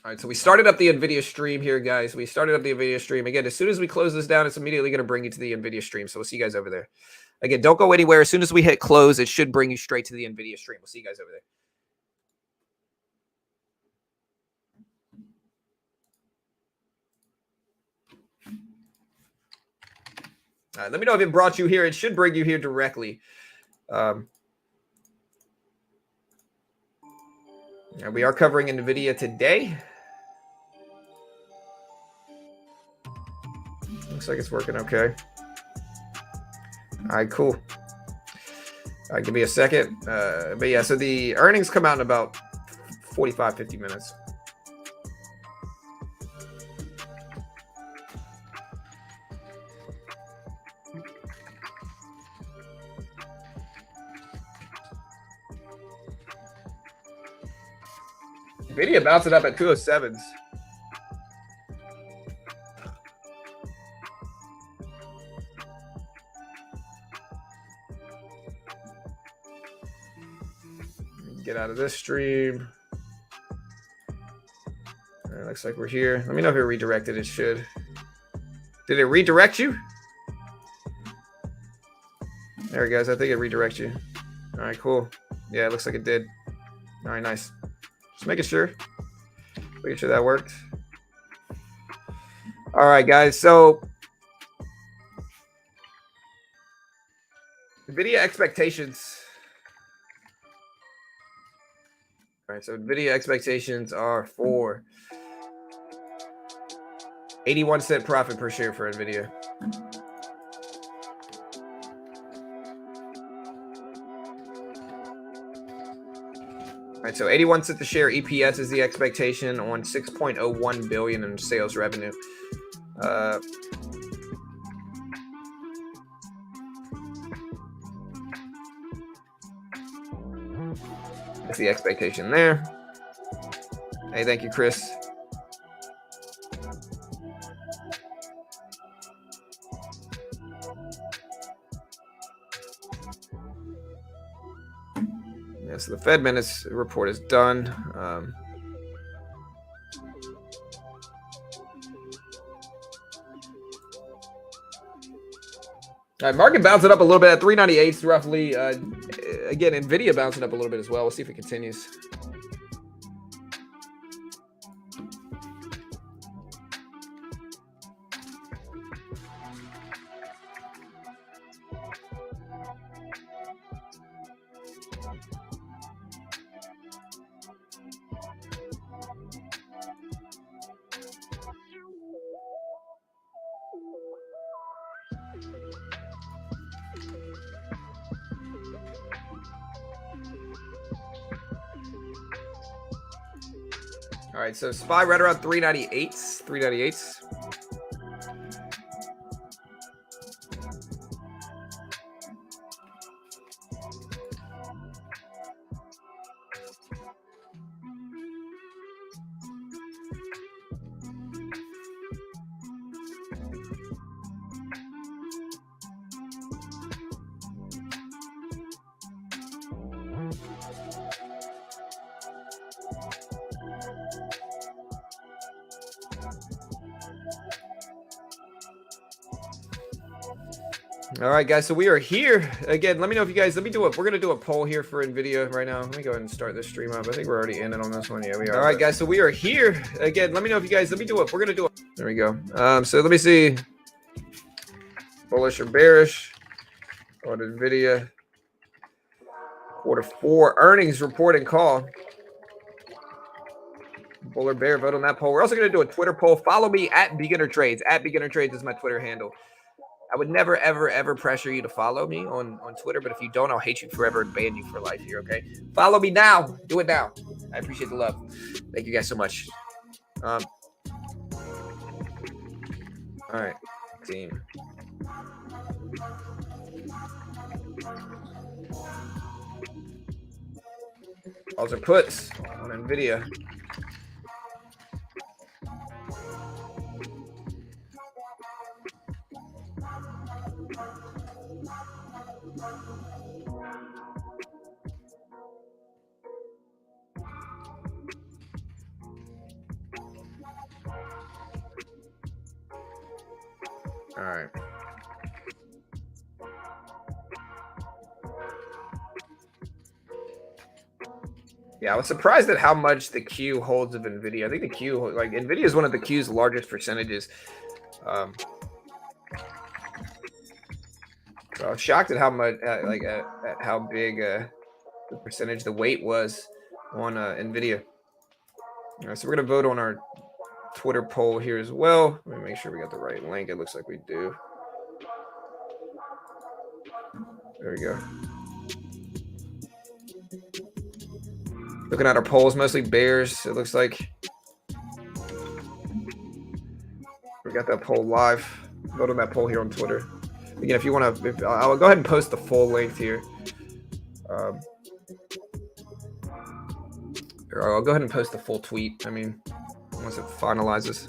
All right, so we started up the Nvidia stream here, guys. We started up the Nvidia stream. Again, as soon as we close this down, it's immediately going to bring you to the Nvidia stream. So we'll see you guys over there. Again, don't go anywhere. As soon as we hit close, it should bring you straight to the Nvidia stream. We'll see you guys over there. All right, let me know if it brought you here. It should bring you here directly. We are covering Nvidia today. Looks like it's working okay. All right, cool. All right, give me a second. But yeah, so the earnings come out in about 45, 50 minutes. Nvidia bouncing up at 207s. Get out of this stream. Looks like we're here. Let me know if it redirected. It should. Did it redirect you? There it goes. I think it redirects you. All right, cool. Yeah, it looks like it did. All right, nice. Just making sure that worked. All right, guys. So Nvidia expectations. All right, so Nvidia expectations are for 81-cent profit per share for Nvidia. All right, so 81 cents a share EPS is the expectation on 6.01 billion in sales revenue. That's the expectation there. Hey, thank you, Chris. Yeah, so the Fed minutes report is done. All right, market bouncing up a little bit at 398 roughly. Again, Nvidia bouncing up a little bit as well. We'll see if it continues. All right, so SPY right around 398s. 398s. All right, guys, so we are here again. Let me know if you guys, we're going to do a poll here for Nvidia right now. Let me go ahead and start this stream up. I think we're already in it on this one. Yeah, we are. All right, guys, so we are here again. Let me know if you guys, we're going to do it. There we go. So let me see. Bullish or bearish on Nvidia. Q4 earnings report and call. Bull or bear, vote on that poll. We're also going to do a Twitter poll. Follow me at Beginner Trades. At Beginner Trades is my Twitter handle. I would never, ever, ever pressure you to follow me on Twitter, but if you don't, I'll hate you forever and ban you for life here, okay? Follow me now. Do it now. I appreciate the love. Thank you guys so much. All right, team. Calls or puts on Nvidia. All right. Yeah, I was surprised at how much the Q holds of Nvidia. I think the Q, like Nvidia, is one of the Q's largest percentages. So I was shocked at how much, at how big the percentage, the weight was on Nvidia. All right, so we're gonna vote on our Twitter poll here as well. Let me make sure we got the right link. It looks like we do. There we go. Looking at our polls, mostly bears. It looks like we got that poll live. Vote on that poll here on Twitter. Again, if you want to, I'll go ahead and post the full length here. Or I'll go ahead and post the full tweet. I mean, once it finalizes.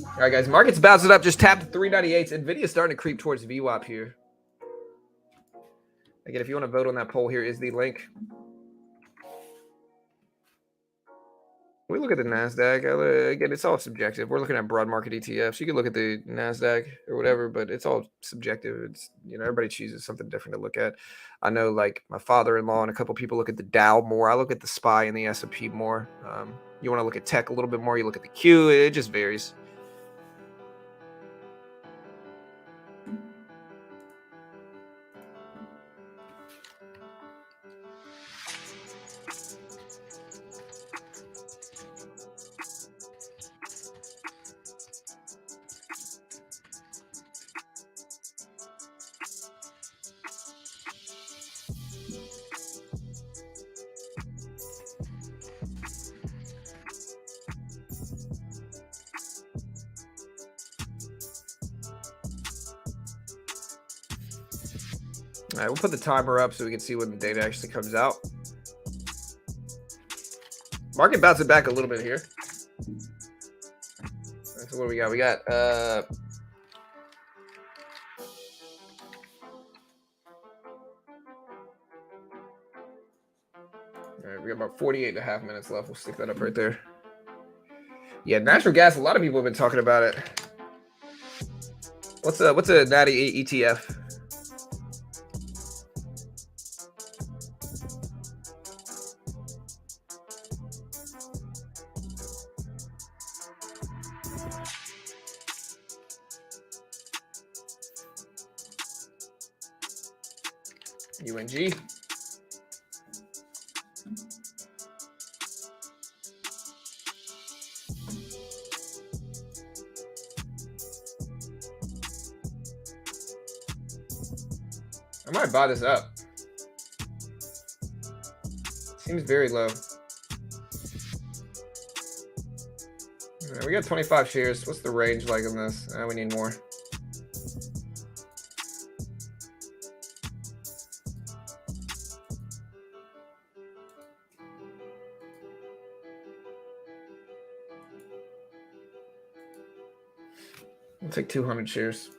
All right, guys. Market's bouncing up. Just tapped the 398s. Nvidia's starting to creep towards VWAP here. Again, if you want to vote on that poll, here is the link. We look at the NASDAQ. Again, it's all subjective. We're looking at broad market ETFs. You can look at the NASDAQ or whatever, but it's all subjective. It's, everybody chooses something different to look at. I know, like, my father-in-law and a couple people look at the Dow more. I look at the SPY and the S&P more. You want to look at tech a little bit more. You look at the Q. It just varies. All right, we'll put the timer up so we can see when the data actually comes out. Market bouncing back a little bit here. So what do we got? We got all right, we got about 48.5 minutes left. We'll stick that up right there. Yeah, natural gas. A lot of people have been talking about it. What's a natty ETF? UNG. I might buy this up. Seems very low. Right, we got 25 shares. What's the range like on this? We need more. I'll take 200 shares.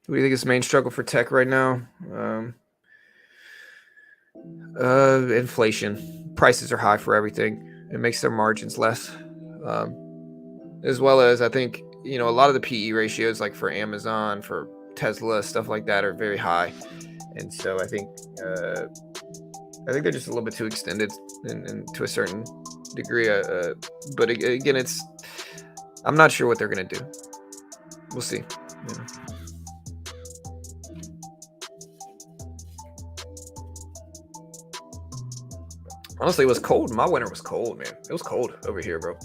What do you think is the main struggle for tech right now? Inflation. Prices are high for everything. It makes their margins less. As well as, I think, a lot of the PE ratios, like for Amazon, for Tesla, stuff like that, are very high. And so I think they're just a little bit too extended and to a certain degree. But again, I'm not sure what they're going to do. We'll see. Honestly, it was cold. My winter was cold, man. It was cold over here, bro.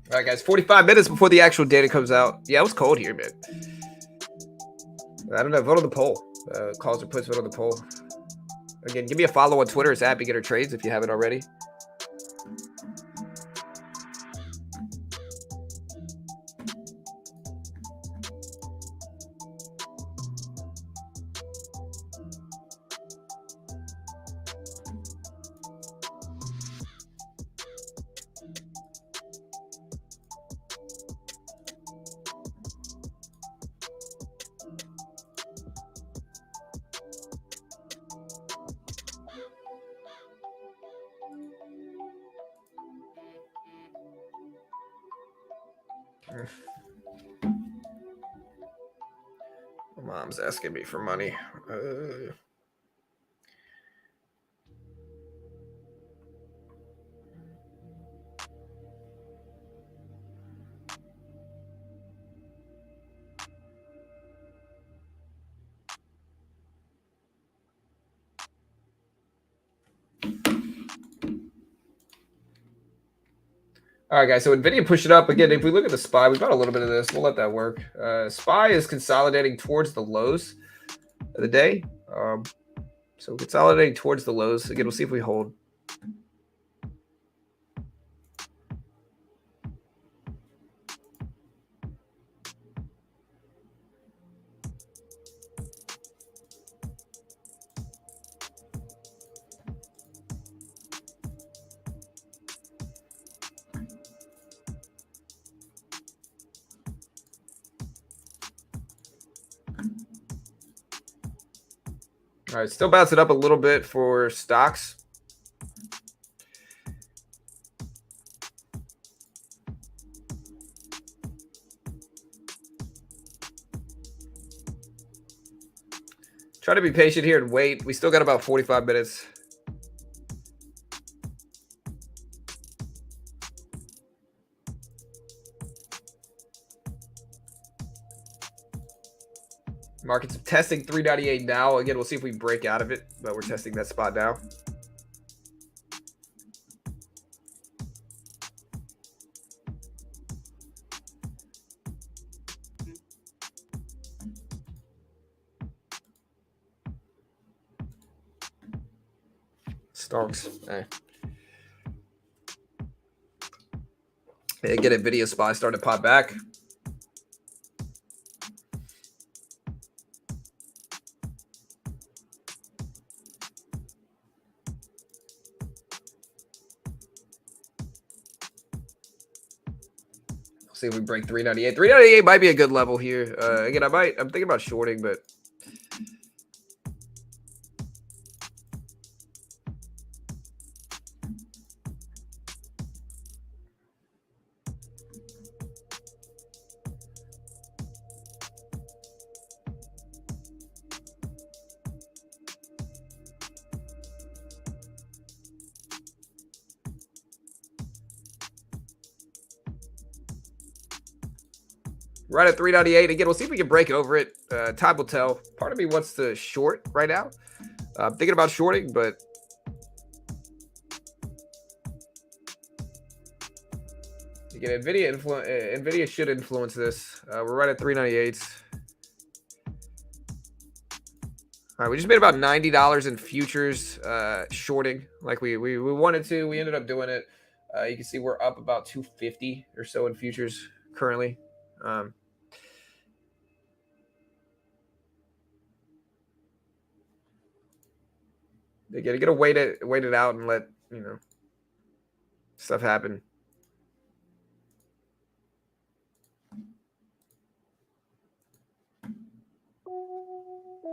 All right, guys, 45 minutes before the actual data comes out. Yeah, it was cold here, man. I don't know. Vote on the poll. Calls or puts, vote on the poll. Again, give me a follow on Twitter. It's at Beginner Trades if you haven't already. My mom's asking me for money. All right, guys. So Nvidia pushed it up again. If we look at the SPY, we've got a little bit of this. We'll let that work. SPY is consolidating towards the lows of the day. So consolidating towards the lows. Again, we'll see if we hold. All right, still bouncing up a little bit for stocks. Try to be patient here and wait. We still got about 45 minutes. Market's testing 398 now. Again, we'll see if we break out of it, but we're testing that spot now. Stonks. Hey, get Nvidia SPY starting to pop back. See if we break 398. 398 might be a good level here. Again, I'm thinking about shorting, but right at 398. Again, we'll see if we can break over it. Time will tell. Part of me wants to short right now. I'm thinking about shorting, but again, Nvidia should influence this. We're right at 398. All right, we just made about $90 in futures shorting like we wanted to. We ended up doing it. You can see we're up about 250 or so in futures currently. They gotta wait it out and let stuff happen.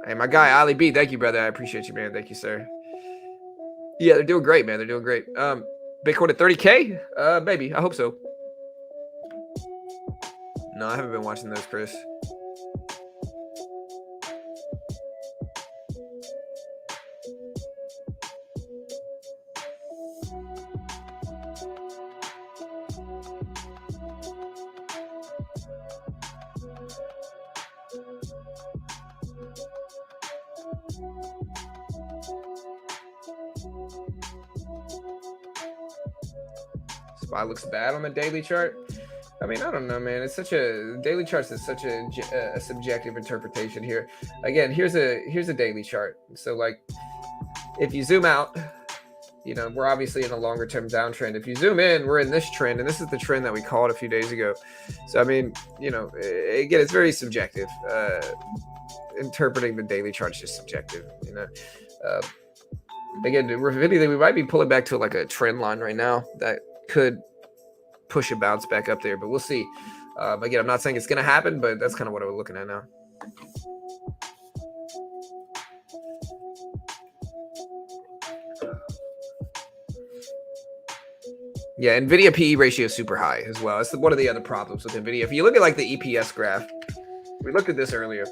Hey, my guy Ali B, thank you, brother. I appreciate you, man. Thank you, sir. Yeah, they're doing great, man. They're doing great. Bitcoin at 30K? Maybe. I hope so. No, I haven't been watching those, Chris. SPY looks bad on the daily chart. I mean, I don't know, man. It's such a daily charts is such a subjective interpretation here. Again, here's a daily chart. So like, if you zoom out, you know, we're obviously in a longer term downtrend. If you zoom in, we're in this trend, and this is the trend that we called a few days ago. So I mean, you know, again, it's very subjective. Interpreting the daily chart is just subjective. You know, again, we might be pulling back to like a trend line right now that could push a bounce back up there, but we'll see. Again, I'm not saying it's going to happen, but that's kind of what we're looking at now. Yeah, Nvidia PE ratio is super high as well. That's one of the other problems with Nvidia. If you look at like the EPS graph, we looked at this earlier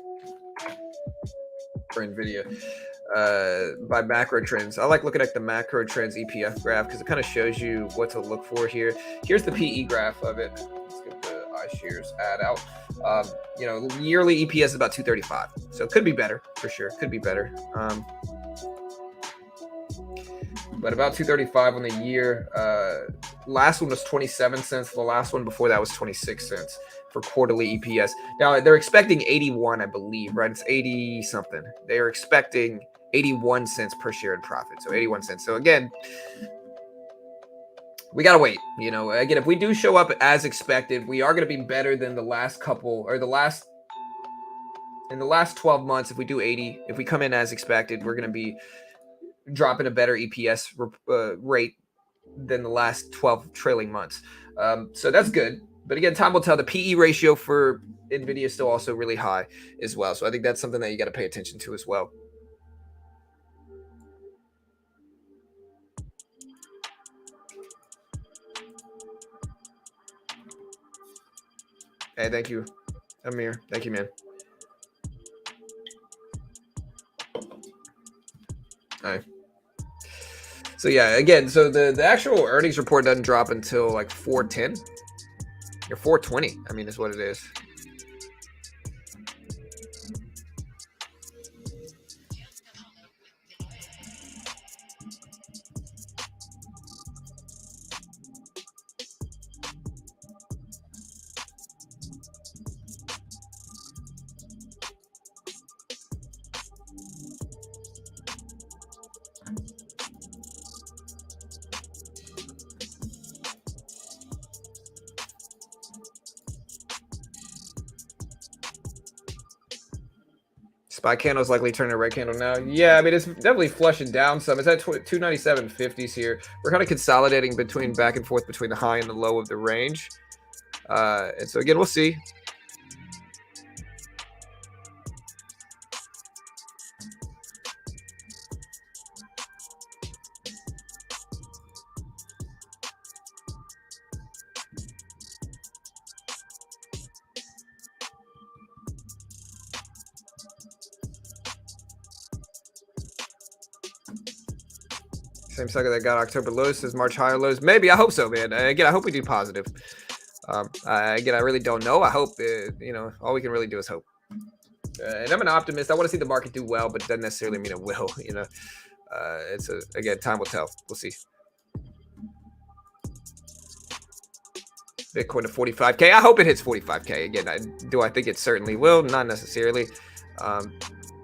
for Nvidia by macro trends. I like looking at the macro trends EPS graph because it kind of shows you what to look for here. Here's the PE graph of it. Let's get the iShares ad out. You know, yearly EPS is about 235, so it could be better for sure. Could be better. But about 235 on the year. Last one was 27 cents. The last one before that was 26 cents for quarterly EPS. Now they're expecting 81, I believe, right? It's 80 something. They are expecting 81 cents per share in profit. So 81 cents. So again, we got to wait. You know, again, if we do show up as expected, we are going to be better than the last couple or in the last 12 months. If we do 80, if we come in as expected, we're going to be dropping a better EPS rate than the last 12 trailing months. So that's good. But again, time will tell. The PE ratio for Nvidia is still also really high as well. So I think that's something that you got to pay attention to as well. Hey, thank you, Amir. Thank you, man. All right. So yeah, again, so the actual earnings report doesn't drop until like 4:10 or 4:20. I mean, is what it is. SPY candle is likely turning a red candle now. Yeah, I mean, it's definitely flushing down some. It's at 297.50s here. We're kind of consolidating between back and forth between the high and the low of the range. And so again, we'll see. Same cycle that got October lows says March higher lows. Maybe. I hope so, man. Again, I hope we do positive. Again, I really don't know. I hope, you know, all we can really do is hope. And I'm an optimist. I want to see the market do well, but it doesn't necessarily mean it will. You know, again, time will tell. We'll see. Bitcoin to 45K. I hope it hits 45K. Again, do I think it certainly will? Not necessarily.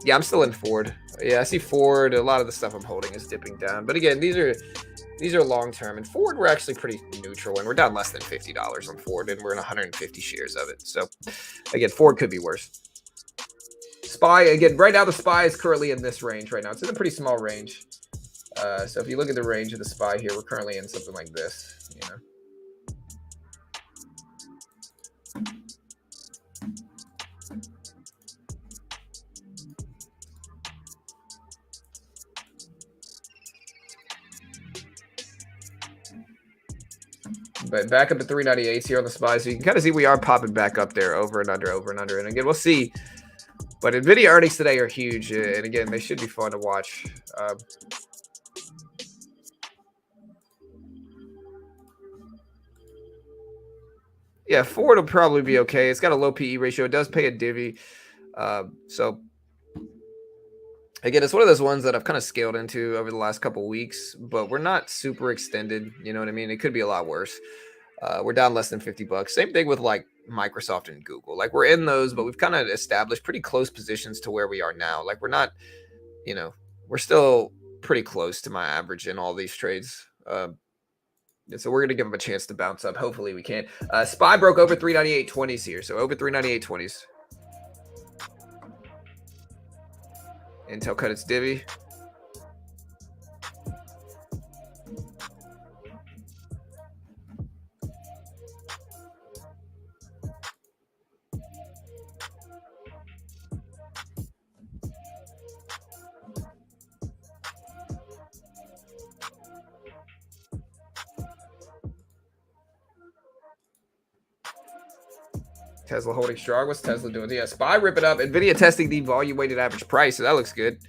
Yeah, I'm still in Ford. Yeah, I see Ford. A lot of the stuff I'm holding is dipping down. But again, these are long term. And Ford, we're actually pretty neutral, and we're down less than $50 on Ford, and we're in 150 shares of it. So again, Ford could be worse. SPY, again, right now the SPY is currently in this range right now. It's in a pretty small range. So if you look at the range of the SPY here, we're currently in something like this, you know. But back up to 398s here on the SPY. So you can kind of see we are popping back up there over and under, over and under. And again, we'll see. But Nvidia earnings today are huge. And again, they should be fun to watch. Yeah, Ford will probably be okay. It's got a low PE ratio. It does pay a divvy. So again, it's one of those ones that I've kind of scaled into over the last couple of weeks, but we're not super extended. You know what I mean? It could be a lot worse. We're down less than $50. Same thing with like Microsoft and Google. Like we're in those, but we've kind of established pretty close positions to where we are now. Like we're not, we're still pretty close to my average in all these trades. And so we're going to give them a chance to bounce up. Hopefully we can. SPY broke over 398.20s here. So over 398.20s. Intel cut its divvy. Tesla holding strong. What's Tesla doing? Yeah, SPY rip it up. Nvidia testing the volume weighted average price. So that looks good.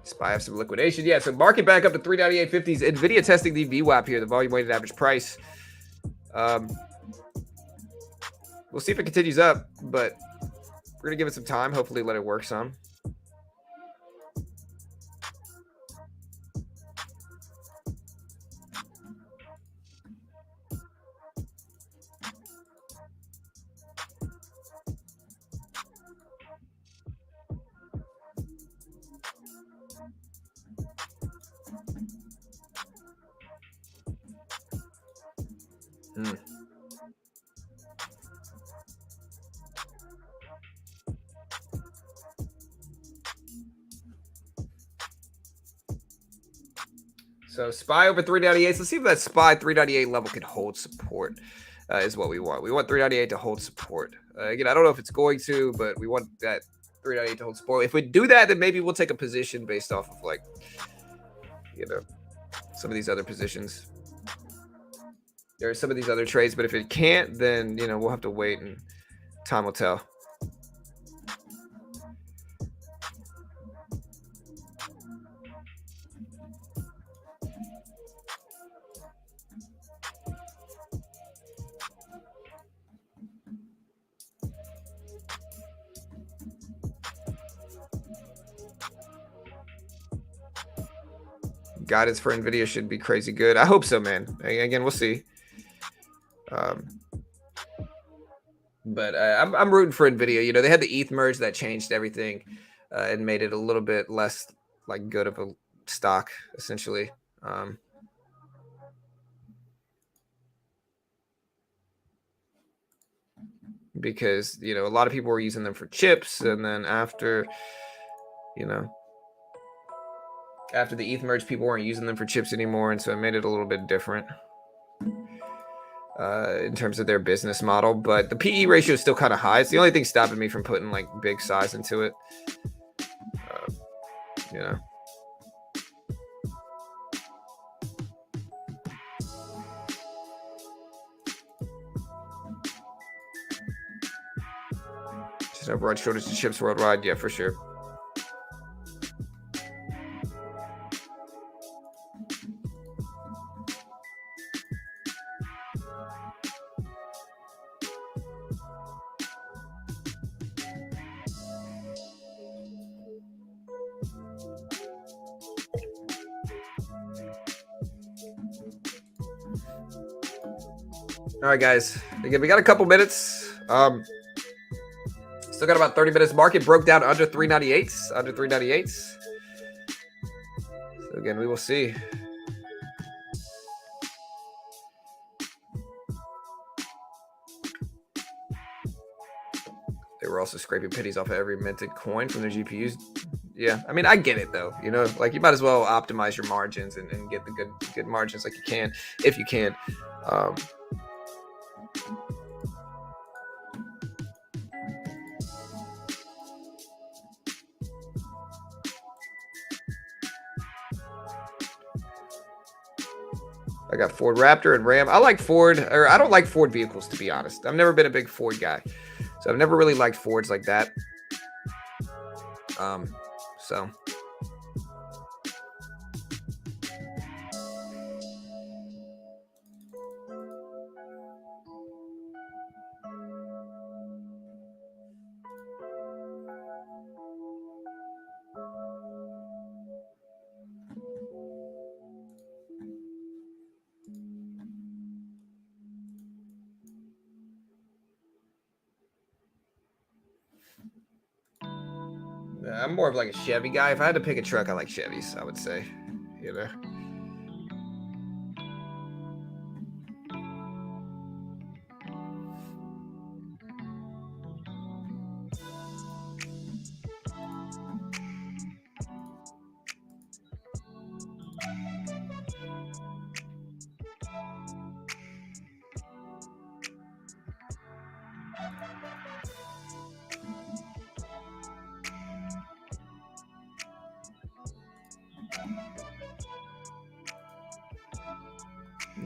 SPY have some liquidation. Yeah, so market back up to 398.50s. Nvidia testing the VWAP here, the volume weighted average price. We'll see if it continues up, but we're going to give it some time. Hopefully let it work some. So SPY over 398. Let's see if that SPY 398 level can hold support. Is what we want. We want 398 to hold support. Again, I don't know if it's going to, but we want that 398 to hold support. If we do that, then maybe we'll take a position based off of like, some of these other positions. There are some of these other trades, but if it can't, then we'll have to wait and time will tell. Guidance for Nvidia should be crazy good. I hope so, man. Again, we'll see. But I'm rooting for Nvidia. They had the ETH merge that changed everything and made it a little bit less like good of a stock, essentially. Because a lot of people were using them for chips, and then after the ETH merge, people weren't using them for chips anymore, and so it made it a little bit different in terms of their business model. But the PE ratio is still kind of high. It's the only thing stopping me from putting like big size into it. Just a broad shortage of chips worldwide. Yeah, for sure. All right, guys. Again, we got a couple minutes. Still got about 30 minutes. Market broke down under 398s. Under 398s. So again, we will see. They were also scraping pennies off of every minted coin from their GPUs. Yeah, I mean, I get it though. Like you might as well optimize your margins and get the good margins like you can, if you can. I got Ford Raptor and Ram. I like Ford, or I don't like Ford vehicles, to be honest. I've never been a big Ford guy. So I've never really liked Fords like that. So I'm more of like a Chevy guy. If I had to pick a truck, I like Chevys, I would say. You know.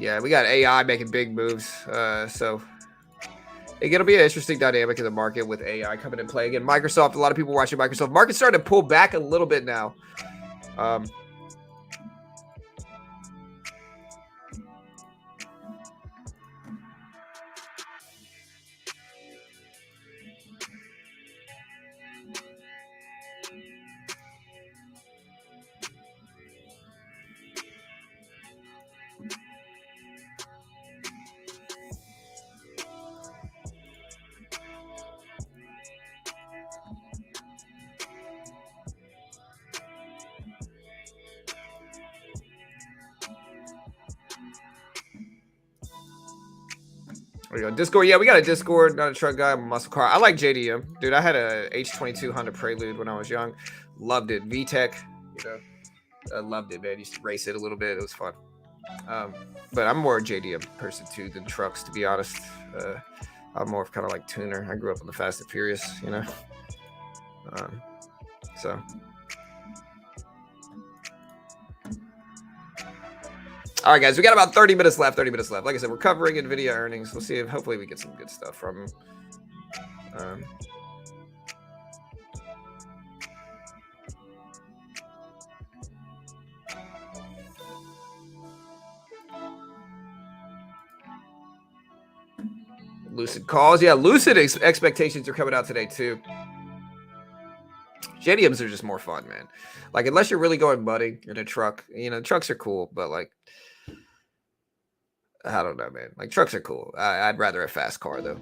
Yeah, we got AI making big moves. So it'll be an interesting dynamic in the market with AI coming in play. Again, Microsoft, a lot of people watching Microsoft. Market's starting to pull back a little bit now. There we go. Discord. Yeah, we got a Discord, not a truck guy. I'm a muscle car. I like JDM. Dude, I had a H22 Honda Prelude when I was young. Loved it. VTEC, I loved it, man. Used to race it a little bit. It was fun. But I'm more a JDM person too than trucks, to be honest. I'm more of kind of like tuner. I grew up on the Fast and Furious, so. All right, guys, we got about 30 minutes left. Like I said, we're covering Nvidia earnings. We'll see if hopefully we get some good stuff from them. Lucid calls. Yeah, Lucid expectations are coming out today, too. JDMs are just more fun, man. Like, unless you're really going mudding in a truck, trucks are cool, but like, I don't know, man. Like, trucks are cool. I'd rather a fast car, though,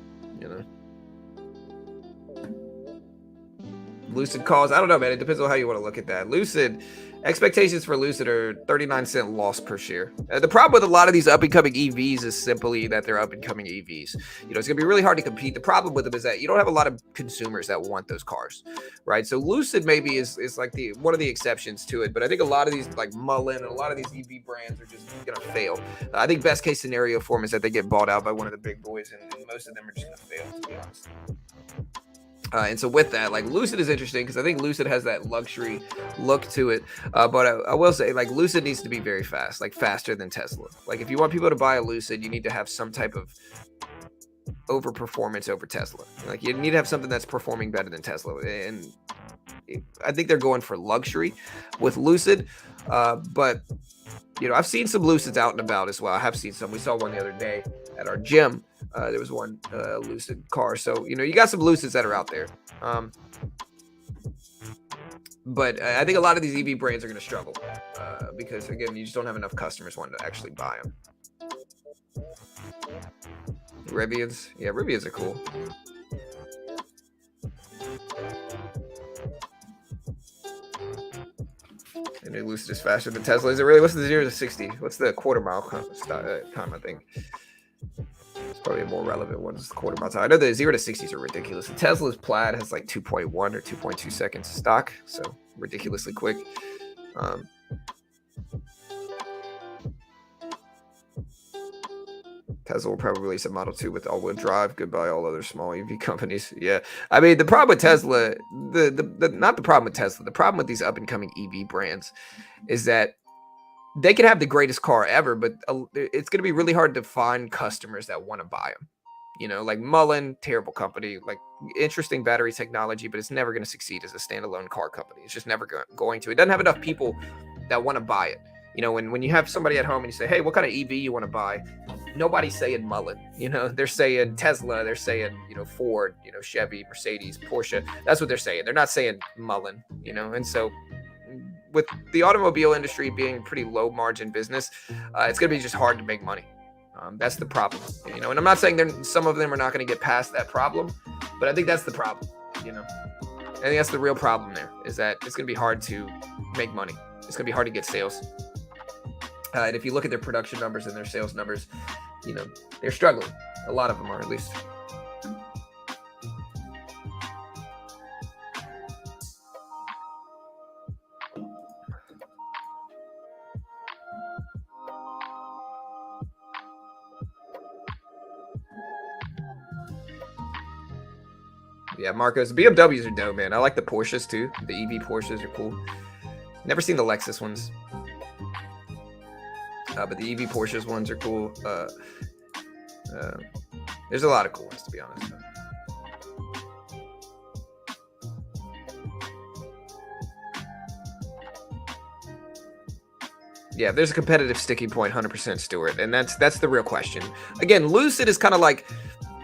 Lucid calls. I don't know, man. It depends on how you want to look at that. Lucid, expectations for Lucid are 39-cent loss per share. The problem with a lot of these up-and-coming EVs is simply that they're up-and-coming EVs. It's going to be really hard to compete. The problem with them is that you don't have a lot of consumers that want those cars, right? So Lucid maybe is like one of the exceptions to it, but I think a lot of these, like Mullen and a lot of these EV brands are just going to fail. I think best case scenario for them is that they get bought out by one of the big boys, and most of them are just going to fail, to be honest. And so with that, like, Lucid is interesting because I think Lucid has that luxury look to it. But I will say, like, Lucid needs to be very fast, like faster than Tesla. Like, if you want people to buy a Lucid, you need to have some type of overperformance over Tesla. Like, you need to have something that's performing better than Tesla. And I think they're going for luxury with Lucid. But, I've seen some Lucids out and about as well. I have seen some. We saw one the other day at our gym. There was one Lucid car. So, you got some Lucids that are out there. But I think a lot of these EV brands are going to struggle because, again, you just don't have enough customers wanting to actually buy them. Rivians. Yeah, Rivians are cool. And the Lucid is faster than Tesla. Is it really? What's the 0 to 60? What's the quarter mile time, I think? It's probably a more relevant one. It's the quarter mile time. I know the 0 to 60s are ridiculous. The Tesla's Plaid has like 2.1 or 2.2 seconds stock, so ridiculously quick. Tesla will probably release a Model 2 with all-wheel drive. Goodbye, all other small EV companies. Yeah, I mean, the problem with Tesla, not the problem with Tesla, the problem with these up-and-coming EV brands is that they could have the greatest car ever, but it's going to be really hard to find customers that want to buy them. You know, like Mullen, terrible company, like interesting battery technology, but it's never going to succeed as a standalone car company. It's just never going to. It doesn't have enough people that want to buy it. You know, when you have somebody at home and you say, hey, what kind of EV you want to buy? Nobody's saying Mullen. You know, they're saying Tesla. They're saying, you know, Ford, you know, Chevy, Mercedes, Porsche. That's what they're saying. They're not saying Mullen, you know, and so with the automobile industry being pretty low margin business, it's going to be just hard to make money. That's the problem, you know, and I'm not saying some of them are not going to get past that problem, but I think that's the problem, you know. I think that's the real problem there, is that it's going to be hard to make money. It's going to be hard to get sales. And if you look at their production numbers and their sales numbers, you know, they're struggling. A lot of them are, at least. Yeah, Marcos, BMWs are dope, man. I like the Porsches too. The EV Porsches are cool. Never seen the Lexus ones, but the EV Porsches ones are cool. There's a lot of cool ones, to be honest. Yeah, there's a competitive sticking point, 100%, Stuart, and that's the real question. Again, Lucid is kind of like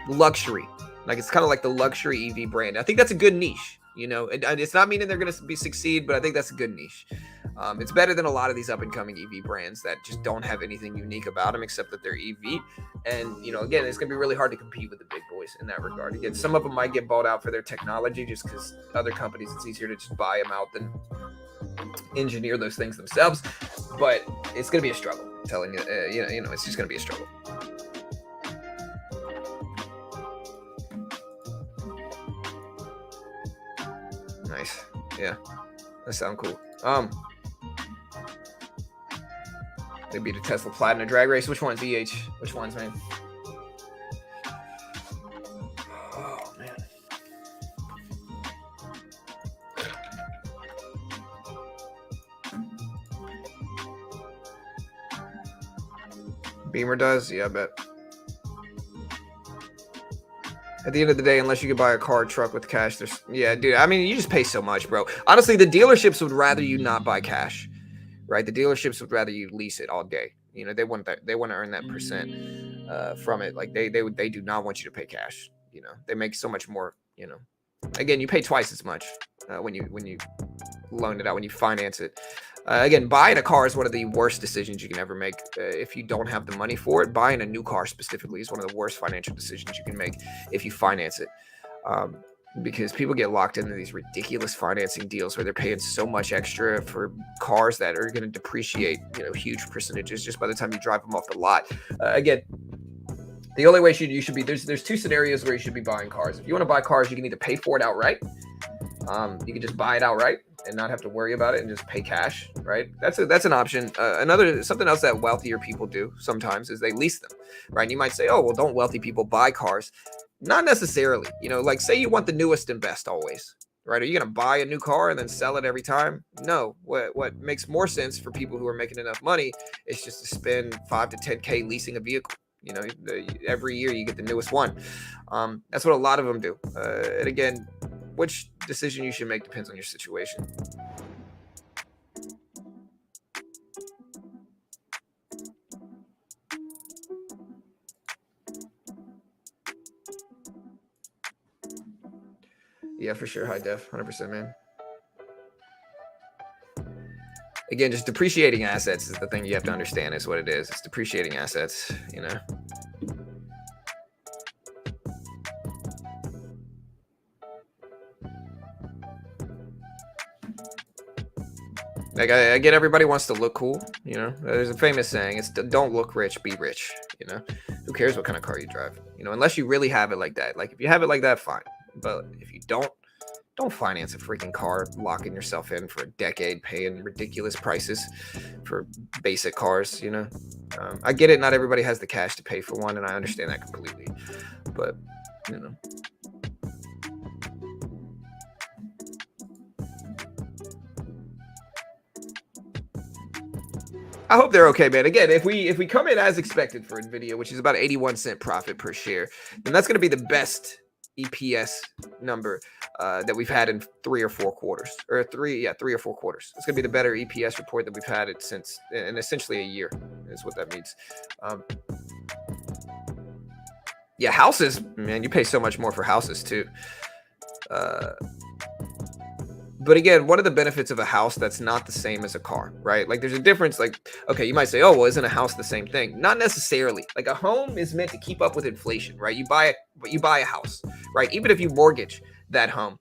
luxury. Like, it's kind of like the luxury EV brand. I think that's a good niche. You know, it's not meaning they're going to succeed, but I think that's a good niche. It's better than a lot of these up-and-coming EV brands that just don't have anything unique about them except that they're EV. And, you know, again, it's going to be really hard to compete with the big boys in that regard. Again, some of them might get bought out for their technology just because other companies, it's easier to just buy them out than engineer those things themselves. But it's going to be a struggle, I'm telling you. You know, it's just going to be a struggle. Nice. Yeah, that sounds cool. They beat a Tesla Plaid in a drag race. Which one's EH? Which ones, man? Oh man. Beamer does? Yeah, I bet. At the end of the day, unless you could buy a car, truck with cash, yeah, dude. I mean, you just pay so much, bro. Honestly, the dealerships would rather you not buy cash, right? The dealerships would rather you lease it all day. You know, they want that. They want to earn that percent from it. Like they do not want you to pay cash. You know, they make so much more. You know, again, you pay twice as much when you loan it out, when you finance it. Again, buying a car is one of the worst decisions you can ever make if you don't have the money for it. Buying a new car specifically is one of the worst financial decisions you can make if you finance it. Because people get locked into these ridiculous financing deals where they're paying so much extra for cars that are going to depreciate, you know, huge percentages just by the time you drive them off the lot. Again, the only way you should be, there's two scenarios where you should be buying cars. If you want to buy cars, you can either pay for it outright. You can just buy it outright and not have to worry about it and just pay cash, right? That's an option. Something else that wealthier people do sometimes is they lease them, right? And you might say, oh, well, don't wealthy people buy cars? Not necessarily. You know, like say you want the newest and best always, right? Are you going to buy a new car and then sell it every time? No. What makes more sense for people who are making enough money is just to spend 5 to 10K leasing a vehicle. You know, every year you get the newest one. That's what a lot of them do. And again, which decision you should make depends on your situation. Yeah, for sure. High def, 100%, man. Again, just depreciating assets is the thing you have to understand is what it is. It's depreciating assets, you know. Like I get everybody wants to look cool, you know. There's a famous saying, it's don't look rich, be rich, you know. Who cares what kind of car you drive? You know, unless you really have it like that. Like if you have it like that, fine. But if you don't finance a freaking car, locking yourself in for a decade, paying ridiculous prices for basic cars, you know. I get it, not everybody has the cash to pay for one, and I understand that completely. But, you know. I hope they're okay, man. Again, if we come in as expected for Nvidia, which is about 81-cent profit per share, then that's going to be the best EPS number that we've had in 3 or 4 quarters, or 3 or 4 quarters. It's going to be the better EPS report that we've had it since, in essentially a year, is what that means. Yeah, houses, man, you pay so much more for houses too. But again, one of the benefits of a house that's not the same as a car, right? Like there's a difference. Like, okay, you might say, oh, well, isn't a house the same thing? Not necessarily. Like a home is meant to keep up with inflation, right? You buy a house, right? Even if you mortgage that home,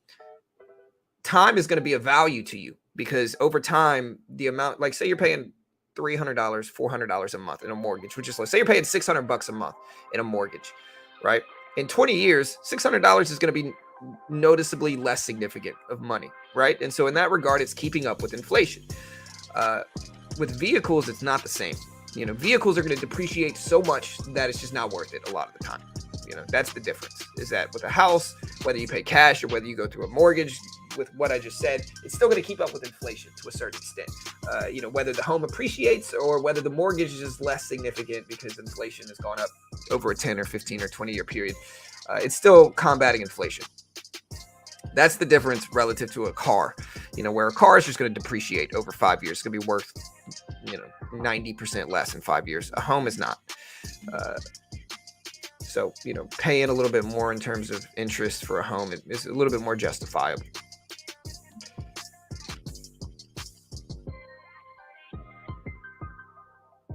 time is going to be a value to you because over time, the amount, like say you're paying $300, $400 a month in a mortgage, which is, let's say you're paying $600 a month in a mortgage, right? In 20 years, $600 is going to be noticeably less significant of money, right? And so in that regard, it's keeping up with inflation. With vehicles, it's not the same. You know, vehicles are going to depreciate so much that it's just not worth it a lot of the time. You know, that's the difference, is that with a house, whether you pay cash or whether you go through a mortgage, with what I just said, it's still going to keep up with inflation to a certain extent. You know, whether the home appreciates or whether the mortgage is less significant because inflation has gone up over a 10 or 15 or 20-year period, it's still combating inflation. That's the difference relative to a car, you know, where a car is just going to depreciate over 5 years. It's going to be worth, you know, 90% less in 5 years. A home is not. So, you know, paying a little bit more in terms of interest for a home is a little bit more justifiable.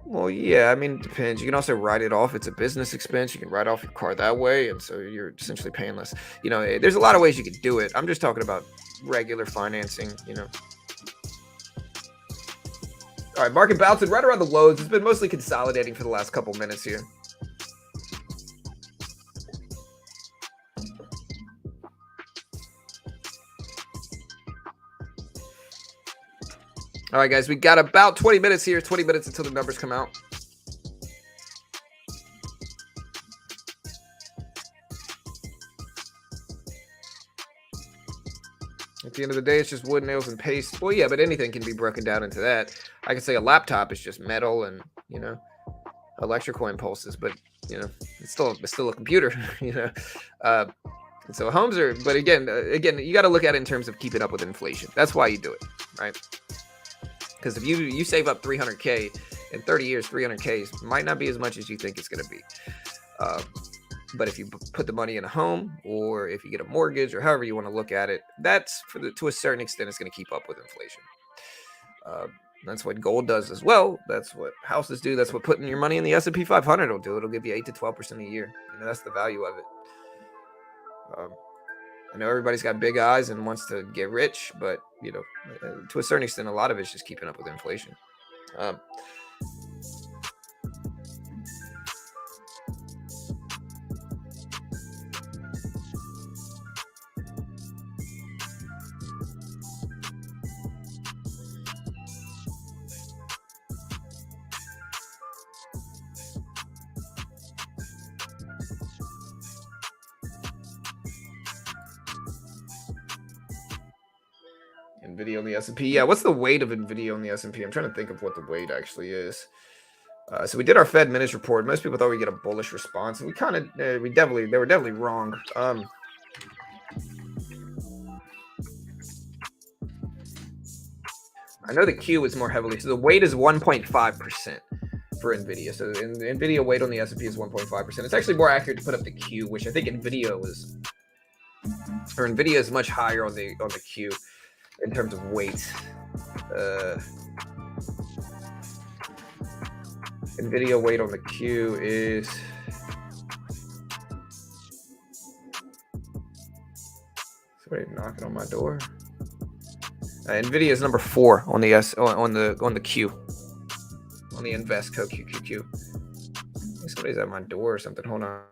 Well, yeah, I mean, it depends. You can also write it off. It's a business expense. You can write off your car that way, and so you're essentially paying less. You know, there's a lot of ways you could do it. I'm just talking about regular financing, you know. All right, market bouncing right around the lows. It's been mostly consolidating for the last couple minutes here. All right, guys, we got about 20 minutes here, 20 minutes until the numbers come out. At the end of the day, it's just wood, nails, and paste. Well, yeah, but anything can be broken down into that. I could say a laptop is just metal and, you know, electrical impulses, but, you know, it's still a computer, you know. So homes are, but again, you got to look at it in terms of keeping up with inflation. That's why you do it, right? Because if you save up 300K in 30 years, 300K might not be as much as you think it's going to be. But if you put the money in a home, or if you get a mortgage, or however you want to look at it, that's to a certain extent, it's going to keep up with inflation. That's what gold does as well. That's what houses do. That's what putting your money in the S&P 500 will do. It'll give you 8 to 12% a year. You know, that's the value of it. I know everybody's got big eyes and wants to get rich, but, you know, to a certain extent, a lot of it's just keeping up with inflation. Nvidia on the S&P. Yeah, what's the weight of Nvidia on the S&P? I'm trying to think of what the weight actually is. So we did our Fed minutes report. Most people thought we'd get a bullish response. We kind of, they were definitely wrong. I know the Q is more heavily, so the weight is 1.5% for Nvidia. So Nvidia weight on the S&P is 1.5%. It's actually more accurate to put up the Q, which I think Nvidia is much higher on the Q in terms of weight. Nvidia weight on the Q is somebody knocking on my door. Nvidia is number 4 on the on the Q, on the Invesco QQQ. Somebody's at my door or something. Hold on.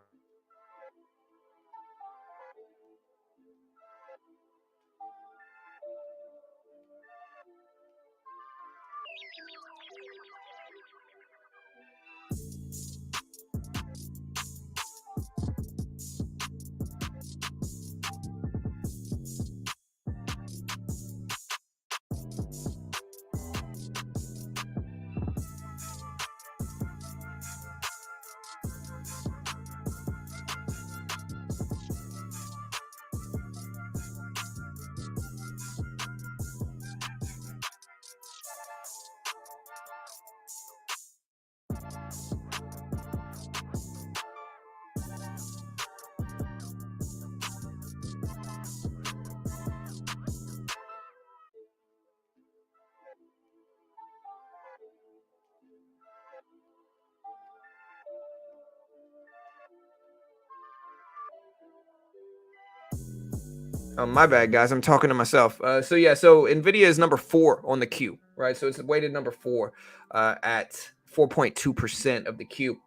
Oh, my bad, guys. I'm talking to myself. So yeah, so Nvidia is number 4 on the Q, right? So it's weighted number 4 at 4.2% of the Q.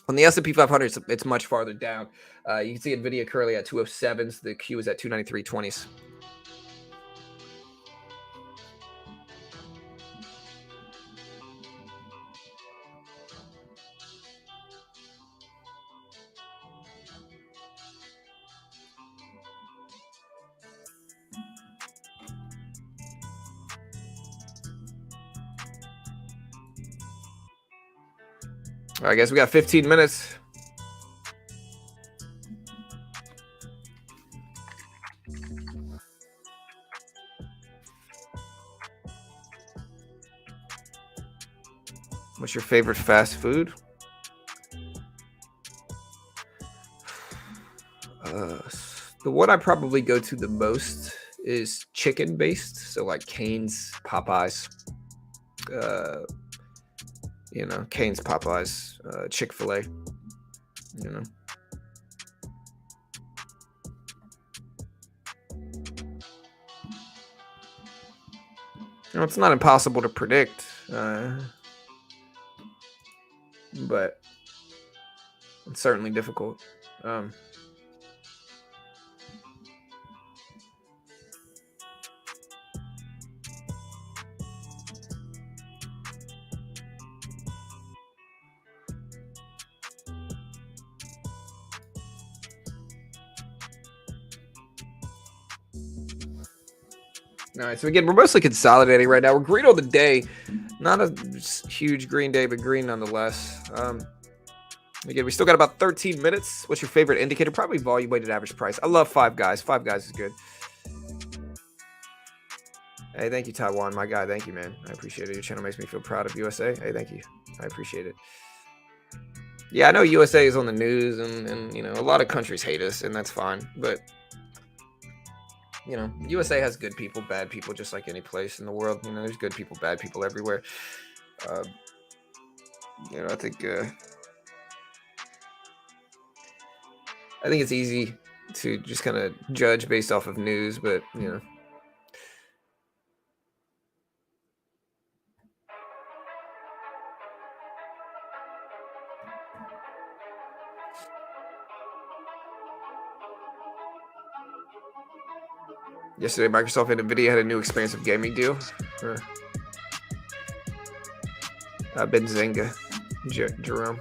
On the S&P 500, it's much farther down. You can see Nvidia currently at 207s. The Q is at 293.20s. All right, guys, we got 15 minutes. What's your favorite fast food? The one I probably go to the most is chicken based. So like Cane's, Popeyes, Cane's, Popeyes, Chick-fil-A, you know. It's not impossible to predict, but it's certainly difficult. All right, so again, we're mostly consolidating right now. We're green on the day. Not a huge green day, but green nonetheless. Again, we still got about 13 minutes. What's your favorite indicator? Probably volume weighted average price. I love Five Guys. Five Guys is good. Hey, thank you, Taiwan, my guy. Thank you, man. I appreciate it. Your channel makes me feel proud of USA. Hey, thank you. I appreciate it. Yeah, I know USA is on the news, and a lot of countries hate us, and that's fine. But USA has good people, bad people, just like any place in the world. There's good people, bad people everywhere. I think it's easy to just kind of judge based off of news, but Yesterday, Microsoft and Nvidia had a new expansive gaming deal. Benzinga, Jerome.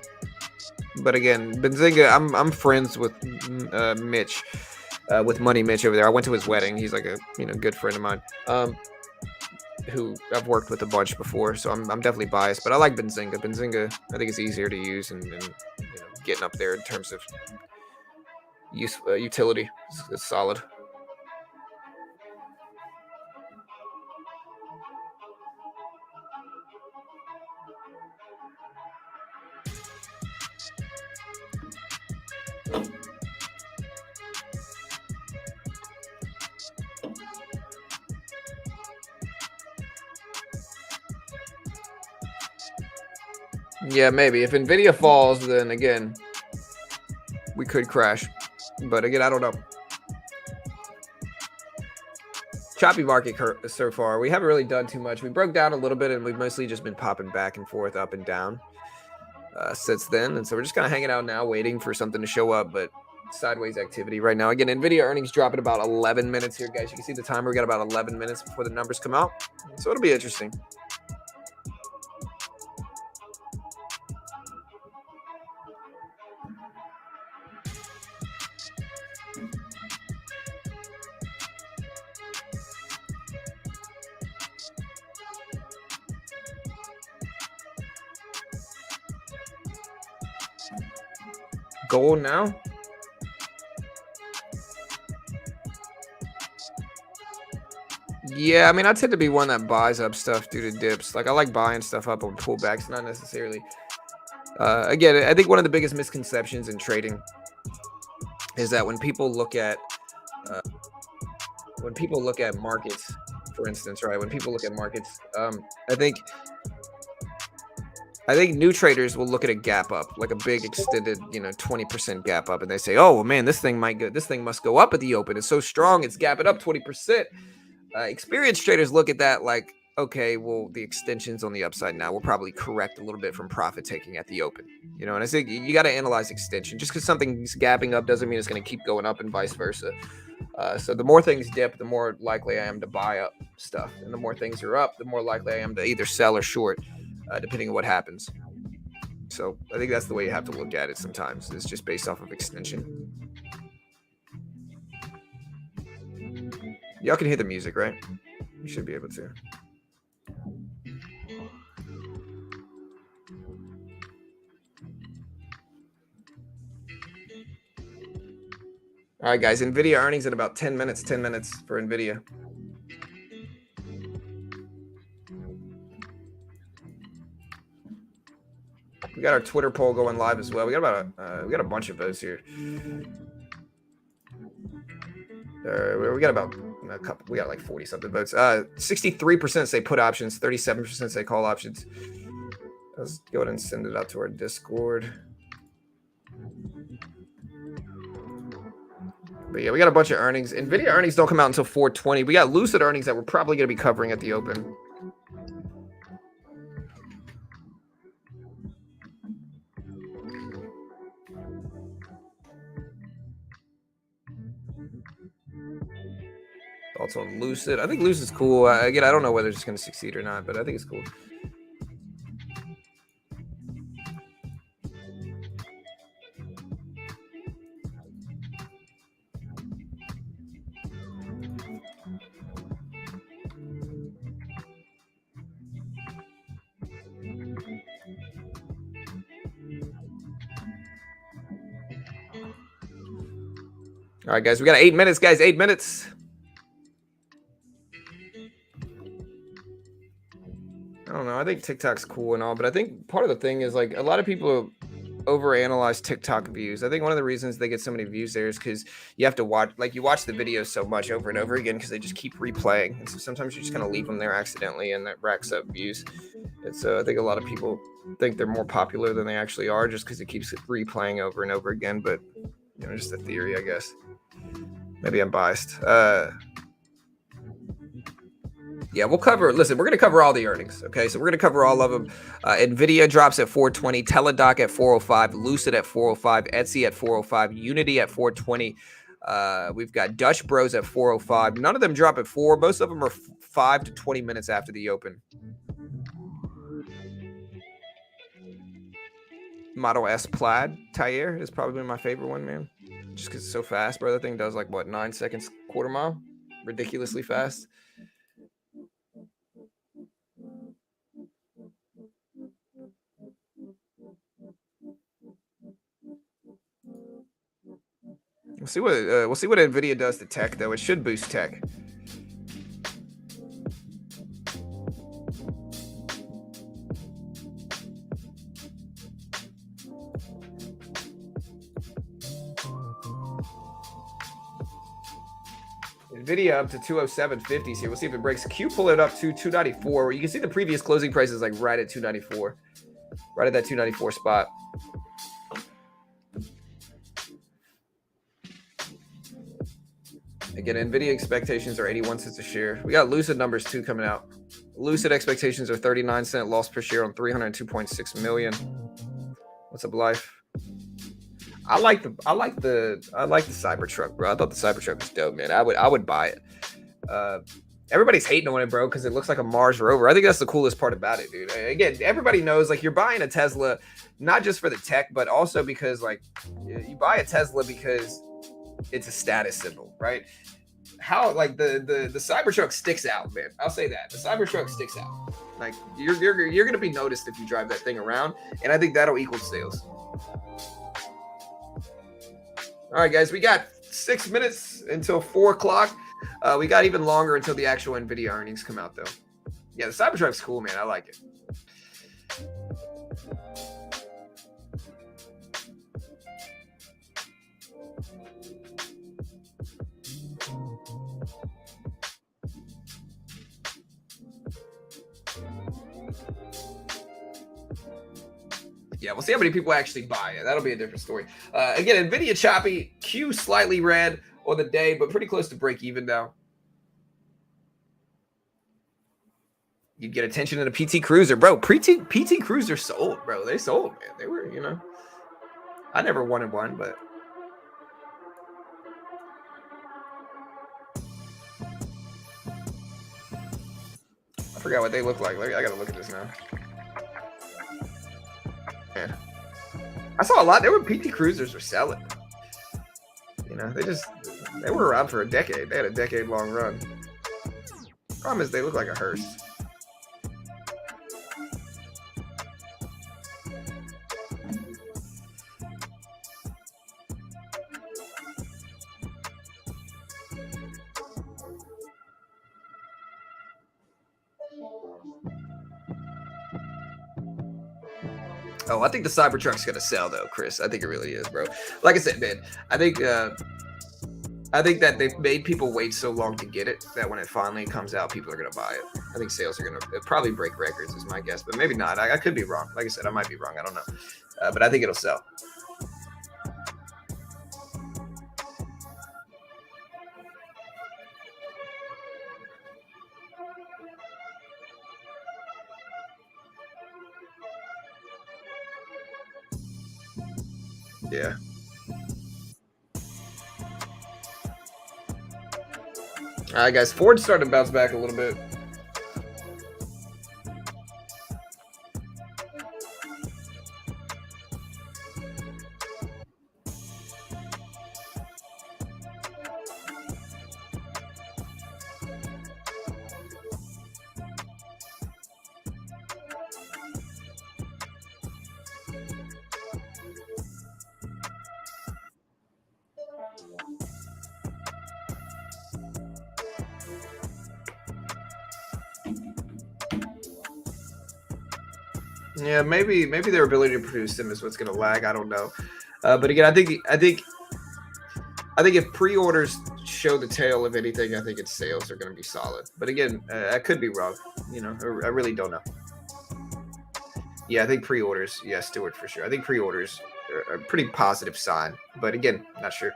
But again, Benzinga, I'm friends with Mitch, with Money Mitch over there. I went to his wedding. He's like a good friend of mine, who I've worked with a bunch before. So I'm definitely biased, but I like Benzinga. Benzinga, I think it's easier to use and getting up there in terms of utility. It's solid. Yeah, maybe. If Nvidia falls, then again, we could crash. But again, I don't know. Choppy market so far. We haven't really done too much. We broke down a little bit, and we've mostly just been popping back and forth, up and down since then. And so we're just kind of hanging out now, waiting for something to show up. But sideways activity right now. Again, Nvidia earnings drop in about 11 minutes here, guys. You can see the timer. We got about 11 minutes before the numbers come out. So it'll be interesting. Gold now. Yeah, I mean, I tend to be one that buys up stuff due to dips. Like, I like buying stuff up on pullbacks, not necessarily. Again, I think one of the biggest misconceptions in trading is that when people look at markets, for instance, right? When people look at markets, I I think new traders will look at a gap up, like a big extended, 20% gap up, and they say, "Oh man, this thing must go up at the open. It's so strong, it's gapping up 20%." Experienced traders look at that like, okay, well, the extension's on the upside now. We'll probably correct a little bit from profit taking at the open. And I think you got to analyze extension. Just because something's gapping up doesn't mean it's going to keep going up and vice versa. So the more things dip, the more likely I am to buy up stuff. And the more things are up, the more likely I am to either sell or short, depending on what happens. So I think that's the way you have to look at it sometimes. It's just based off of extension. Y'all can hear the music, right? You should be able to. All right, guys. Nvidia earnings in about 10 minutes. 10 minutes for Nvidia. We got our Twitter poll going live as well. We got a bunch of votes here. We got about a couple. We got like 40 something votes. 63% say put options. 37% say call options. Let's go ahead and send it out to our Discord. But yeah, we got a bunch of earnings. Nvidia earnings don't come out until 4:20. We got Lucid earnings that we're probably going to be covering at the open. Thoughts on Lucid? I think Lucid's cool. Again, I don't know whether it's going to succeed or not, but I think it's cool. All right, guys, we got 8 minutes, guys. 8 minutes. I don't know. I think TikTok's cool and all, but I think part of the thing is like a lot of people overanalyze TikTok views. I think one of the reasons they get so many views there is because you have to watch the videos so much over and over again because they just keep replaying. And so sometimes you just kind of leave them there accidentally and that racks up views. And so I think a lot of people think they're more popular than they actually are just because it keeps replaying over and over again. But, just a theory, I guess. Maybe I'm biased. Yeah, we're going to cover all the earnings. Okay, so we're going to cover all of them. Nvidia drops at 420, Teladoc at 405, Lucid at 405, Etsy at 405, Unity at 420. We've got Dutch Bros at 405. None of them drop at 4. Most of them are 5 to 20 minutes after the open. Model S Plaid Tire is probably my favorite one, man. Just because it's so fast, bro. That thing does 9 seconds, quarter mile? Ridiculously fast. We'll see what Nvidia does to tech, though. It should boost tech. Nvidia up to 207.50s here. We'll see if it breaks. Q pull it up to 294. You can see the previous closing price is right at 294, right at that 294 spot. Again, Nvidia expectations are 81 cents a share. We got Lucid numbers too coming out. Lucid expectations are 39-cent loss per share on 302.6 million. What's up, Life? I like the Cybertruck, bro. I thought the Cybertruck was dope, man. I would buy it. Everybody's hating on it, bro, because it looks like a Mars rover. I think that's the coolest part about it, dude. Again, everybody knows you're buying a Tesla not just for the tech, but also because you buy a Tesla because it's a status symbol, right? How the Cybertruck sticks out, man. I'll say that the Cybertruck sticks out. You're gonna be noticed if you drive that thing around, and I think that'll equal sales. All right, guys, we got 6 minutes until 4 o'clock. We got even longer until the actual Nvidia earnings come out, though. Yeah, the Cybertruck's cool, man. I like it. Yeah, we'll see how many people actually buy it. That'll be a different story. Again, Nvidia choppy, Q slightly red on the day, but pretty close to break even now. You'd get attention in a PT Cruiser, bro. PT Cruiser sold, bro. They sold, man. They were, I never wanted one, but I forgot what they look like. I gotta look at this now. Man, I saw a lot. There were PT Cruisers were selling. They were around for a decade. They had a decade-long run. Problem is, they look like a hearse. Oh, I think the Cybertruck's gonna sell though, Chris. I think it really is, bro. Like I said, man, I think that they've made people wait so long to get it that when it finally comes out, people are gonna buy it. I think sales are gonna probably break records, is my guess, but maybe not. I could be wrong. Like I said, I might be wrong. I don't know, but I think it'll sell. Yeah. All right, guys. Ford's starting to bounce back a little bit. Yeah, maybe their ability to produce them is what's going to lag. I don't know, but again, I think if pre-orders show the tail of anything, I think its sales are going to be solid. But again, I could be wrong. I really don't know. Yeah, I think pre-orders. Yeah, Stewart for sure. I think pre-orders are a pretty positive sign. But again, not sure.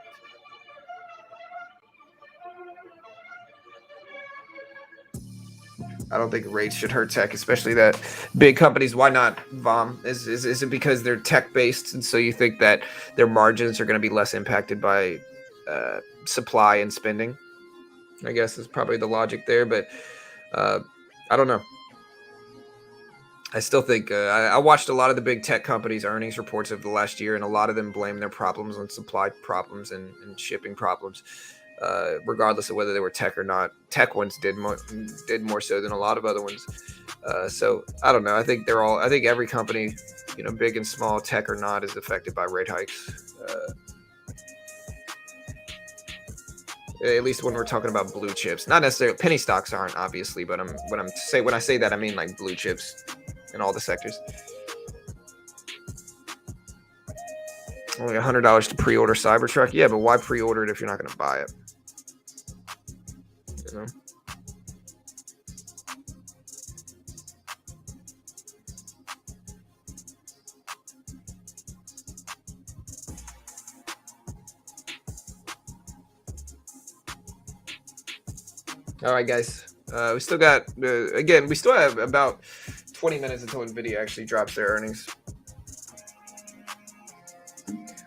I don't think rates should hurt tech, especially that big companies. Why not, Vom? Is it because they're tech based, and so you think that their margins are going to be less impacted by supply and spending? I guess is probably the logic there, but I don't know. I still think I watched a lot of the big tech companies' earnings reports of the last year, and a lot of them blame their problems on supply problems and shipping problems. Regardless of whether they were tech or not, tech ones did more so than a lot of other ones. So I don't know. I think every company, big and small, tech or not, is affected by rate hikes. At least when we're talking about blue chips, not necessarily penny stocks aren't obviously, but when I say that, I mean like blue chips in all the sectors. Only $100 to pre-order Cybertruck. Yeah, but why pre-order it if you're not going to buy it? All right, guys. We still got we still have about 20 minutes until Nvidia actually drops their earnings.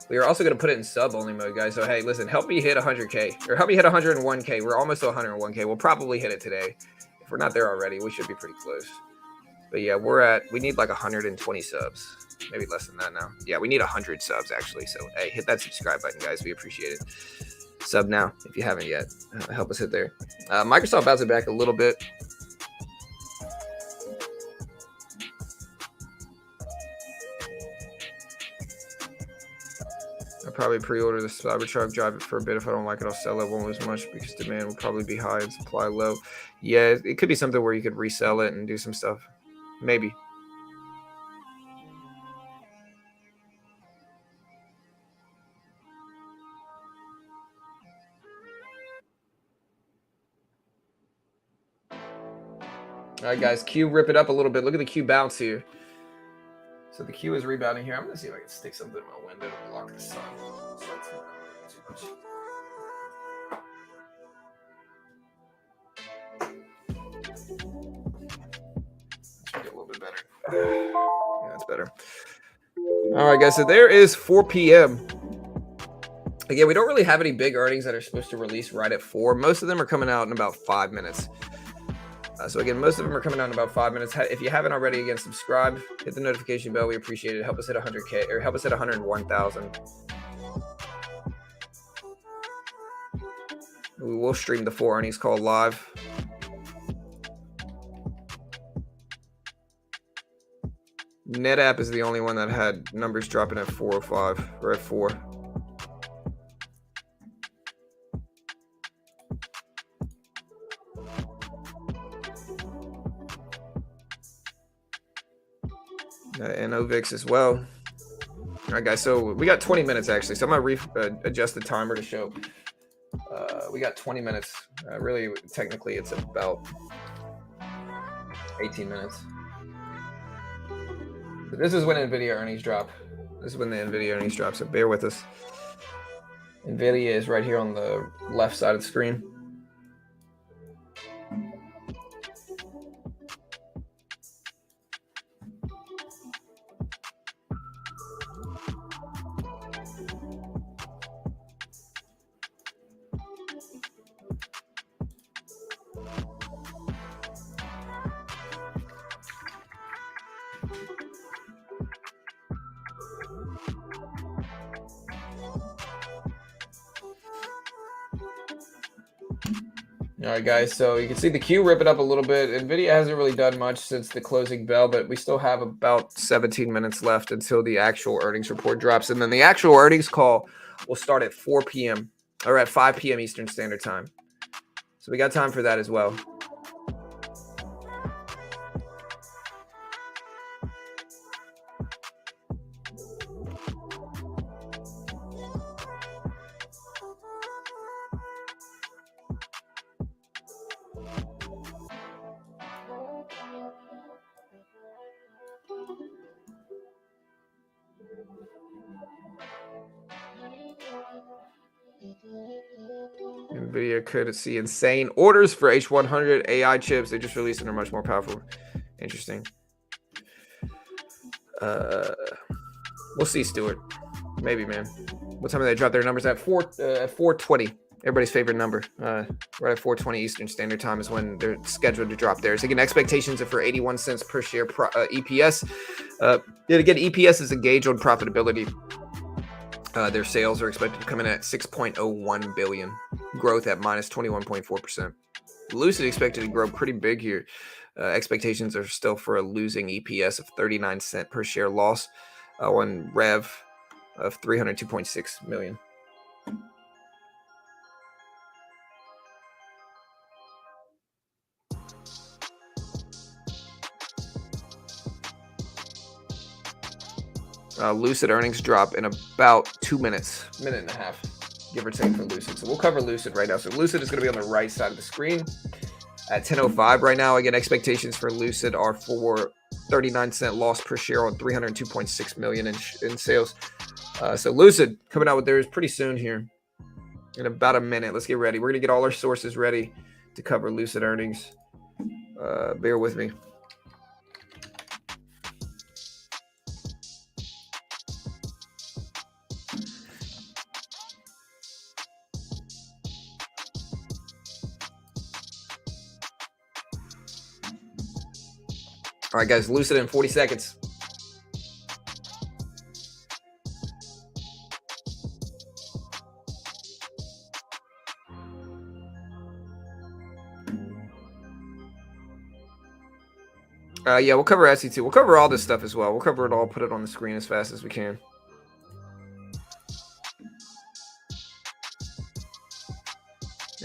We are also going to put it in sub-only mode, guys. So, hey, listen, help me hit 100K. Or help me hit 101K. We're almost to 101K. We'll probably hit it today. If we're not there already, we should be pretty close. But, yeah, we need like 120 subs. Maybe less than that now. Yeah, we need 100 subs, actually. So, hey, hit that subscribe button, guys. We appreciate it. Sub now if you haven't yet. Help us hit there. Microsoft bouncing back a little bit. I'll probably pre-order the Cybertruck, drive it for a bit. If I don't like it, I'll sell it. Won't lose much because demand will probably be high and supply low. Yeah, it could be something where you could resell it and do some stuff. Maybe. All right, guys. Q, rip it up a little bit. Look at the Q bounce here. So the Q is rebounding here. I'm going to see if I can stick something in my window to block the sun. So it's not too much. Should get a little bit better. Yeah, that's better. All right, guys. So there is 4 p.m. Again, we don't really have any big earnings that are supposed to release right at 4. Most of them are coming out in about 5 minutes. So again, most of them are coming out in about 5 minutes. If you haven't already, again, subscribe, hit the notification bell. We appreciate it. Help us hit 100K or help us hit 101,000. We will stream the 4 earnings call live. NetApp is the only one that had numbers dropping at 405 or at 4. And OVIX as well. All right, guys. So we got 20 minutes actually. So I'm gonna adjust the timer to show. We got 20 minutes. Really, technically, it's about 18 minutes. So this is when Nvidia earnings drop. This is when the Nvidia earnings drop. So bear with us. Nvidia is right here on the left side of the screen. All right, guys, so you can see the Q rip it up a little bit. Nvidia hasn't really done much since the closing bell, but we still have about 17 minutes left until the actual earnings report drops. And then the actual earnings call will start at 4 p.m. or at 5 p.m. Eastern Standard Time. So we got time for that as well. Nvidia could see insane orders for H100 AI chips. They just released and are much more powerful. Interesting. We'll see, Stuart. Maybe, man. What time did they drop their numbers at? 4:20. Everybody's favorite number. Right at 4:20 Eastern Standard Time is when they're scheduled to drop theirs. Again, expectations are for 81 cents per share EPS. Again, EPS is a gauge on profitability. Their sales are expected to come in at 6.01 billion, growth at minus 21.4%. Lucid expected to grow pretty big here. Expectations are still for a losing EPS of 39 cent per share loss on rev of 302.6 million. Lucid earnings drop in about 2 minutes, minute and a half, give or take for Lucid. So we'll cover Lucid right now. So Lucid is going to be on the right side of the screen at 10:05 right now. Again, expectations for Lucid are for 39 cent loss per share on 302.6 million in sales. So Lucid coming out with theirs pretty soon here in about a minute. Let's get ready. We're going to get all our sources ready to cover Lucid earnings. Bear with me. All right, guys, Lucid in 40 seconds. Yeah, we'll cover SE2. We'll cover all this stuff as well. We'll cover it all, put it on the screen as fast as we can.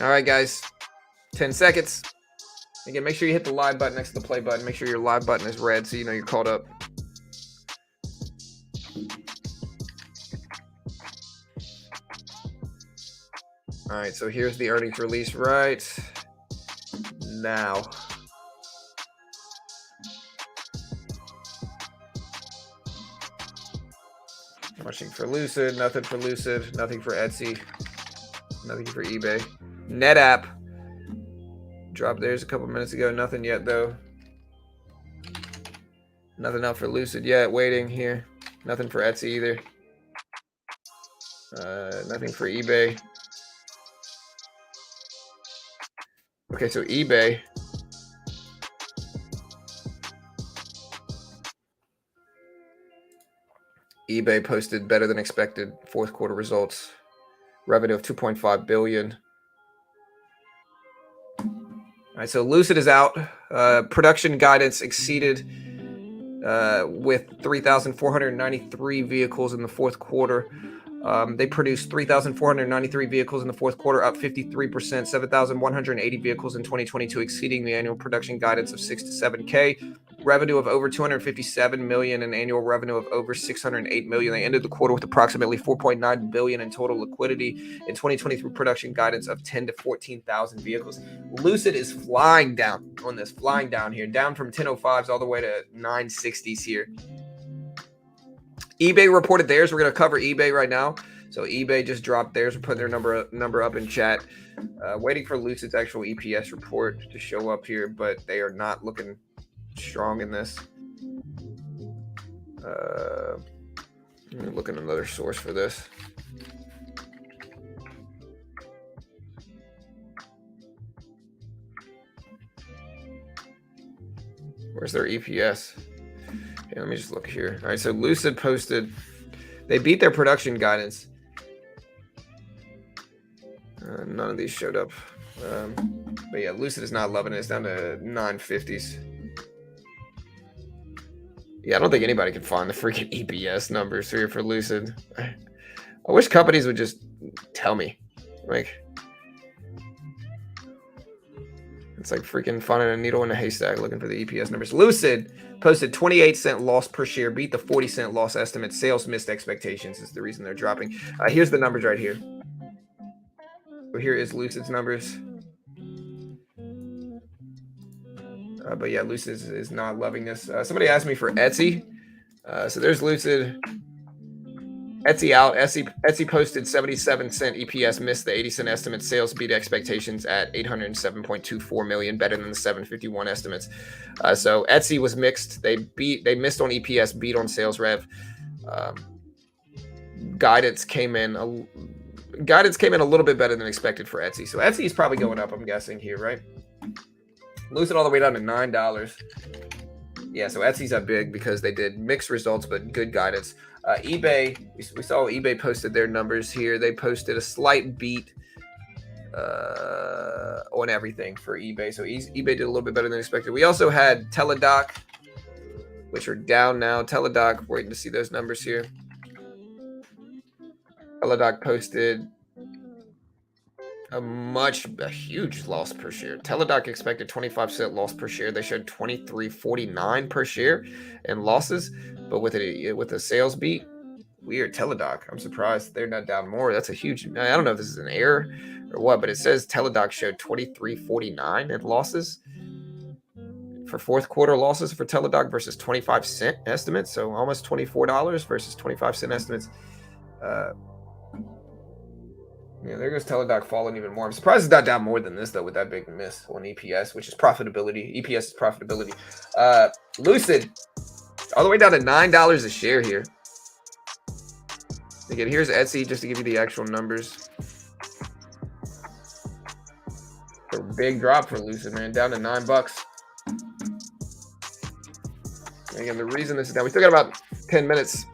All right, guys, 10 seconds. Again, make sure you hit the live button next to the play button. Make sure your live button is red so you know you're caught up. All right, so here's the earnings release right now. Watching for Lucid, nothing for Lucid, nothing for Etsy, nothing for eBay. NetApp dropped theirs a couple minutes ago, nothing yet though. Nothing out for Lucid yet, waiting here. Nothing for Etsy either. Nothing for eBay. Okay, so eBay. eBay posted better than expected fourth quarter results. Revenue of 2.5 billion. All right, so Lucid is out. Production guidance exceeded with 3,493 vehicles in the fourth quarter. They produced 3,493 vehicles in the fourth quarter, up 53%, 7,180 vehicles in 2022, exceeding the annual production guidance of 6 to 7K. Revenue of over 257 million and annual revenue of over 608 million. They ended the quarter with approximately 4.9 billion in total liquidity. In 2023 production guidance of 10 to 14,000 vehicles. Lucid is flying down on this, flying down here, down from 10.05s all the way to 960s here. eBay reported theirs. We're going to cover eBay right now. So eBay just dropped theirs. We're putting their number up in chat. Waiting for Lucid's actual EPS report to show up here, but they are not looking strong in this. Let me look at another source for this. Where's their EPS? Okay, let me just look here. All right, so Lucid posted, they beat their production guidance. None of these showed up. But yeah, Lucid is not loving it. It's down to 950s. Yeah, I don't think anybody can find the freaking EPS numbers here for Lucid. I wish companies would just tell me. Like, it's like freaking finding a needle in a haystack looking for the EPS numbers. Lucid posted 28-cent loss per share, beat the 40-cent loss estimate. Sales missed expectations is the reason they're dropping. Here's the numbers right here. So here is Lucid's numbers. But yeah, Lucid is not loving this. Somebody asked me for Etsy. So there's Lucid. Etsy out. Etsy posted 77-cent EPS, missed the 80-cent estimate. Sales beat expectations at 807.24 million, better than the 751 estimates. So Etsy was mixed. They missed on EPS, beat on sales rev. Guidance came in a little bit better than expected for Etsy. So Etsy is probably going up, I'm guessing here, right? Lucid all the way down to $9. Yeah, so Etsy's up big because they did mixed results but good guidance. eBay, we saw eBay posted their numbers here. They posted a slight beat on everything for eBay. So eBay did a little bit better than expected. We also had Teladoc, which are down now. Teladoc, waiting to see those numbers here. Teladoc posted a huge loss per share. Teladoc expected 25-cent loss per share. They showed 23.49 per share in losses, but with a sales beat, weird. Teladoc, I'm surprised they're not down more. That's a huge. I don't know if this is an error or what, but it says Teladoc showed 23.49 in losses for fourth quarter losses for Teladoc versus 25-cent estimates. So almost $24 versus 25-cent estimates. Yeah, there goes Teladoc falling even more. I'm surprised it's not down more than this, though, with that big miss on EPS, which is profitability. EPS is profitability. Lucid, all the way down to $9 a share here. Again, here's Etsy, just to give you the actual numbers. A big drop for Lucid, man, down to $9. Again, the reason this is down, we still got about 10 minutes.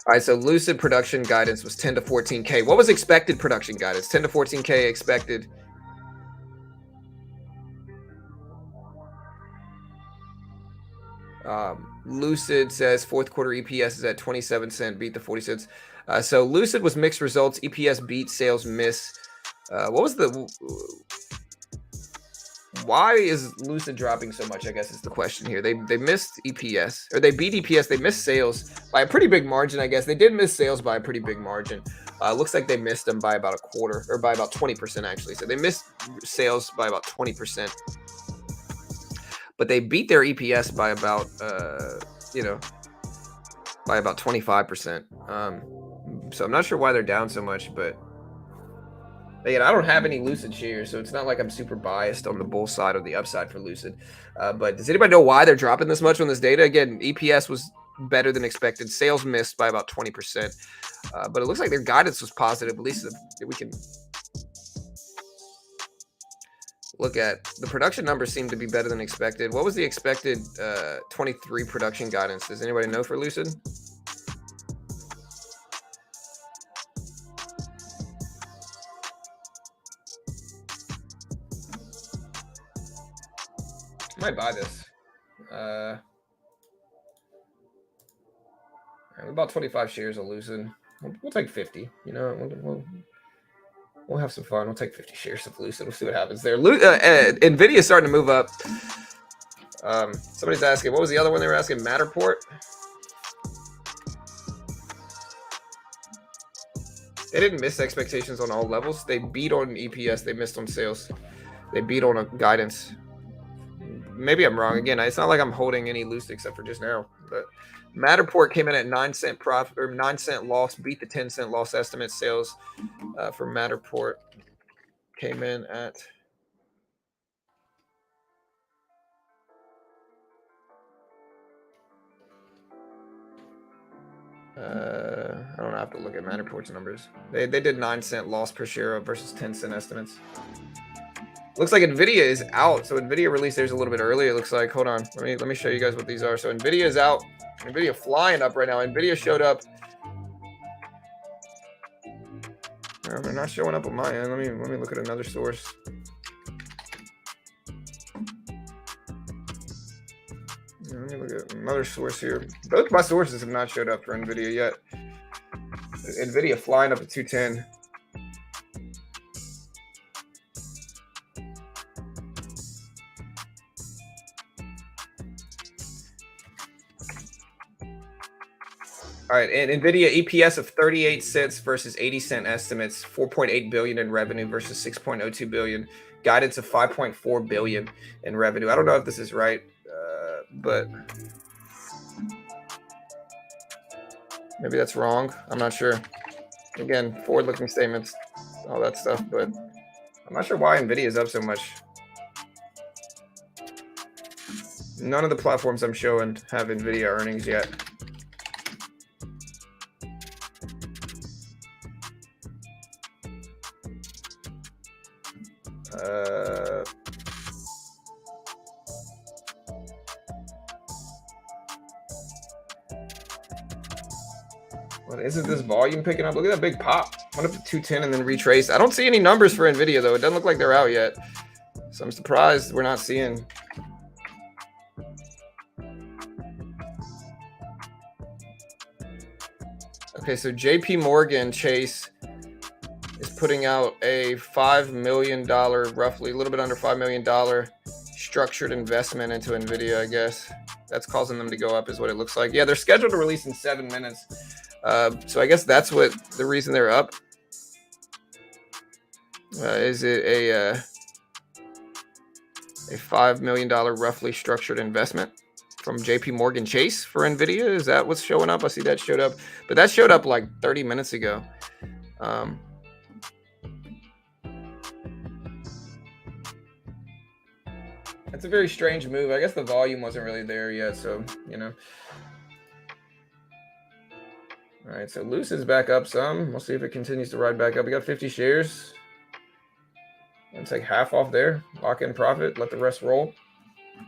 All right, so Lucid production guidance was 10 to 14K. What was expected production guidance? 10 to 14K expected. Lucid says fourth quarter EPS is at 27-cent, beat the 40 cents. So Lucid was mixed results. EPS beat, sales miss. Why is Lucid dropping so much, I guess is the question here. They missed EPS, or they beat EPS. They missed sales by a pretty big margin, I guess. They did miss sales by a pretty big margin. Looks like they missed them by about a quarter, or by about 20%, actually. So they missed sales by about 20%. But they beat their EPS by about, by about 25%. So I'm not sure why they're down so much, but again, I don't have any Lucid shares, so it's not like I'm super biased on the bull side or the upside for Lucid. But does anybody know why they're dropping this much on this data? Again, EPS was better than expected. Sales missed by about 20%. But it looks like their guidance was positive. At least we can look at the production numbers seem to be better than expected. What was the expected 23 production guidance? Does anybody know for Lucid? I might buy this. We bought 25 shares of Lucid. We'll take 50. You know, we'll have some fun. We'll take 50 shares of Lucid. We'll see what happens there. Nvidia is starting to move up. Somebody's asking, what was the other one they were asking? Matterport? They didn't miss expectations on all levels. They beat on EPS. They missed on sales. They beat on a guidance. Maybe I'm wrong. Again, it's not like I'm holding any Lucid except for just now. But Matterport came in at 9-cent profit or 9-cent loss, beat the 10-cent loss estimate. Sales for Matterport came in at I don't have to look at Matterport's numbers. They did 9-cent loss per share versus 10-cent estimates. Looks like Nvidia is out. So Nvidia released theirs a little bit early. It looks like. Hold on. Let me show you guys what these are. So Nvidia is out. Nvidia flying up right now. Nvidia showed up. They're not showing up on my end. Let me look at another source. Let me look at another source here. Both my sources have not showed up for Nvidia yet. Nvidia flying up to 210. All right, and Nvidia EPS of 38 cents versus 80-cent estimates, 4.8 billion in revenue versus 6.02 billion, guidance of 5.4 billion in revenue. I don't know if this is right, but maybe that's wrong. I'm not sure. Again, forward-looking statements, all that stuff, but I'm not sure why Nvidia is up so much. None of the platforms I'm showing have Nvidia earnings yet. What isn't this volume picking up? Look at that big pop. Went up to 210 and then retraced. I don't see any numbers for Nvidia though. It doesn't look like they're out yet. So I'm surprised we're not seeing. Okay, so JP Morgan Chase is putting out a $5 million, roughly a little bit under $5 million structured investment into Nvidia, I guess. That's causing them to go up is what it looks like. Yeah, they're scheduled to release in 7 minutes. So I guess that's what the reason they're up. Is it a $5 million roughly structured investment from JP Morgan Chase for Nvidia? Is that what's showing up? I see that showed up, but that showed up like 30 minutes ago. That's a very strange move. I guess the volume wasn't really there yet, so you know. All right, so Lucid's back up some. We'll see if it continues to ride back up. We got 50 shares. And take half off there. Lock in profit. Let the rest roll.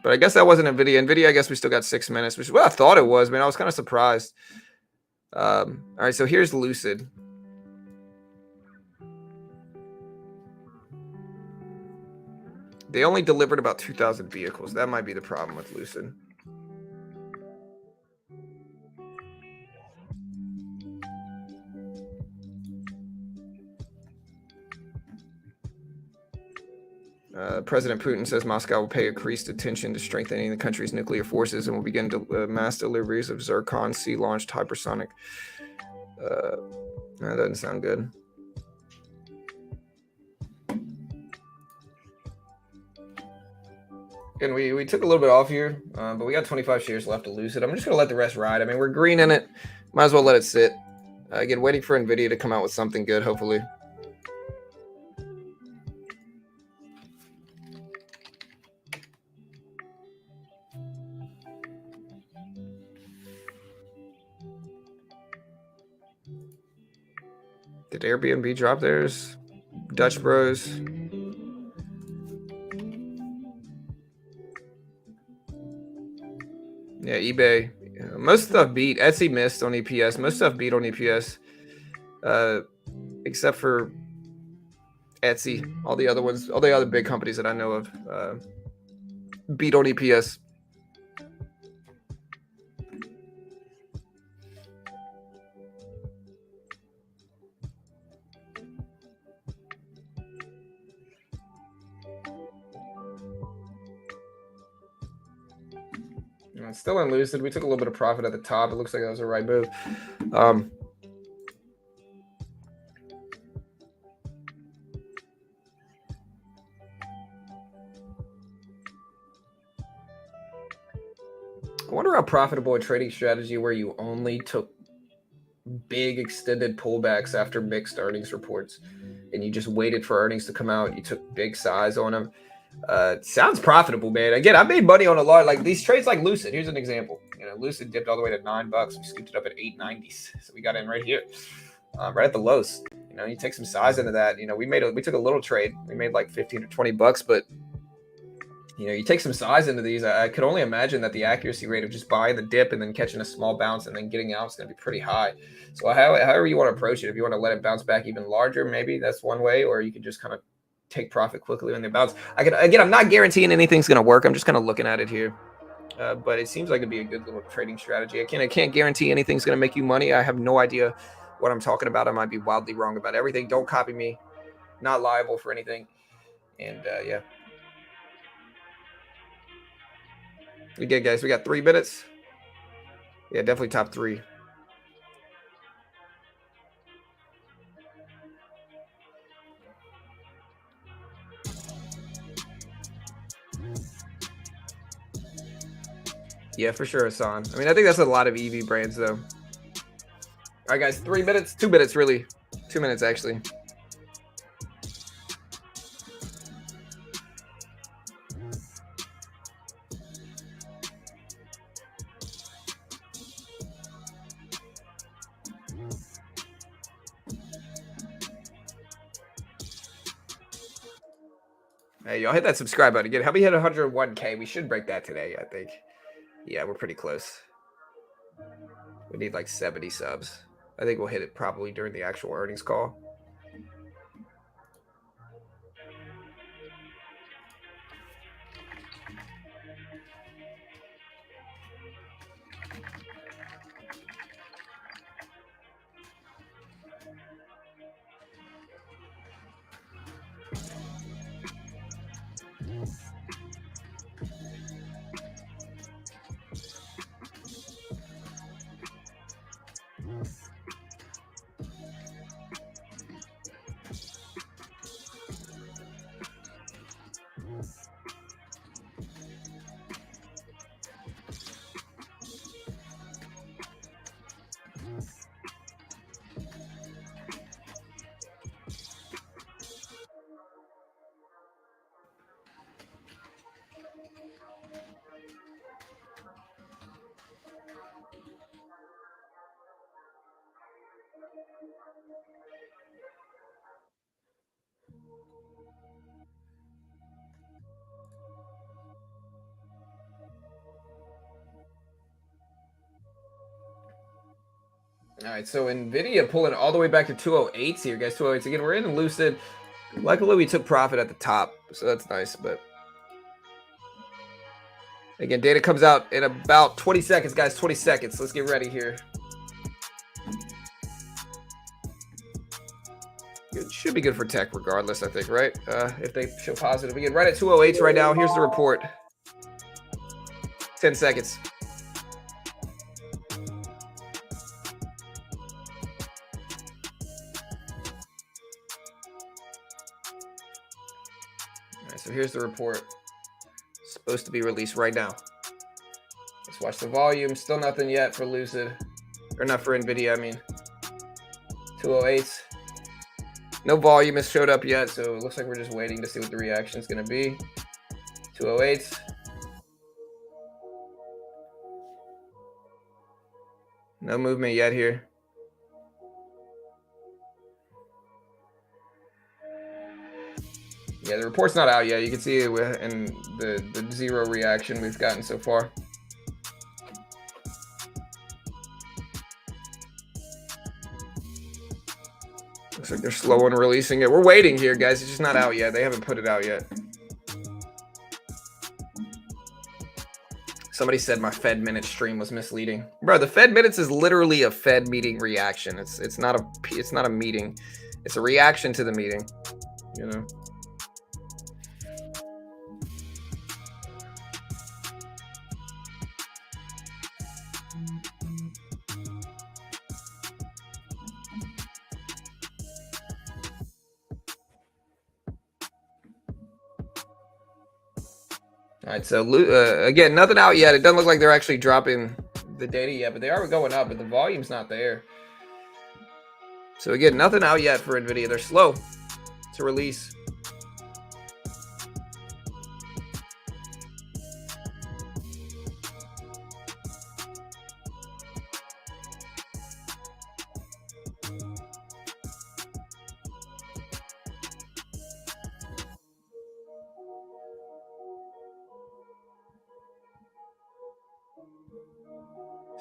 But I guess that wasn't Nvidia. Nvidia, I guess we still got 6 minutes, which is what I thought it was. Man, I was kind of surprised. All right, so here's Lucid. They only delivered about 2,000 vehicles. That might be the problem with Lucid. President Putin says Moscow will pay increased attention to strengthening the country's nuclear forces and will begin mass deliveries of Zircon sea-launched hypersonic. That doesn't sound good. And we took a little bit off here, but we got 25 shares left to Lucid. I'm just going to let the rest ride. I mean, we're green in it. Might as well let it sit. Again, waiting for Nvidia to come out with something good, hopefully. Did Airbnb drop theirs? Dutch Bros. Yeah, eBay. Most stuff beat. Etsy missed on EPS. Most stuff beat on EPS. Except for Etsy. All the other ones, all the other big companies that I know of, beat on EPS. Still in Lucid. We took a little bit of profit at the top. It looks like that was a right move. I wonder how profitable a trading strategy where you only took big extended pullbacks after mixed earnings reports and you just waited for earnings to come out. You took big size on them. Sounds profitable, man. Again, I made money on a lot. Like these trades like Lucid. Here's an example. Lucid dipped all the way to $9. We scooped it up at 8.90s. So we got in right here, right at the lows. You take some size into that. We took a little trade. We made like 15 or 20 bucks, but you take some size into these. I could only imagine that the accuracy rate of just buying the dip and then catching a small bounce and then getting out is going to be pretty high. So however you want to approach it, if you want to let it bounce back even larger, maybe that's one way, or you could just kind of take profit quickly when they bounce. I'm not guaranteeing anything's going to work. I'm just kind of looking at it here. But it seems like it'd be a good little trading strategy. I can't guarantee anything's going to make you money. I have no idea what I'm talking about. I might be wildly wrong about everything. Don't copy me. Not liable for anything. And yeah. We did, guys. We got 3 minutes. Yeah, definitely top 3. Yeah, for sure, Hassan. I mean, I think that's a lot of EV brands, though. All right, guys, 3 minutes. 2 minutes, really. 2 minutes, actually. Hey, y'all hit that subscribe button again. How we hit 101K? We should break that today, I think. Yeah, we're pretty close. We need like 70 subs. I think we'll hit it probably during the actual earnings call. All right, so Nvidia pulling all the way back to 208s here, guys. 208s again. We're in Lucid. Luckily, we took profit at the top, so that's nice. But again, data comes out in about 20 seconds, guys. 20 seconds. Let's get ready here. It should be good for tech regardless, I think, right? If they show positive. We get right at 208s right now. Here's the report. 10 seconds. All right, so here's the report. Supposed to be released right now. Let's watch the volume. Still nothing yet for Lucid. Or not for Nvidia, I mean. 208s. No volume has showed up yet, so it looks like we're just waiting to see what the reaction is going to be. 208s. No movement yet here. Yeah, the report's not out yet. You can see it in the zero reaction we've gotten so far. Looks like they're slow on releasing it. We're waiting here, guys. It's just not out yet. They haven't put it out yet. Somebody said my Fed minute stream was misleading. Bro, the Fed minutes is literally a Fed meeting reaction. It's not a meeting. It's a reaction to the meeting, you know. All right, so again, nothing out yet. It doesn't look like they're actually dropping the data yet, but they are going up, but the volume's not there. So again, nothing out yet for Nvidia. They're slow to release.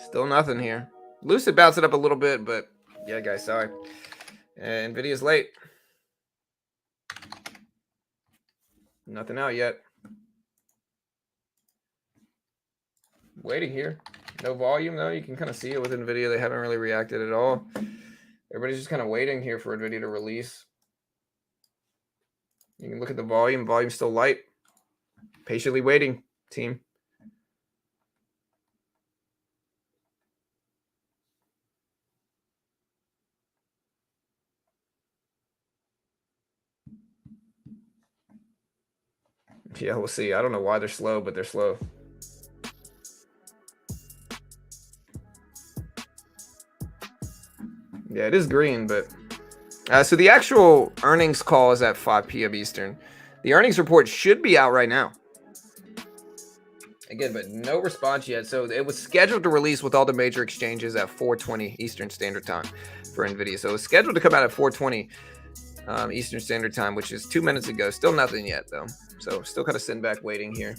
Still nothing here. Lucid bounced it up a little bit, but yeah, guys, sorry. Nvidia's late. Nothing out yet. Waiting here. No volume, though. You can kind of see it with Nvidia. They haven't really reacted at all. Everybody's just kind of waiting here for Nvidia to release. You can look at the volume. Volume's still light. Patiently waiting, team. Yeah, we'll see. I don't know why they're slow, but they're slow. Yeah, it is green, but... so the actual earnings call is at 5 p.m. Eastern. The earnings report should be out right now. Again, but no response yet. So it was scheduled to release with all the major exchanges at 4:20 Eastern Standard Time for Nvidia. So it was scheduled to come out at 4:20 Eastern Standard Time, which is 2 minutes ago. Still nothing yet, though. So still kind of sitting back waiting here.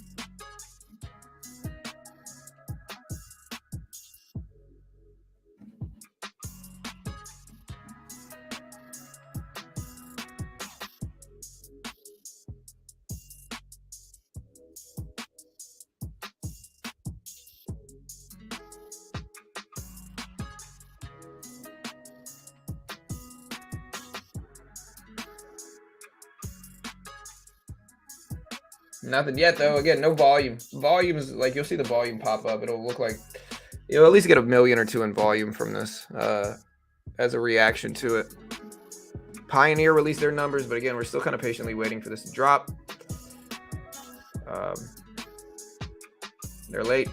Nothing yet, though. Again, no volume. Volume is like, you'll see the volume pop up. It'll look like you'll at least get 1 million or 2 in volume from this as a reaction to it. Pioneer released their numbers, but again, we're still kind of patiently waiting for this to drop. They're late.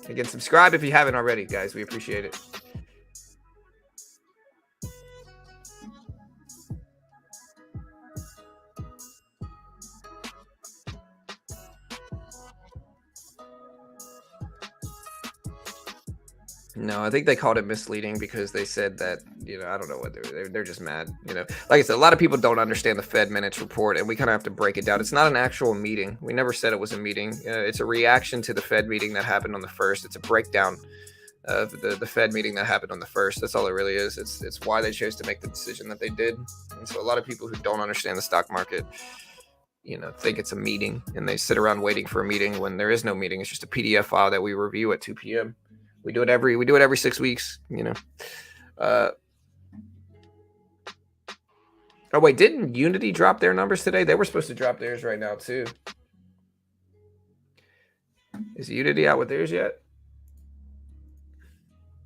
Again, subscribe if you haven't already, guys. We appreciate it. No, I think they called it misleading because they said that, you know, I don't know what they're just mad, you know. Like I said, a lot of people don't understand the Fed minutes report, and we kind of have to break it down. It's not an actual meeting. We never said it was a meeting. It's a reaction to the Fed meeting that happened on the 1st. It's a breakdown of the Fed meeting that happened on the 1st. That's all it really is. It's why they chose to make the decision that they did. And so a lot of people who don't understand the stock market, you know, think it's a meeting, and they sit around waiting for a meeting when there is no meeting. It's just a PDF file that we review at 2 p.m. We do it every 6 weeks, you know. Oh wait, didn't Unity drop their numbers today? They were supposed to drop theirs right now too. Is Unity out with theirs yet?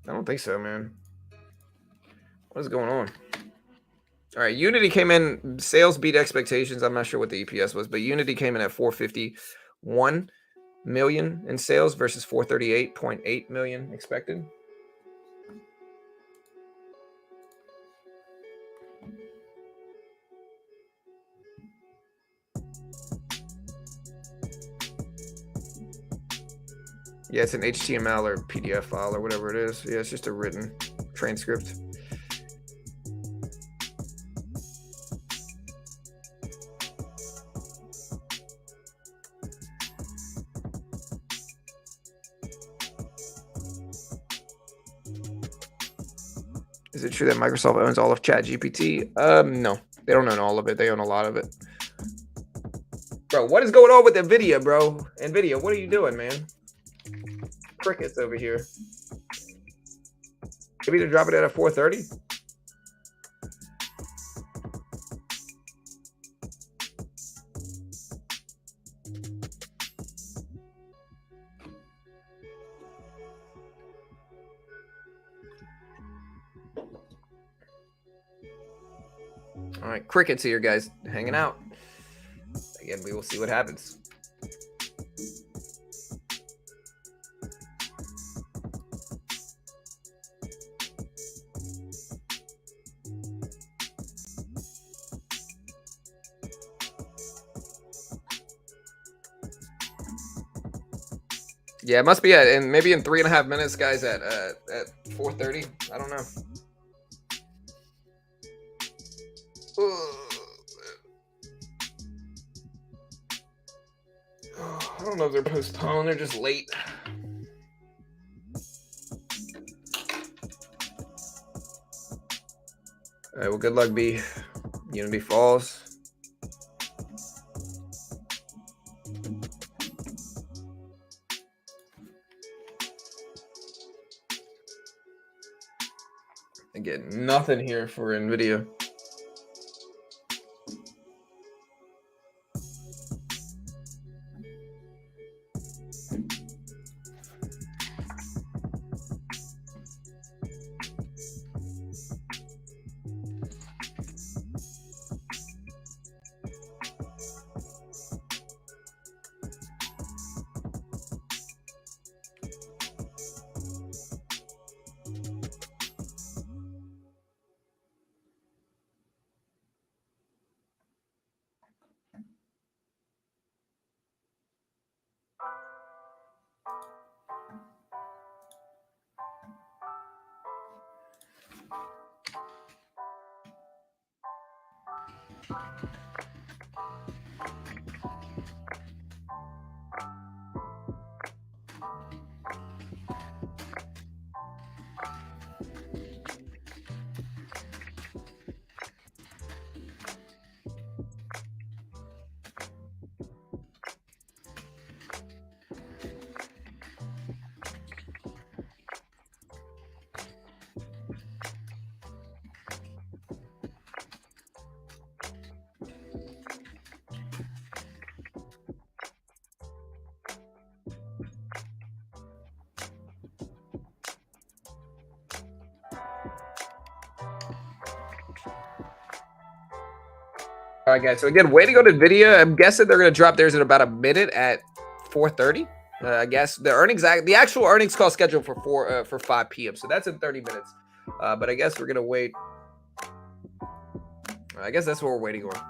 I don't think so, man. What is going on? All right, Unity came in, sales beat expectations. I'm not sure what the EPS was, but Unity came in at 450, 431 million in sales versus 438.8 million expected. Yeah, it's an HTML or PDF file or whatever it is. Yeah, it's just a written transcript. Is it true that Microsoft owns all of ChatGPT? No, they don't own all of it. They own a lot of it. Bro, what is going on with Nvidia, bro? Nvidia, what are you doing, man? Crickets over here. Maybe they're dropping it at 430. All right, crickets here, guys, hanging out. Again, we will see what happens. Yeah, it must be and maybe in 3.5 minutes, guys, at 4:30. I don't know. I don't know if they're postponed. They're just late. All right. Well, good luck, B. Unity Falls. Again, nothing here for Nvidia. All right, guys. So again, waiting on Nvidia. I'm guessing they're going to drop theirs in about a minute at 4:30. I guess the actual earnings call scheduled for 5 p.m. So that's in 30 minutes. But I guess we're going to wait. I guess that's what we're waiting on.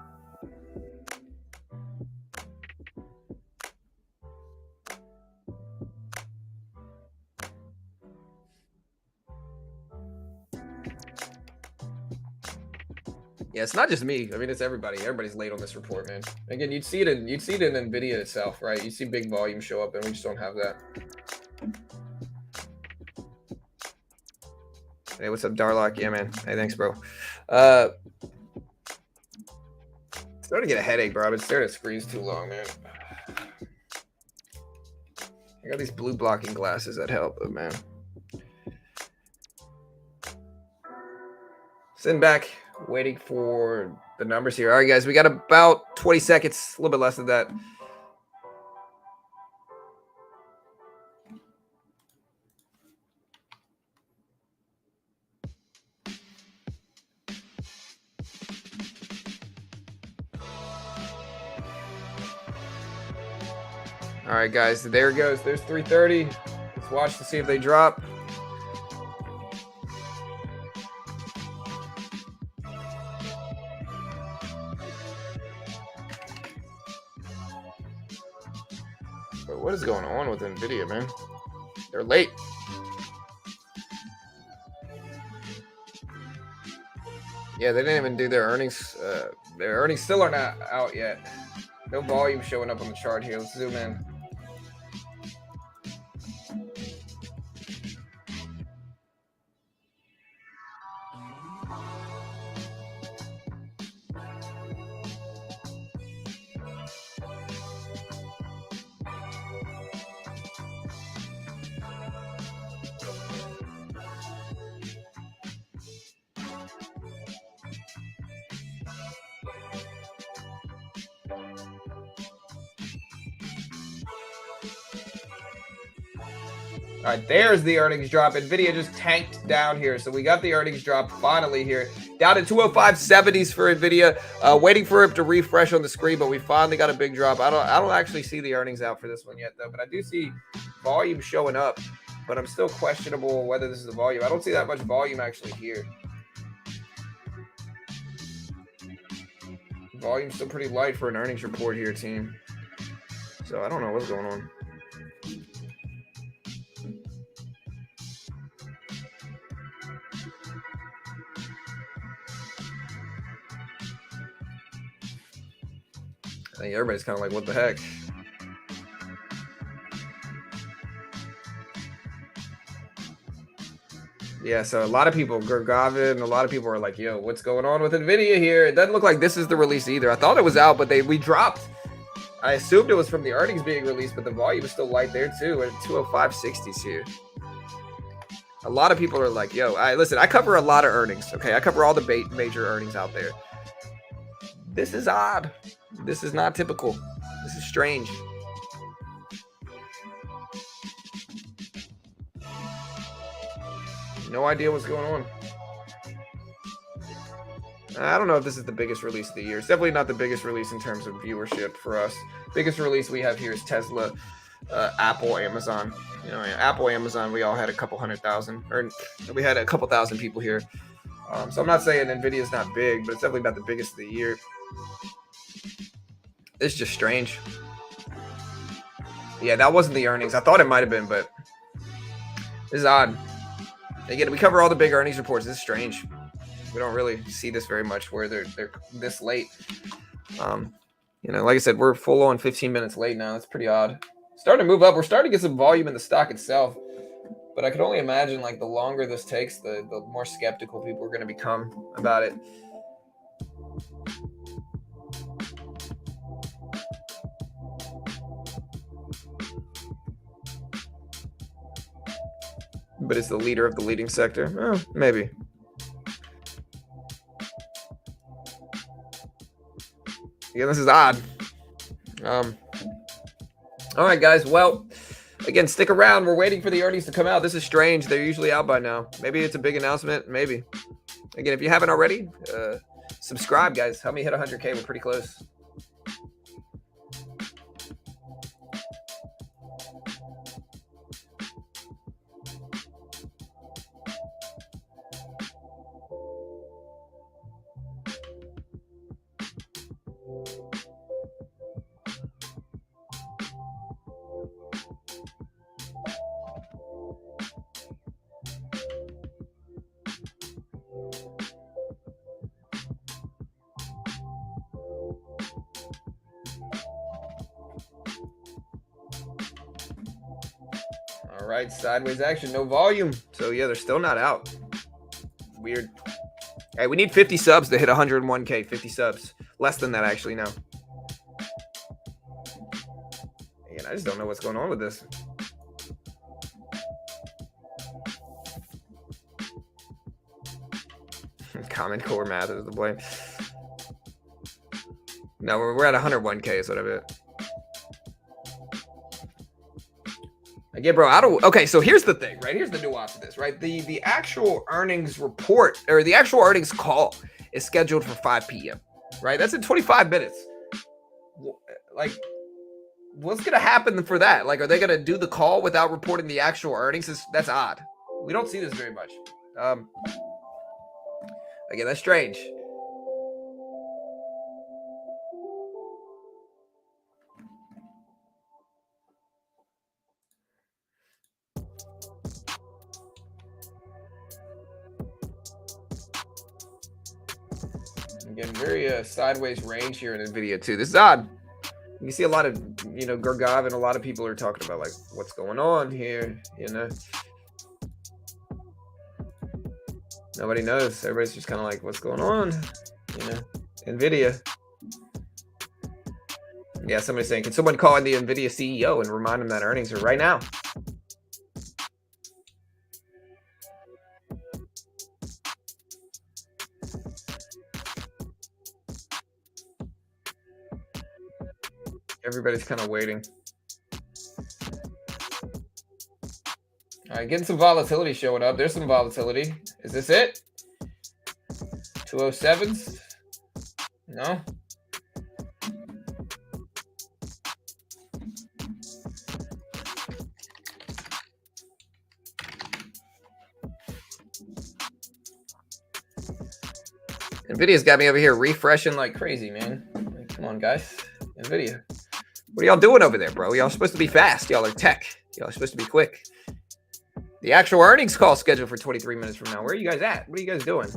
Yeah, it's not just me. I mean, it's everybody. Everybody's late on this report, man. Again, you'd see it in Nvidia itself, right? You see big volume show up, and we just don't have that. Hey, what's up, Darlock? Yeah, man. Hey, thanks, bro. Starting to get a headache, bro. I've been staring at screens too long, man. I got these blue blocking glasses that help, but man. Sitting back, waiting for the numbers here. All right, guys, we got about 20 seconds, a little bit less than that. All right, guys, there it goes. There's 330. Let's watch to see if they drop. But what is going on with Nvidia, man? They're late. Yeah, they didn't even do their earnings. Their earnings still are not out yet. No volume showing up on the chart here. Let's zoom in. All right, there's the earnings drop. Nvidia just tanked down here. So we got the earnings drop finally here. Down to 205.70s for Nvidia. Waiting for it to refresh on the screen, but we finally got a big drop. I don't actually see the earnings out for this one yet, though, but I do see volume showing up. But I'm still questionable whether this is the volume. I don't see that much volume actually here. Volume's still pretty light for an earnings report here, team. So I don't know what's going on. I think everybody's kind of like, what the heck? Yeah, so a lot of people, Gergavin, a lot of people are like, yo, what's going on with Nvidia here? It doesn't look like this is the release either. I thought it was out, but we dropped. I assumed it was from the earnings being released, but the volume is still light there too at 205.60s here. A lot of people are like, yo, listen, I cover a lot of earnings, okay? I cover all the major earnings out there. This is odd. This is not typical. This is strange. No idea what's going on. I don't know if this is the biggest release of the year. It's definitely not the biggest release in terms of viewership for us. Biggest release we have here is Tesla, Apple, Amazon. You know, Apple, Amazon, we all had a couple 100,000, or we had a couple thousand people here. So I'm not saying Nvidia is not big, but it's definitely not the biggest of the year. It's just strange. Yeah, that wasn't the earnings. I thought it might have been, but this is odd. Again, we cover all the big earnings reports. This is strange. We don't really see this very much where they're this late. You know, like I said, we're full on 15 minutes late now. That's pretty odd. Starting to move up. We're starting to get some volume in the stock itself. But I could only imagine, like, the longer this takes, the more skeptical people are going to become about it. But it's the leader of the leading sector. Oh, maybe. Yeah, this is odd. All right, guys. Well, again, stick around. We're waiting for the earnings to come out. This is strange. They're usually out by now. Maybe it's a big announcement. Maybe. Again, if you haven't already, subscribe, guys. Help me hit 100K. We're pretty close. All right, sideways action, no volume. So yeah, they're still not out. Weird. Hey, we need 50 subs to hit 101K. 50 subs. Less than that, actually, now. Again, I just don't know what's going on with this. Common Core math is the blame. No, we're at 101K is what I bet. Again, bro, I don't. Okay, so here's the thing, right? Here's the nuance of this, right? The actual earnings report or the actual earnings call is scheduled for 5 p.m. Right? That's in 25 minutes. Like, What's going to happen for that? Like, are they going to do the call without reporting the actual earnings? That's odd. We don't see this very much. Again, that's strange. Again, very sideways range here in Nvidia too. This is odd. You see a lot of, Gurgav and a lot of people are talking about like what's going on here, Nobody knows. Everybody's just kind of like, what's going on? Nvidia. Yeah, somebody's saying, can someone call in the Nvidia CEO and remind him that earnings are right now? Everybody's kind of waiting. All right, getting some volatility showing up. There's some volatility. Is this it? 207s? No? Nvidia's got me over here refreshing like crazy, man. Come on, guys. Nvidia. What are y'all doing over there, bro? Y'all supposed to be fast. Y'all are tech. Y'all are supposed to be quick. The actual earnings call scheduled for 23 minutes from now. Where are you guys at? What are you guys doing?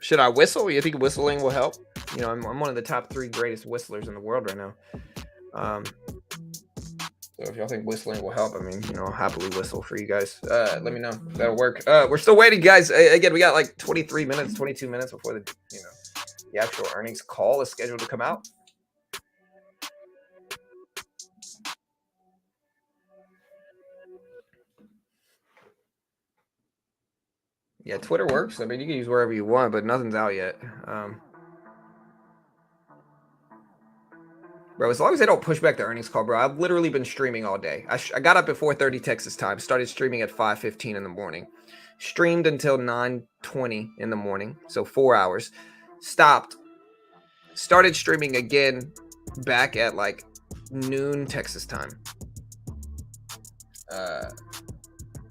Should I whistle? You think whistling will help? I'm one of the top 3 greatest whistlers in the world right now. So if y'all think whistling will help, I'll happily whistle for you guys. Let me know if that'll work. We're still waiting, guys. Again, we got like 23 minutes, 22 minutes before the actual earnings call is scheduled to come out. Yeah, Twitter works. You can use wherever you want, but nothing's out yet. Bro, as long as they don't push back the earnings call, bro, I've literally been streaming all day. I got up at 4:30 Texas time, started streaming at 5:15 in the morning, streamed until 9:20 in the morning, so 4 hours, stopped, started streaming again back at like noon Texas time.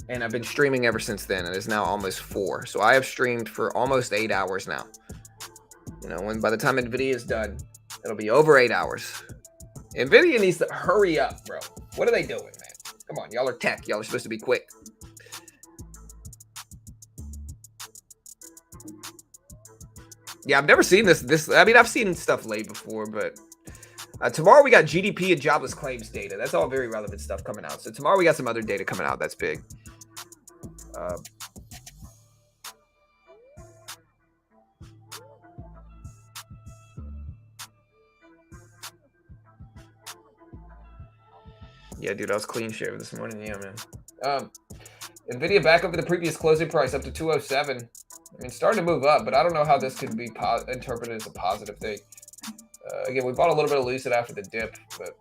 And I've been streaming ever since then, and it's now almost 4. So I have streamed for almost 8 hours now. When by the time Nvidia is done, it'll be over 8 hours. Nvidia needs to hurry up, bro. What are they doing, man? Come on, y'all are tech. Y'all are supposed to be quick. Yeah, I've never seen this. I've seen stuff late before, but tomorrow we got GDP and jobless claims data. That's all very relevant stuff coming out. So tomorrow we got some other data coming out that's big. Yeah, dude, I was clean shaved this morning. Yeah, man. Nvidia back over the previous closing price up to 207. Starting to move up, but I don't know how this could be interpreted as a positive thing. Again, we bought a little bit of Lucid after the dip, but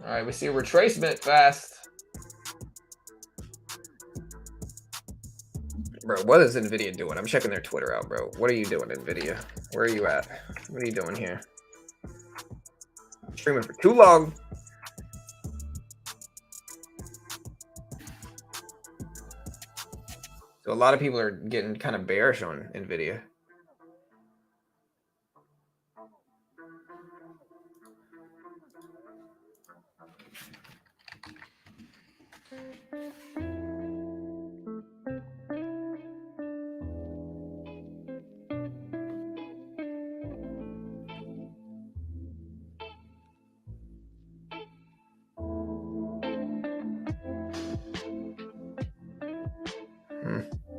all right, we see a retracement fast. Bro, what is Nvidia doing? I'm checking their Twitter out, bro. What are you doing, Nvidia? Where are you at? What are you doing here? Streaming for too long. So a lot of people are getting kind of bearish on Nvidia.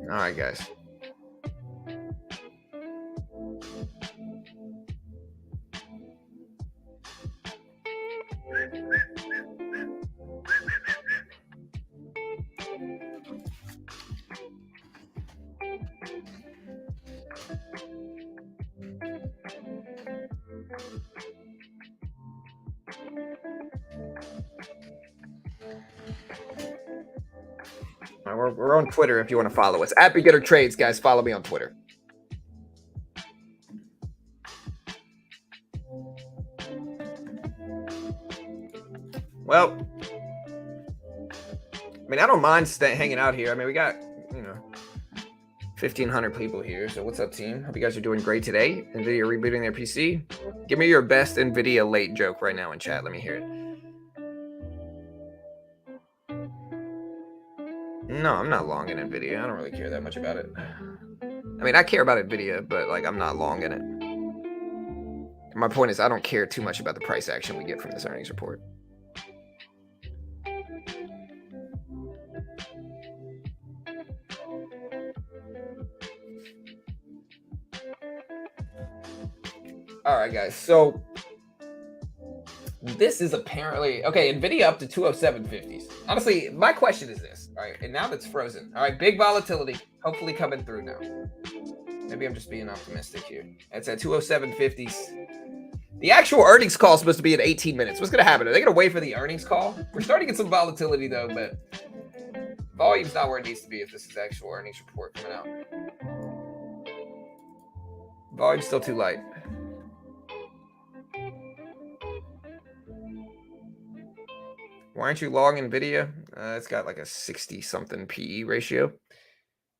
All right, guys. We're on Twitter if you want to follow us. At Beginner Trades, guys. Follow me on Twitter. Well, I mean, I don't mind hanging out here. I mean, we got, 1,500 people here. So what's up, team? Hope you guys are doing great today. Nvidia rebooting their PC. Give me your best Nvidia late joke right now in chat. Let me hear it. No, I'm not long in Nvidia. I don't really care that much about it. I mean, I care about Nvidia, but like I'm not long in it. My point is I don't care too much about the price action we get from this earnings report. All right, guys. So this is apparently okay. Nvidia up to 207.50s. Honestly, my question is this. All right, and now that's frozen. All right, big volatility. Hopefully coming through now. Maybe I'm just being optimistic here. It's at 207.50s. The actual earnings call is supposed to be in 18 minutes. What's going to happen? Are they going to wait for the earnings call? We're starting to get some volatility though, but volume's not where it needs to be if this is actual earnings report coming out. Volume's still too light. Why aren't you long Nvidia? It's got like a 60-something PE ratio.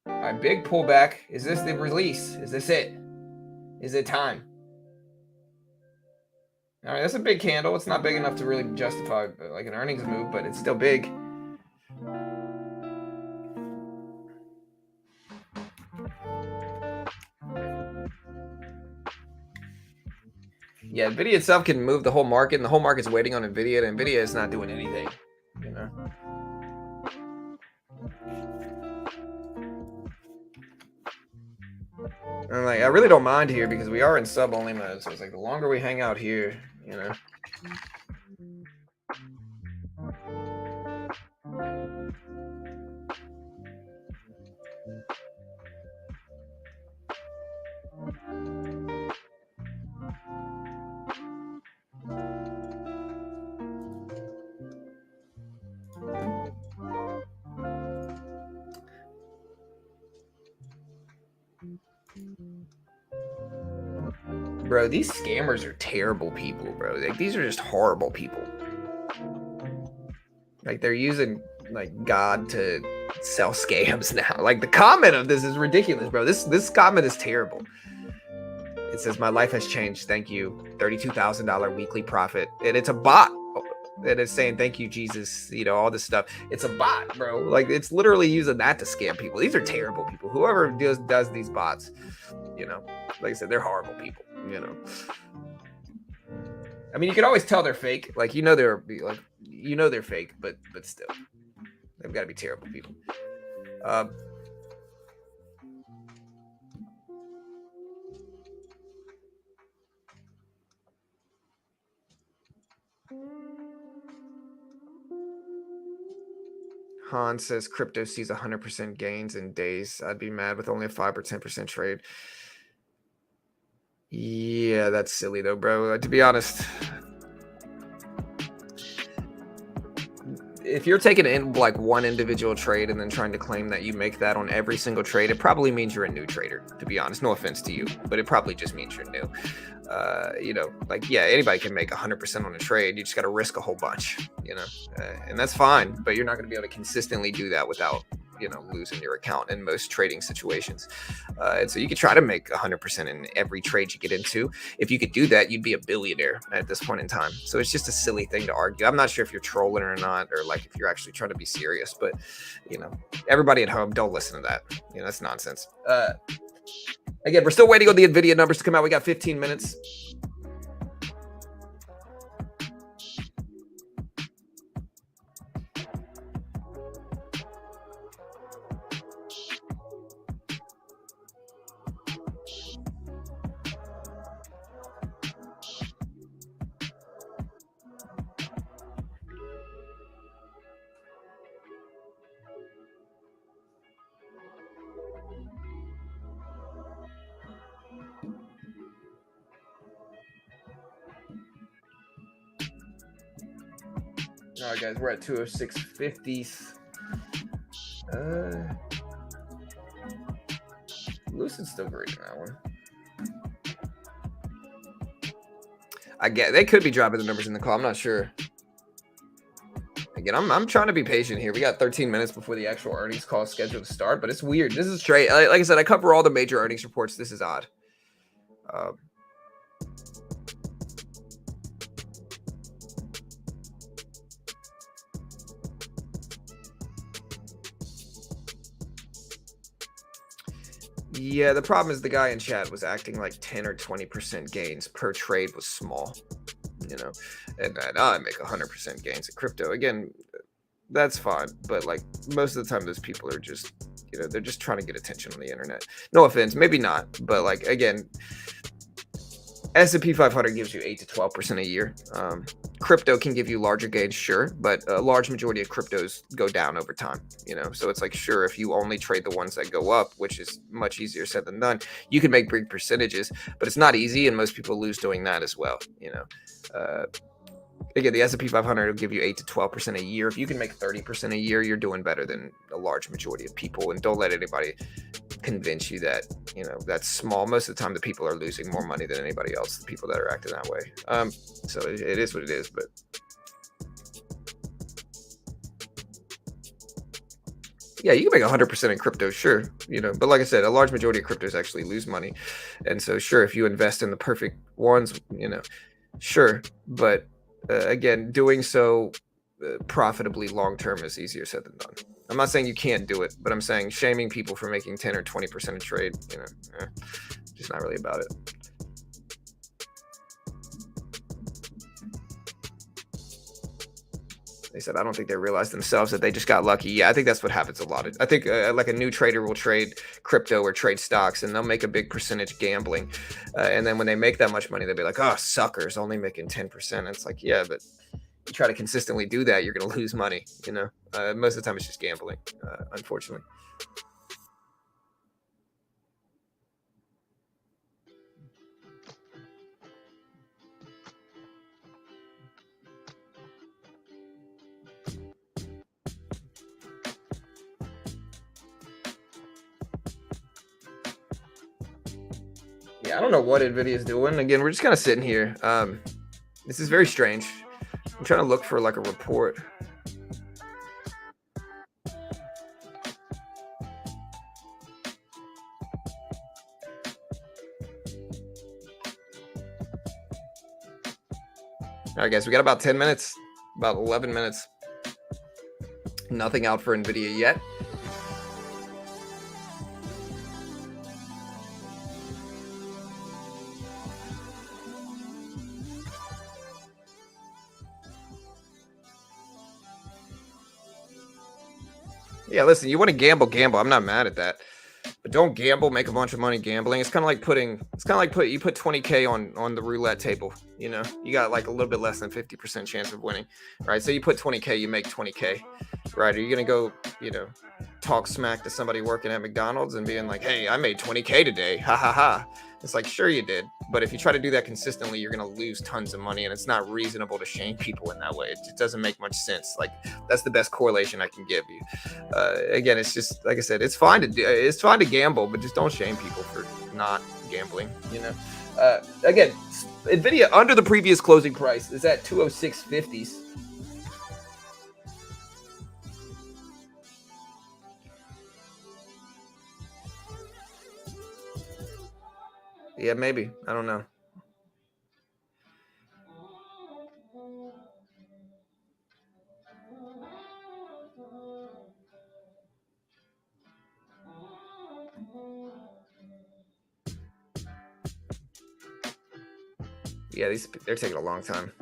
All right, big pullback. Is this the release? Is this it? Is it time? All right, that's a big candle. It's not big enough to really justify like an earnings move, but it's still big. Yeah, Nvidia itself can move the whole market, and the whole market's waiting on Nvidia, and Nvidia is not doing anything, And like, I really don't mind here because we are in sub-only mode, so it's like the longer we hang out here, Bro, these scammers are terrible people, bro. Like, these are just horrible people. Like, they're using like God to sell scams now. Like, the comment of this is ridiculous, bro. This comment is terrible. It says, my life has changed. Thank you. $32,000 weekly profit. And it's a bot that is saying, thank you, Jesus. All this stuff. It's a bot, bro. Like, it's literally using that to scam people. These are terrible people. Whoever does these bots, like I said, they're horrible people, I mean, you can always tell they're fake. Like, they're fake, but still, they've got to be terrible people. Han says crypto sees 100% gains in days. I'd be mad with only a 5 or 10% trade. Yeah, that's silly though, bro. To be honest, if you're taking in like one individual trade and then trying to claim that you make that on every single trade, it probably means you're a new trader, to be honest. No offense to you, but it probably just means you're new. You know, like, yeah, anybody can make 100% on a trade. You just got to risk a whole bunch, you know, and that's fine, but you're not going to be able to consistently do that without, you know, losing your account in most trading situations. And so you could try to make 100% in every trade you get into. If you could do that, you'd be a billionaire at this point in time. So it's just a silly thing to argue. I'm not sure if you're trolling or not, or like if you're actually trying to be serious, but you know, everybody at home, don't listen to that. You know, that's nonsense. Again, we're still waiting on the Nvidia numbers to come out. We got 15 minutes. All right, guys, we're at 206.50. Lucid's still great in that one. I get they could be dropping the numbers in the call. I'm not sure. Again, I'm trying to be patient here. We got 13 minutes before the actual earnings call is scheduled to start, but it's weird. This is straight. Like I said, I cover all the major earnings reports. This is odd. Yeah, the problem is the guy in chat was acting like 10 or 20% gains per trade was small, you know, and I make 100% gains in crypto. Again, that's fine, but like most of the time, those people are just, you know, they're just trying to get attention on the internet. No offense, maybe not, but like again, S&P 500 gives you 8 to 12% a year. Crypto can give you larger gains, sure, but a large majority of cryptos go down over time, you know? So it's like, sure, if you only trade the ones that go up, which is much easier said than done, you can make big percentages, but it's not easy, and most people lose doing that as well, you know? Again, the S&P 500 will give you 8 to 12% a year. If you can make 30% a year, you're doing better than a large majority of people. And don't let anybody convince you that, you know, that's small. Most of the time, the people are losing more money than anybody else, the people that are acting that way. So it is what it is, but yeah, you can make 100% in crypto, sure, you know, but like I said, a large majority of cryptos actually lose money. And so, sure, if you invest in the perfect ones, you know, sure, but again, doing so profitably long term is easier said than done. I'm not saying you can't do it, but I'm saying shaming people for making 10 or 20% a trade, you know, just not really about it. They said, I don't think they realized themselves that they just got lucky. Yeah, I think that's what happens a lot. I think like a new trader will trade crypto or trade stocks, and they'll make a big percentage gambling. And then when they make that much money, they'll be like, oh, suckers, only making 10%. It's like, yeah, but you try to consistently do that, you're going to lose money, you know? Most of the time, it's just gambling, unfortunately. Yeah, I don't know what Nvidia is doing. Again, we're just kind of sitting here. This is very strange. I'm trying to look for like a report. All right, guys, we got about 10 minutes, about 11 minutes. Nothing out for Nvidia yet. Yeah, listen, you want to gamble. I'm not mad at that. But don't gamble, make a bunch of money gambling. It's kind of like you put 20K on the roulette table, you know. You got like a little bit less than 50% chance of winning, right? So you put 20K, you make 20K, right? Are you going to go, you know, talk smack to somebody working at McDonald's and being like, "Hey, I made 20K today. Ha ha ha." It's like, sure you did, but if you try to do that consistently, you're going to lose tons of money, and it's not reasonable to shame people in that way. It just doesn't make much sense. Like, that's the best correlation I can give you. Again, it's just, like I said, it's fine to gamble, but just don't shame people for not gambling, you know? Again, Nvidia under the previous closing price is at 206.50s. Yeah, maybe. I don't know. Yeah, they're taking a long time.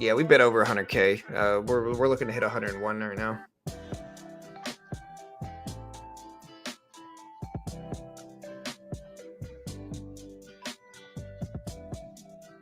Yeah, we bet over 100K. We're looking to hit 101 right now.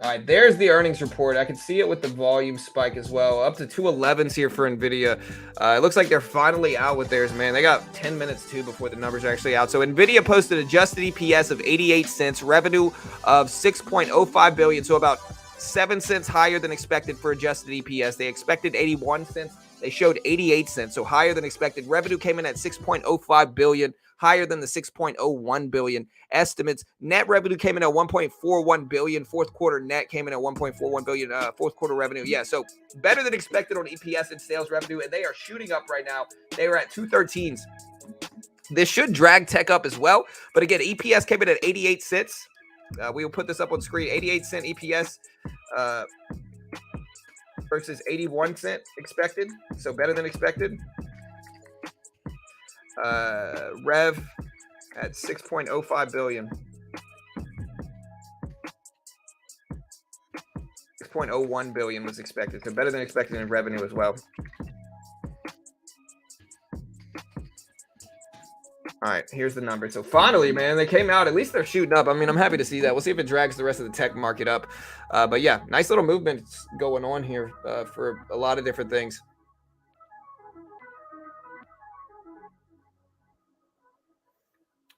All right, there's the earnings report. I can see it with the volume spike as well. Up to 211s here for Nvidia. It looks like they're finally out with theirs, man. They got 10 minutes too before the numbers are actually out. So Nvidia posted adjusted EPS of 88 cents, revenue of 6.05 billion, so about 7 cents higher than expected for adjusted EPS. They expected 81 cents. They showed 88 cents, so higher than expected. Revenue came in at 6.05 billion, higher than the 6.01 billion estimates. Net revenue came in at 1.41 billion. Fourth quarter net came in at 1.41 billion. Fourth quarter revenue, yeah, so better than expected on EPS and sales revenue, and they are shooting up right now. They were at 213s. This should drag tech up as well, but again, EPS came in at 88 cents. We will put this up on screen. 88-cent EPS versus 81 cent expected, so better than expected. Rev at 6.05 billion. 6.01 billion was expected, so better than expected in revenue as well. All right, here's the number. So finally, man, they came out. At least they're shooting up. I mean, I'm happy to see that. We'll see if it drags the rest of the tech market up. But yeah, nice little movements going on here for a lot of different things.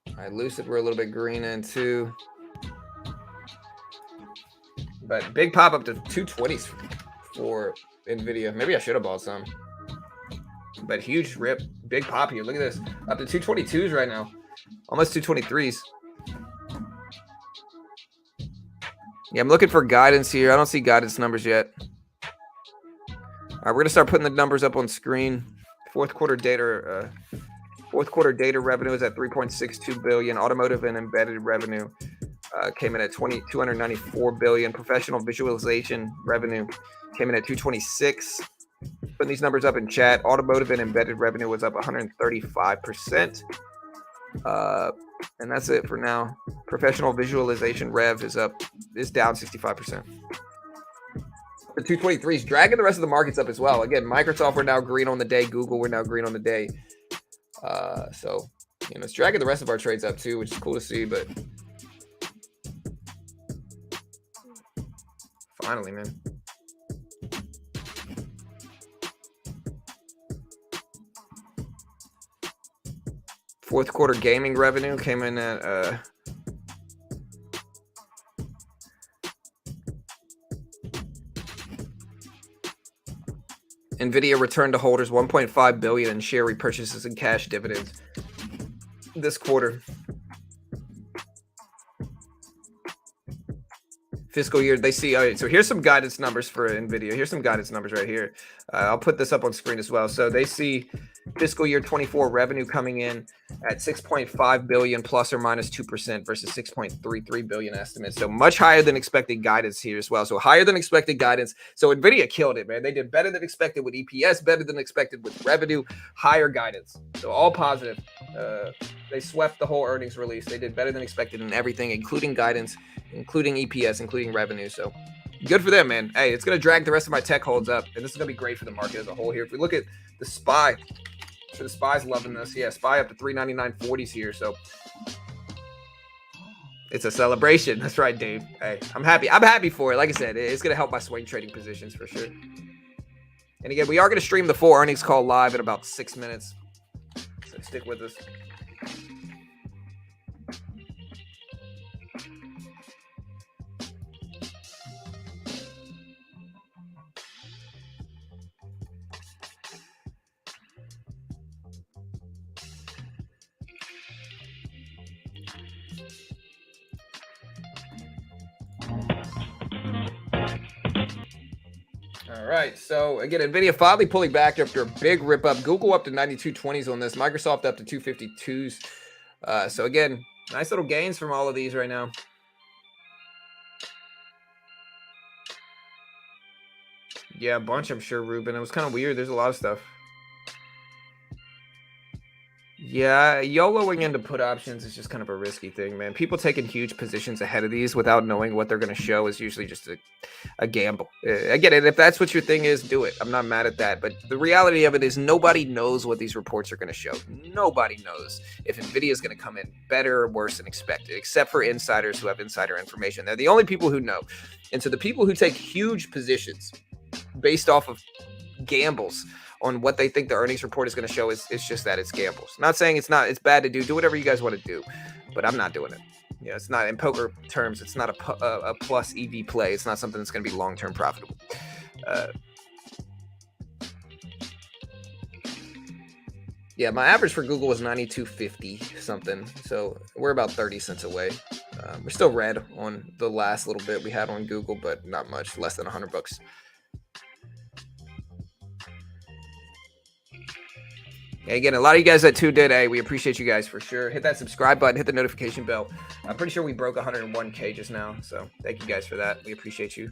All right, Lucid, we're a little bit green in too. But big pop up to 220s for Nvidia. Maybe I should have bought some. But huge rip, big pop here. Look at this, up to 222s right now, almost 223s. Yeah, I'm looking for guidance here. I don't see guidance numbers yet. All right, we're gonna start putting the numbers up on screen. Fourth quarter data revenue is at 3.62 billion. Automotive and embedded revenue came in at 294 billion. Professional visualization revenue came in at 226. Putting these numbers up in chat. Automotive and embedded revenue was up 135%. And that's it for now. Professional visualization rev is down 65%. The 223s dragging the rest of the markets up as well. Again, Microsoft, we're now green on the day. Google, we're now green on the day. So, it's dragging the rest of our trades up too, which is cool to see, but finally, man. Fourth quarter gaming revenue came in at Nvidia returned to holders 1.5 billion in share repurchases and cash dividends this quarter. Fiscal year, they see. All right, so here's some guidance numbers for Nvidia. Here's some guidance numbers right here. I'll put this up on screen as well. So they see fiscal year 24 revenue coming in at 6.5 billion plus or minus 2% versus 6.33 billion estimates. So much higher than expected guidance here as well. So higher than expected guidance. So Nvidia killed it, man. They did better than expected with EPS, better than expected with revenue, higher guidance. So all positive. They swept the whole earnings release. They did better than expected in everything, including guidance, including EPS, including revenue. So good for them, man. Hey, it's going to drag the rest of my tech holds up, and this is going to be great for the market as a whole here. If we look at the SPY, so the SPY's loving this. Yeah, SPY up to 399.40s here. So it's a celebration. That's right, Dave. Hey, I'm happy. I'm happy for it. Like I said, it's going to help my swing trading positions for sure. And again, we are going to stream the full earnings call live in about 6 minutes. So stick with us. All right, so again, Nvidia finally pulling back after a big rip up. Google up to 92.20s on this. Microsoft up to 252s. So again, nice little gains from all of these right now. Yeah, a bunch, I'm sure, Ruben. It was kind of weird. There's a lot of stuff. Yeah, YOLOing into put options is just kind of a risky thing, man. People taking huge positions ahead of these without knowing what they're going to show is usually just a gamble. I get it. If that's what your thing is, do it. I'm not mad at that. But the reality of it is nobody knows what these reports are going to show. Nobody knows if Nvidia is going to come in better or worse than expected, except for insiders who have insider information. They're the only people who know. And so the people who take huge positions based off of gambles on what they think the earnings report is going to show is just that it's gambles. I'm not saying it's bad to do whatever you guys want to do, but I'm not doing it. You know, it's not, in poker terms, it's not a plus EV play. It's not something that's going to be long-term profitable. Yeah, my average for Google was 92.50 something, so we're about 30 cents away. We're still red on the last little bit we had on Google, but not much, less than $100. Again, a lot of you guys that tuned in, hey, we appreciate you guys for sure. Hit that subscribe button, hit the notification bell. I'm pretty sure we broke 101K just now, so thank you guys for that. We appreciate you.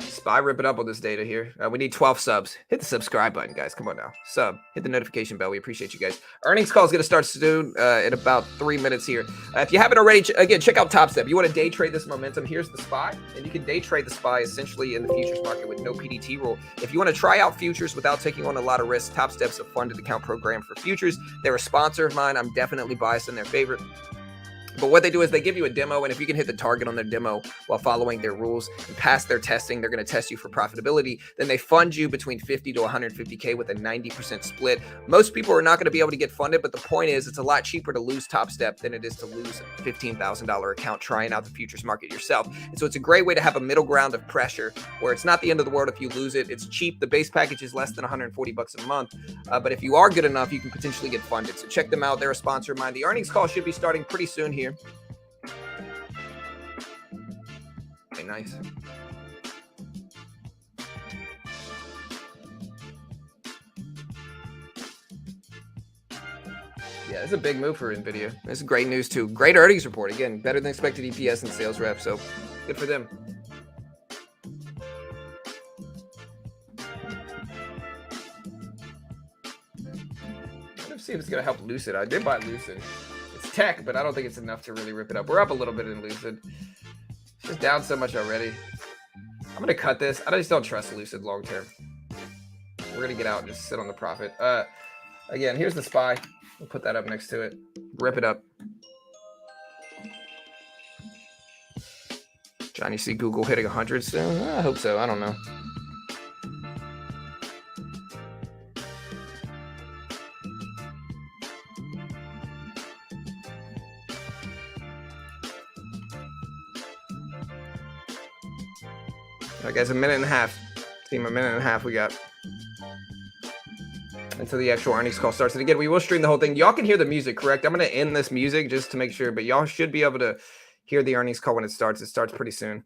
Spy ripping up on this data here. We need 12 subs. Hit the subscribe button, guys. Come on now. Sub. Hit the notification bell. We appreciate you guys. Earnings call is going to start soon in about 3 minutes here. If you haven't already, again, check out Top Step. You want to day trade this momentum, here's the SPY. And you can day trade the SPY essentially in the futures market with no PDT rule. If you want to try out futures without taking on a lot of risk, Top Step's a funded account program for futures. They're a sponsor of mine. I'm definitely biased in their favor. But what they do is they give you a demo, and if you can hit the target on their demo while following their rules and pass their testing, they're going to test you for profitability. Then they fund you between 50 to 150K with a 90% split. Most people are not going to be able to get funded, but the point is it's a lot cheaper to lose Top Step than it is to lose a $15,000 account trying out the futures market yourself. And so it's a great way to have a middle ground of pressure where it's not the end of the world if you lose it. It's cheap. The base package is less than $140 a month. But if you are good enough, you can potentially get funded. So check them out. They're a sponsor of mine. The earnings call should be starting pretty soon here. Okay, nice. Yeah, it's a big move for Nvidia. This is great news too. Great earnings report. Again, better than expected EPS and sales rep. So good for them. Let's see if it's going to help Lucid. I did buy Lucid. It's tech, but I don't think it's enough to really rip it up. We're up a little bit in Lucid. It's just down so much already. I'm going to cut this. I just don't trust Lucid long term. We're going to get out and just sit on the profit. Again, here's the SPY. We'll put that up next to it. Rip it up. John, you see Google hitting 100 soon? I hope so. I don't know. All right, guys, a minute and a half. Team, a minute and a half we got until the actual earnings call starts. And again, we will stream the whole thing. Y'all can hear the music, correct? I'm going to end this music just to make sure, but y'all should be able to hear the earnings call when it starts. It starts pretty soon.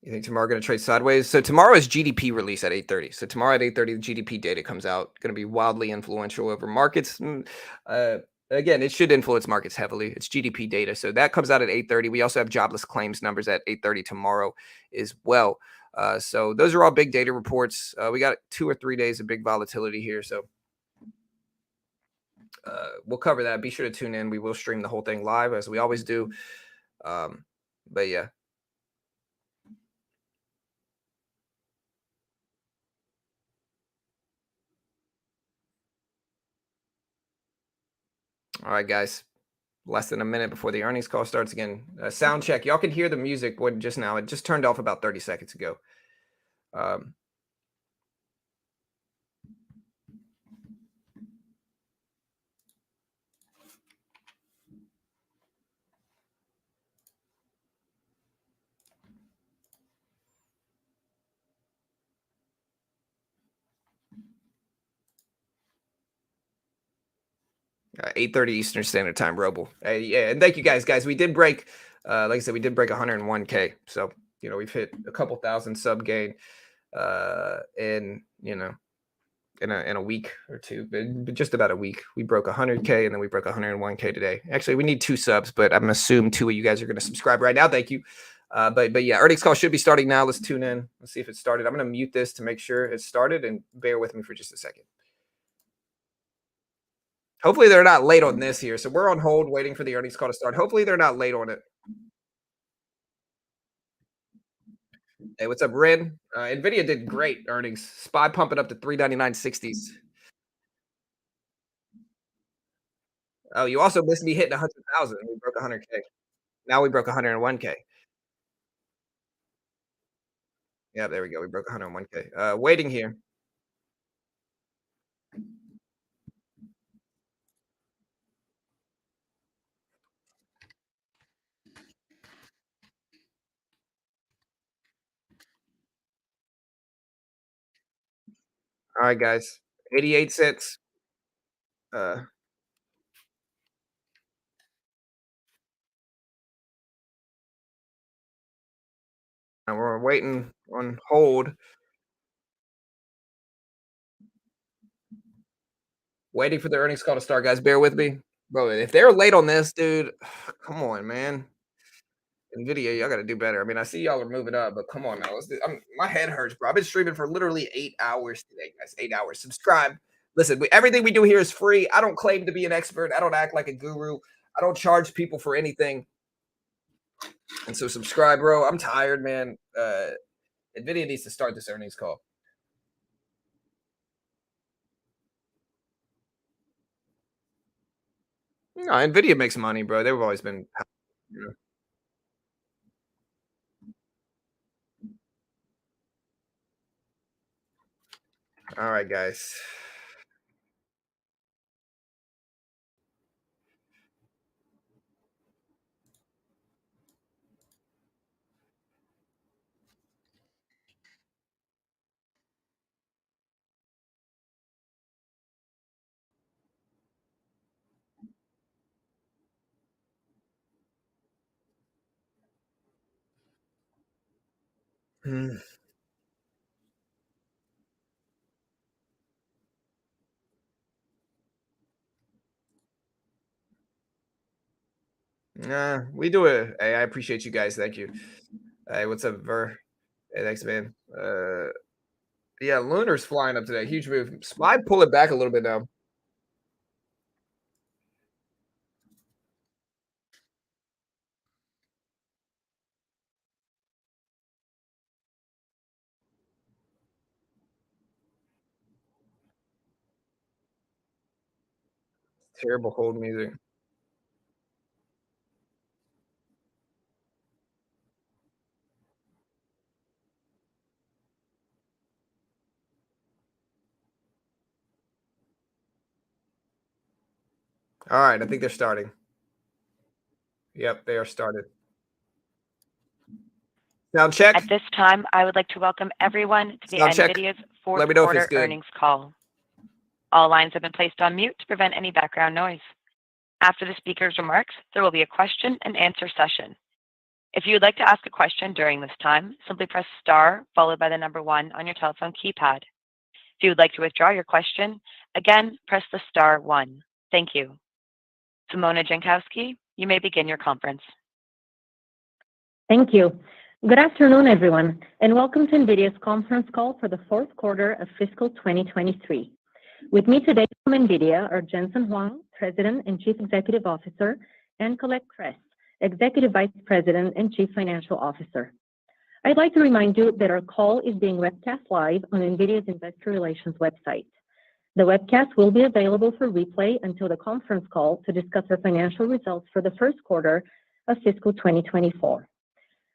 You think tomorrow going to trade sideways? So tomorrow is GDP release at 8:30. So tomorrow at 8:30, the GDP data comes out. Going to be wildly influential over markets. Again, it should influence markets heavily. It's GDP data. So that comes out at 8:30. We also have jobless claims numbers at 8:30 tomorrow as well. So those are all big data reports. We got 2 or 3 days of big volatility here. So we'll cover that. Be sure to tune in. We will stream the whole thing live as we always do. But yeah. All right, guys. less than a minute before the earnings call starts again. Sound check. Y'all can hear the music when just now. It just turned off about 30 seconds ago. 8:30 Eastern Standard Time, Roble. Yeah, and thank you guys. We did break, like I said, we did break 101K. So we've hit a couple thousand sub gain, in in a week or two, but just about a week. We broke 100K and then we broke 101K today. Actually, we need 2 subs, but I'm assuming 2 of you guys are going to subscribe right now. Thank you. But yeah, earnings call should be starting now. Let's tune in. Let's see if it started. I'm going to mute this to make sure it started, and bear with me for just a second. Hopefully they're not late on this here. So we're on hold waiting for the earnings call to start. Hopefully they're not late on it. Hey, what's up, Rin? Nvidia did great earnings. SPY pumping up to 399.60s. Oh, you also missed me hitting 100,000. We broke 100K. Now we broke 101K. Yeah, there we go. We broke 101K. Waiting here. All right, guys. 88 cents. Uh, and we're waiting on hold. Waiting for the earnings call to start, guys. Bear with me. Bro, if they're late on this, dude, come on, man. Nvidia, y'all got to do better. I mean, I see y'all are moving up, but come on now. My head hurts, bro. I've been streaming for literally 8 hours today, guys. 8 hours. Subscribe. Listen, everything we do here is free. I don't claim to be an expert. I don't act like a guru. I don't charge people for anything. And so subscribe, bro. I'm tired, man. Nvidia needs to start this earnings call. No, Nvidia makes money, bro. They've always been. You know. All right, guys. Hmm. Nah, we do it. Hey, I appreciate you guys. Thank you. Hey, what's up, Ver? Hey, thanks, man. Yeah, Lunar's flying up today. Huge move. Spy pull it back a little bit now. Terrible hold music. All right, I think they're starting. Yep, they are started. Sound check. At this time, I would like to welcome everyone to the Sound check. NVIDIA's Let fourth me know if it's quarter good. earnings call. All lines have been placed on mute to prevent any background noise. After the speaker's remarks, there will be a question and answer session. If you would like to ask a question during this time, simply press star followed by the number 1 on your telephone keypad. If you would like to withdraw your question, again, press the star 1. Thank you. Simona Jankowski, you may begin your conference. Thank you. Good afternoon, everyone, and welcome to NVIDIA's conference call for the fourth quarter of fiscal 2023. With me today from NVIDIA are Jensen Huang, President and Chief Executive Officer, and Colette Kress, Executive Vice President and Chief Financial Officer. I'd like to remind you that our call is being webcast live on NVIDIA's Investor Relations website. The webcast will be available for replay until the conference call to discuss our financial results for the first quarter of fiscal 2024.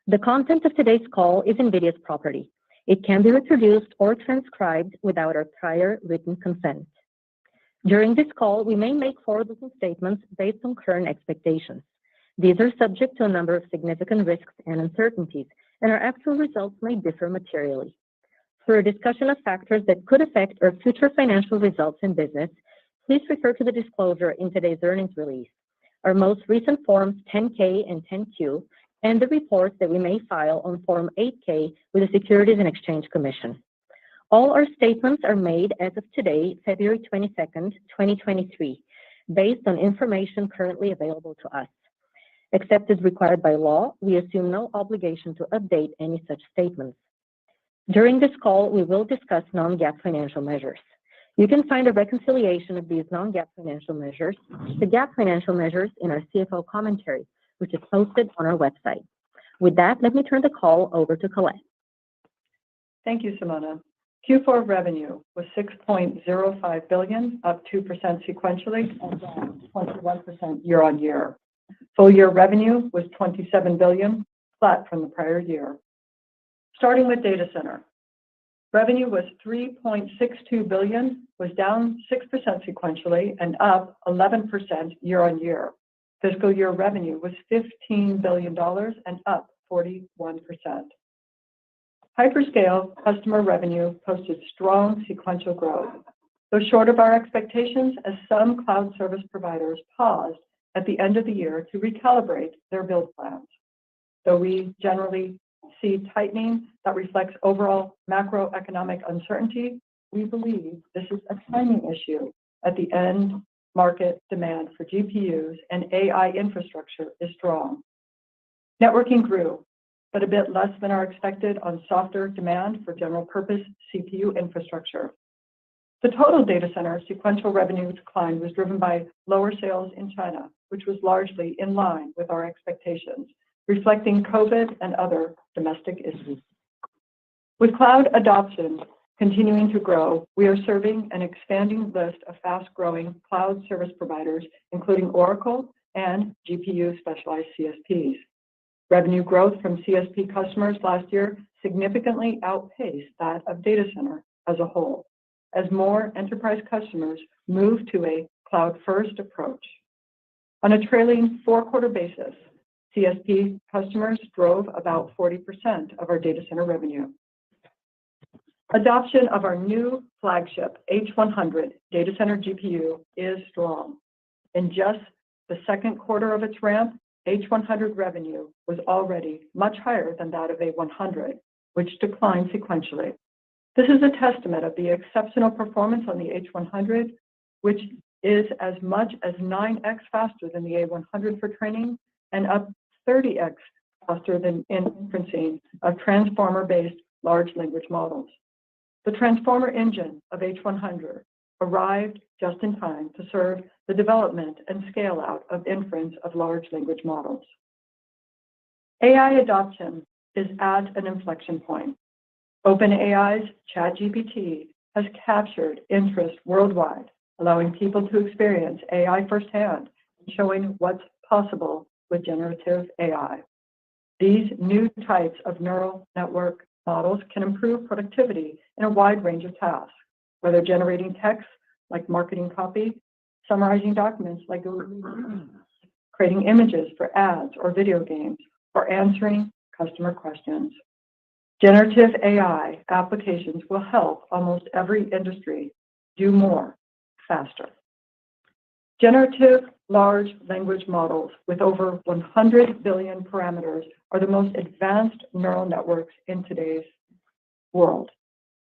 The content of today's call is Nvidia's property. It can be reproduced or transcribed without our prior written consent. During this call, we may make forward-looking statements based on current expectations. These are subject to a number of significant risks and uncertainties, and our actual results may differ materially. For a discussion of factors that could affect our future financial results and business, please refer to the disclosure in today's earnings release, our most recent Forms 10-K and 10-Q, and the reports that we may file on Form 8-K with the Securities and Exchange Commission. All our statements are made as of today, February 22nd, 2023, based on information currently available to us. Except as required by law, we assume no obligation to update any such statements. During this call, we will discuss non-GAAP financial measures. You can find a reconciliation of these non-GAAP financial measures to GAAP financial measures in our CFO commentary, which is posted on our website. With that, let me turn the call over to Colette. Thank you, Simona. Q4 revenue was $6.05 billion, up 2% sequentially and down 21% year-on-year. Full-year revenue was $27 billion, flat from the prior year. Starting with data center. Revenue was $3.62 billion, was down 6% sequentially and up 11% year-on-year. Fiscal year revenue was $15 billion and up 41%. Hyperscale customer revenue posted strong sequential growth, though short of our expectations as some cloud service providers paused at the end of the year to recalibrate their build plans. Though we generally see tightening that reflects overall macroeconomic uncertainty, we believe this is a timing issue at the end. Market demand for GPUs and AI infrastructure is strong. Networking grew, but a bit less than our expected on softer demand for general purpose CPU infrastructure. The total data center sequential revenue decline was driven by lower sales in China, which was largely in line with our expectations, reflecting COVID and other domestic issues. With cloud adoption continuing to grow, we are serving an expanding list of fast-growing cloud service providers, including Oracle and GPU specialized CSPs. Revenue growth from CSP customers last year significantly outpaced that of data center as a whole, as more enterprise customers move to a cloud-first approach. On a trailing four-quarter basis, CSP customers drove about 40% of our data center revenue. Adoption of our new flagship H100 data center GPU is strong. In just the second quarter of its ramp, H100 revenue was already much higher than that of A100, which declined sequentially. This is a testament of the exceptional performance on the H100, which is as much as 9x faster than the A100 for training and up 30x faster than in inferencing of transformer-based large language models. The transformer engine of H100 arrived just in time to serve the development and scale out of inference of large language models. AI adoption is at an inflection point. OpenAI's ChatGPT has captured interest worldwide, allowing people to experience AI firsthand and showing what's possible with generative AI. These new types of neural network models can improve productivity in a wide range of tasks, whether generating text like marketing copy, summarizing documents like creating images for ads or video games, or answering customer questions. Generative AI applications will help almost every industry do more faster. Generative large language models with over 100 billion parameters are the most advanced neural networks in today's world.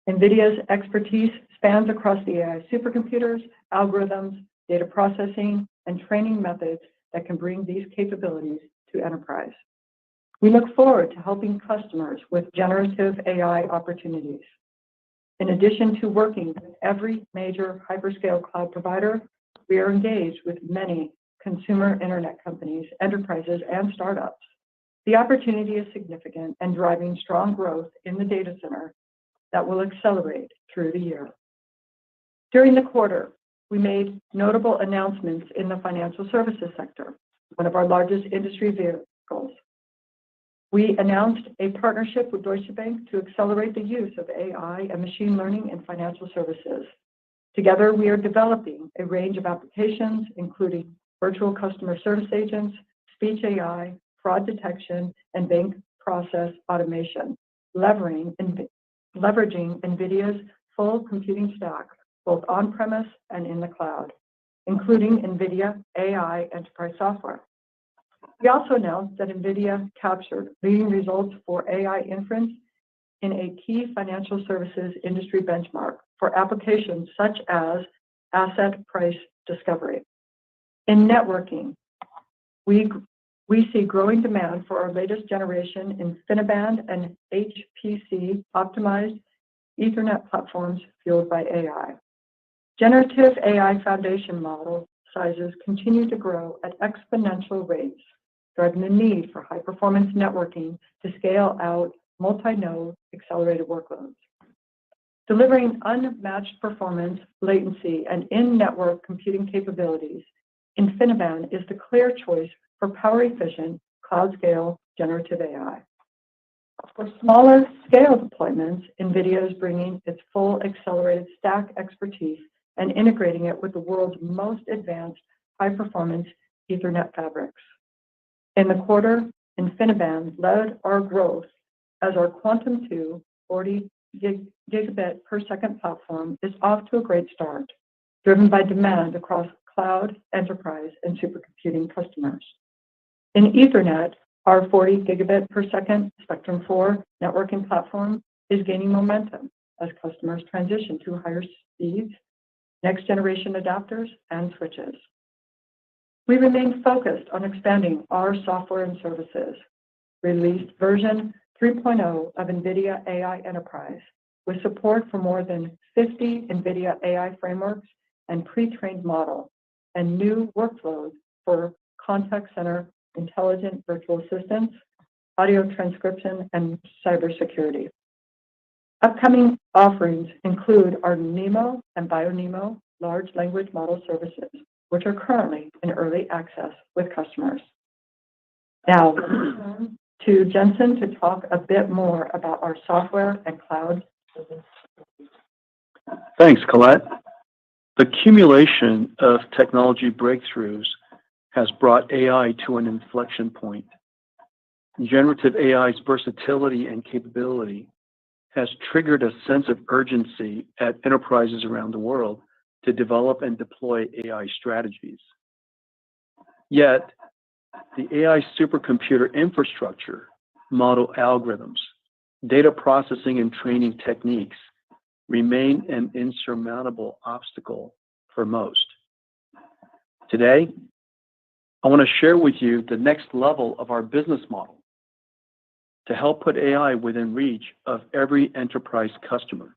Nvidia's expertise spans across the AI supercomputers, algorithms, data processing, and training methods that can bring these capabilities to enterprise. We look forward to helping customers with generative AI opportunities. In addition to working with every major hyperscale cloud provider, we are engaged with many consumer internet companies, enterprises, and startups. The opportunity is significant and driving strong growth in the data center that will accelerate through the year. During the quarter, we made notable announcements in the financial services sector, one of our largest industry verticals. We announced a partnership with Deutsche Bank to accelerate the use of AI and machine learning in financial services. Together, we are developing a range of applications, including virtual customer service agents, speech AI, fraud detection, and bank process automation, leveraging Nvidia's full computing stack, both on-premise and in the cloud, including Nvidia AI enterprise software. We also announced that Nvidia captured leading results for AI inference in a key financial services industry benchmark for applications such as asset price discovery. In networking, we see growing demand for our latest generation InfiniBand and HPC optimized Ethernet platforms fueled by AI. Generative AI foundation model sizes continue to grow at exponential rates, driving the need for high-performance networking to scale out multi-node accelerated workloads. Delivering unmatched performance, latency, and in-network computing capabilities, InfiniBand is the clear choice for power-efficient, cloud-scale generative AI. For smaller scale deployments, Nvidia is bringing its full accelerated stack expertise and integrating it with the world's most advanced high-performance Ethernet fabrics. In the quarter, InfiniBand led our growth as our Quantum 2 40 gigabit per second platform is off to a great start, driven by demand across cloud, enterprise, and supercomputing customers. In Ethernet, our 40 gigabit per second Spectrum 4 networking platform is gaining momentum as customers transition to higher speeds, next generation adapters, and switches. We remain focused on expanding our software and services. Released version 3.0 of NVIDIA AI Enterprise with support for more than 50 NVIDIA AI frameworks and pre-trained models and new workflows for contact center intelligent virtual assistants, audio transcription, and cybersecurity. Upcoming offerings include our NeMo and BioNeMo large language model services, which are currently in early access with customers. Now, let's turn to Jensen to talk a bit more about our software and cloud business. Thanks, Colette. The accumulation of technology breakthroughs has brought AI to an inflection point. Generative AI's versatility and capability has triggered a sense of urgency at enterprises around the world to develop and deploy AI strategies. Yet, the AI supercomputer infrastructure, model algorithms, data processing and training techniques remain an insurmountable obstacle for most. Today, I want to share with you the next level of our business model to help put AI within reach of every enterprise customer.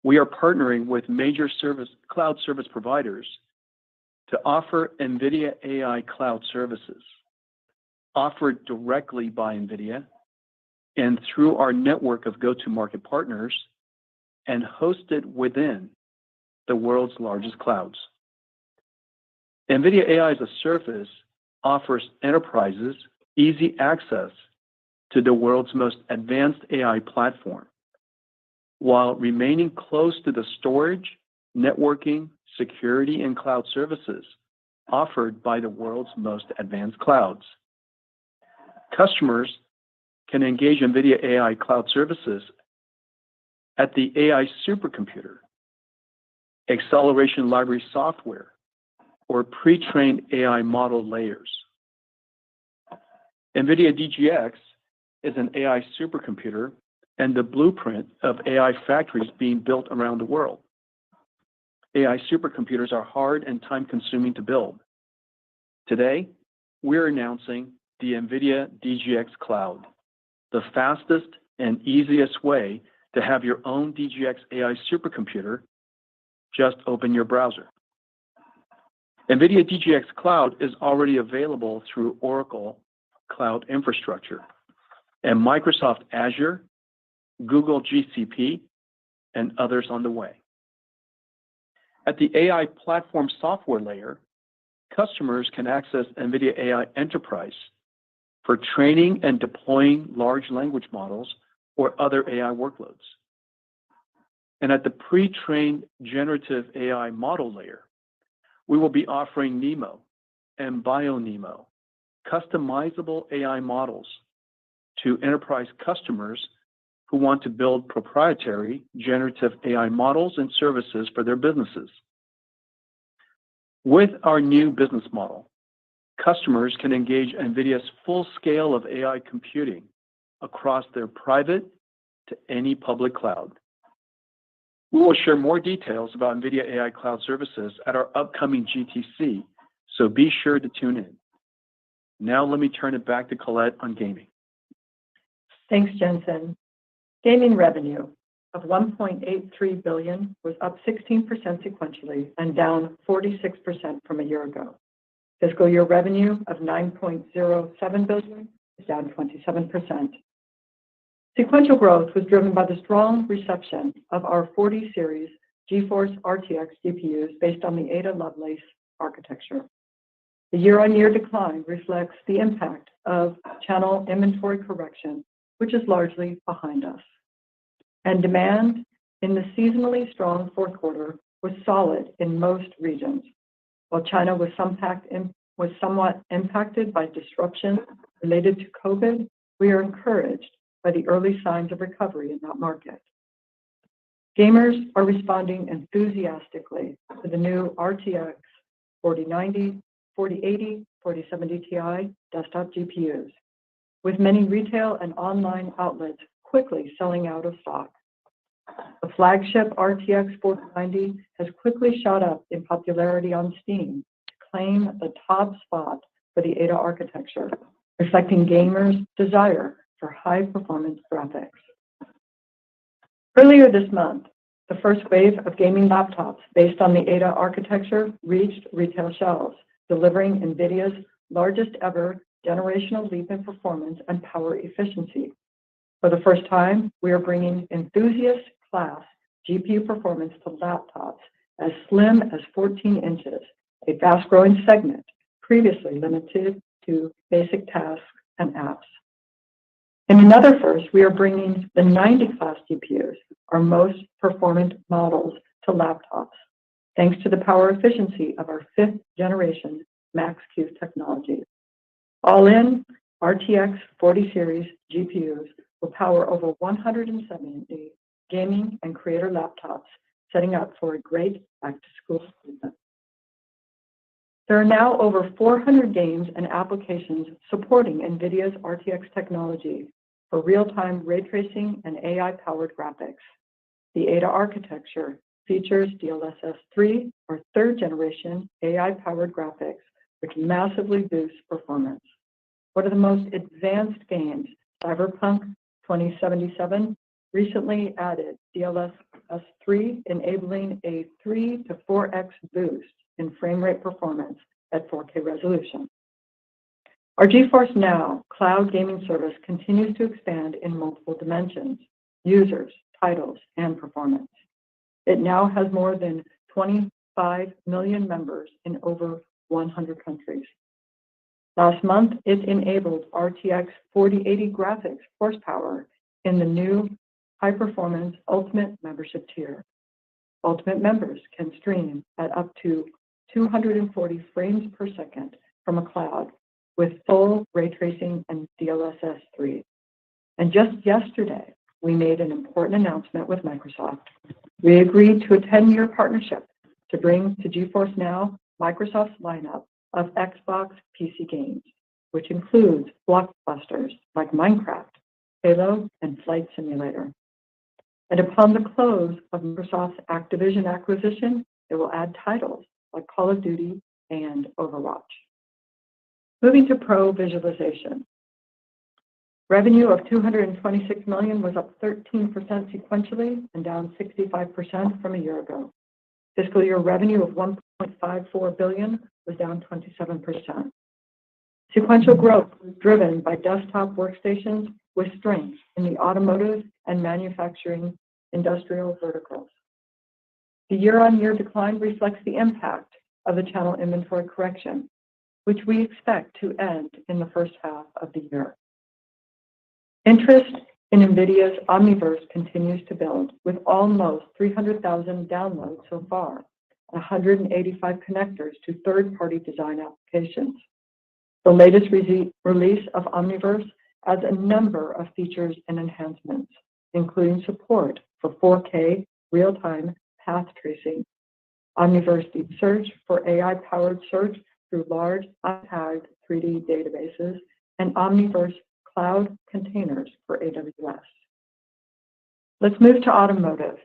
We are partnering with major cloud service providers to offer NVIDIA AI cloud services, offered directly by NVIDIA and through our network of go-to-market partners, and hosted within the world's largest clouds. NVIDIA AI as a service offers enterprises easy access to the world's most advanced AI platform, while remaining close to the storage, networking, security, and cloud services offered by the world's most advanced clouds. Customers can engage NVIDIA AI cloud services at the AI supercomputer, acceleration library software, or pre-trained AI model layers. NVIDIA DGX is an AI supercomputer and the blueprint of AI factories being built around the world. AI supercomputers are hard and time-consuming to build. Today, we're announcing the NVIDIA DGX Cloud, the fastest and easiest way to have your own DGX AI supercomputer. Just open your browser. NVIDIA DGX Cloud is already available through Oracle Cloud Infrastructure and Microsoft Azure, Google GCP, and others on the way. At the AI platform software layer, customers can access NVIDIA AI Enterprise for training and deploying large language models or other AI workloads. And at the pre-trained generative AI model layer, we will be offering NeMo and BioNeMo, customizable AI models to enterprise customers who want to build proprietary generative AI models and services for their businesses. With our new business model, customers can engage NVIDIA's full scale of AI computing across their private to any public cloud. We will share more details about NVIDIA AI Cloud Services at our upcoming GTC, so be sure to tune in. Now let me turn it back to Colette on gaming. Thanks, Jensen. Gaming revenue of $1.83 billion was up 16% sequentially and down 46% from a year ago. Fiscal year revenue of $9.07 billion is down 27%. Sequential growth was driven by the strong reception of our 40 series GeForce RTX GPUs based on the Ada Lovelace architecture. The year-on-year decline reflects the impact of channel inventory correction, which is largely behind us. And demand in the seasonally strong fourth quarter was solid in most regions. While China was somewhat impacted by disruption related to COVID, we are encouraged by the early signs of recovery in that market. Gamers are responding enthusiastically to the new RTX 4090, 4080, 4070 Ti desktop GPUs, with many retail and online outlets quickly selling out of stock. The flagship RTX 4090 has quickly shot up in popularity on Steam to claim the top spot for the Ada architecture, reflecting gamers' desire for high-performance graphics. Earlier this month, the first wave of gaming laptops based on the Ada architecture reached retail shelves, delivering NVIDIA's largest ever generational leap in performance and power efficiency. For the first time, we are bringing enthusiast-class GPU performance to laptops as slim as 14 inches, a fast-growing segment previously limited to basic tasks and apps. In another first, we are bringing the 90-class GPUs, our most performant models, to laptops, thanks to the power efficiency of our 5th generation Max-Q technology. All in, RTX 40 series GPUs will power over 170 gaming and creator laptops, setting up for a great back-to-school season. There are now over 400 games and applications supporting NVIDIA's RTX technology for real-time ray tracing and AI-powered graphics. The Ada architecture features DLSS 3, or 3rd generation AI-powered graphics, which massively boosts performance. One of the most advanced games, Cyberpunk 2077, recently added DLSS 3, enabling a 3 to 4x boost in frame rate performance at 4K resolution. Our GeForce Now cloud gaming service continues to expand in multiple dimensions: users, titles, and performance. It now has more than 25 million members in over 100 countries. Last month, it enabled RTX 4080 graphics horsepower in the new high-performance Ultimate membership tier. Ultimate members can stream at up to 240 frames per second from a cloud with full ray tracing and DLSS 3. And just yesterday, we made an important announcement with Microsoft. We agreed to a 10-year partnership to bring to GeForce Now Microsoft's lineup of Xbox PC games, which includes blockbusters like Minecraft, Halo, and Flight Simulator. And upon the close of Microsoft's Activision acquisition, it will add titles like Call of Duty and Overwatch. Moving to Pro Visualization. Revenue of $226 million was up 13% sequentially and down 65% from a year ago. Fiscal year revenue of $1.54 billion was down 27%. Sequential growth was driven by desktop workstations with strength in the automotive and manufacturing industrial verticals. The year-on-year decline reflects the impact of the channel inventory correction, which we expect to end in the first half of the year. Interest in Nvidia's Omniverse continues to build, with almost 300,000 downloads so far, and 185 connectors to third-party design applications. The latest release of Omniverse adds a number of features and enhancements, including support for 4K real-time path tracing, Omniverse Deep Search for AI-powered search through large untagged 3D databases, and Omniverse Cloud Containers for AWS. Let's move to automotive.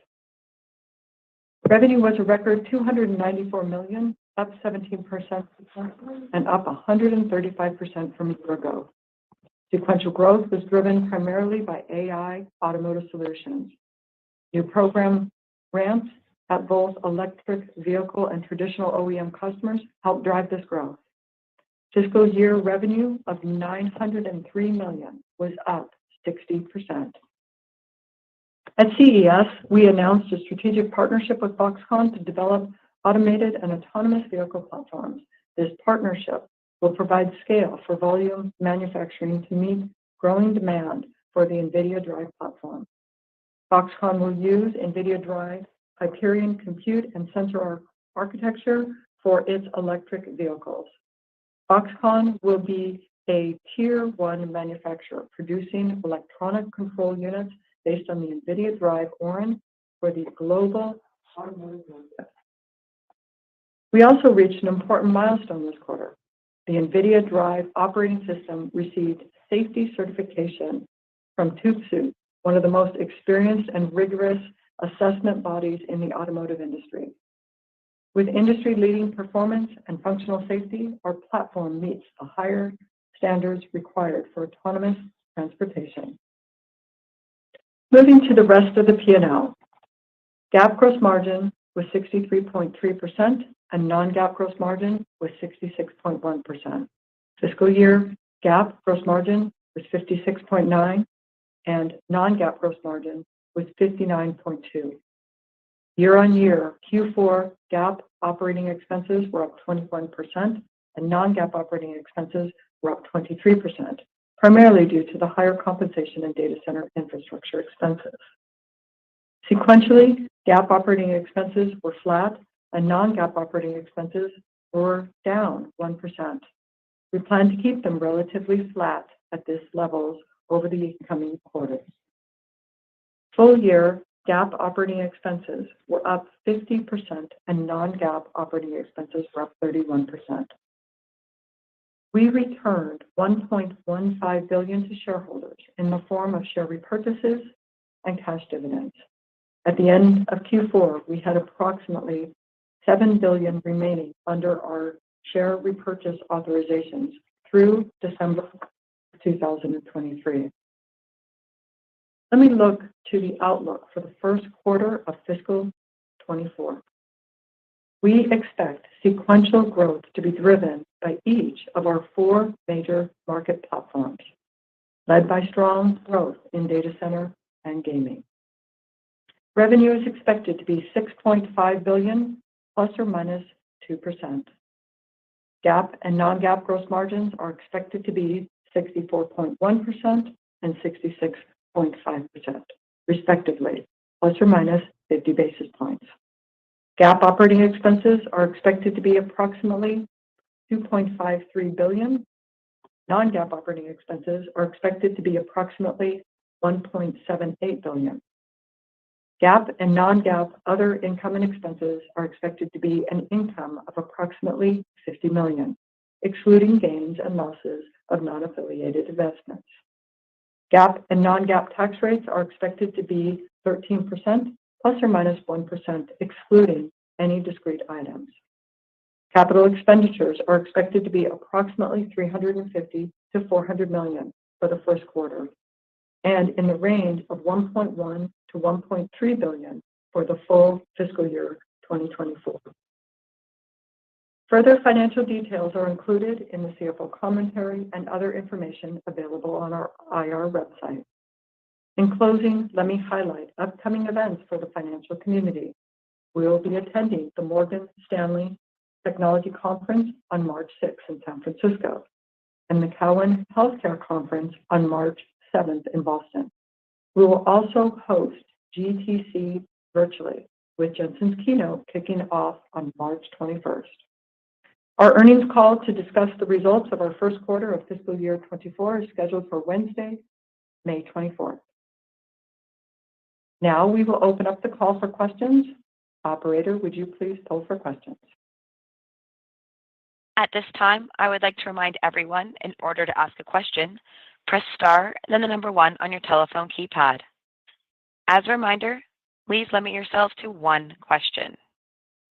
Revenue was a record $294 million, up 17% sequentially and up 135% from a year ago. Sequential growth was driven primarily by AI automotive solutions. New program ramps at both electric vehicle and traditional OEM customers helped drive this growth. Fiscal year revenue of $903 million was up 60%. At CES, we announced a strategic partnership with Foxconn to develop automated and autonomous vehicle platforms. This partnership will provide scale for volume manufacturing to meet growing demand for the Nvidia Drive platform. Foxconn will use Nvidia Drive Hyperion compute and sensor architecture for its electric vehicles. Foxconn will be a Tier 1 manufacturer producing electronic control units based on the Nvidia Drive Orin for the global automotive market. We also reached an important milestone this quarter. The Nvidia Drive operating system received safety certification from TÜV, one of the most experienced and rigorous assessment bodies in the automotive industry. With industry-leading performance and functional safety, our platform meets the higher standards required for autonomous transportation. Moving to the rest of the P&L. GAAP gross margin was 63.3% and non-GAAP gross margin was 66.1%. Fiscal year GAAP gross margin was 56.9% and non-GAAP gross margin was 59.2%. Year-on-year, Q4 GAAP operating expenses were up 21% and non-GAAP operating expenses were up 23%, primarily due to the higher compensation and data center infrastructure expenses. Sequentially, GAAP operating expenses were flat and non-GAAP operating expenses were down 1%. We plan to keep them relatively flat at this levels over the coming quarters. Full year GAAP operating expenses were up 50% and non-GAAP operating expenses were up 31%. We returned $1.15 billion to shareholders in the form of share repurchases and cash dividends. At the end of Q4, we had approximately $7 billion remaining under our share repurchase authorizations through December 2023. Let me look to the outlook for the first quarter of fiscal 24. We expect sequential growth to be driven by each of our four major market platforms, led by strong growth in data center and gaming. Revenue is expected to be $6.5 billion, plus or minus 2%. GAAP and non-GAAP gross margins are expected to be 64.1% and 66.5%, respectively, plus or minus 50 basis points. GAAP operating expenses are expected to be approximately $2.53 billion. Non-GAAP operating expenses are expected to be approximately $1.78 billion. GAAP and non-GAAP other income and expenses are expected to be an income of approximately $50 million, excluding gains and losses of non-affiliated investments. GAAP and non-GAAP tax rates are expected to be 13%, plus or minus 1%, excluding any discrete items. Capital expenditures are expected to be approximately $350 to $400 million for the first quarter, and in the range of $1.1 to $1.3 billion for the full fiscal year 2024. Further financial details are included in the CFO commentary and other information available on our IR website. In closing, let me highlight upcoming events for the financial community. We will be attending the Morgan Stanley Technology Conference on March 6th in San Francisco and the Cowen Healthcare Conference on March 7th in Boston. We will also host GTC virtually, with Jensen's keynote kicking off on March 21st. Our earnings call to discuss the results of our first quarter of fiscal year 24 is scheduled for Wednesday, May 24th. Now we will open up the call for questions. Operator, would you please poll for questions? At this time, I would like to remind everyone, in order to ask a question, press star, then the number 1 on your telephone keypad. As a reminder, please limit yourselves to one question.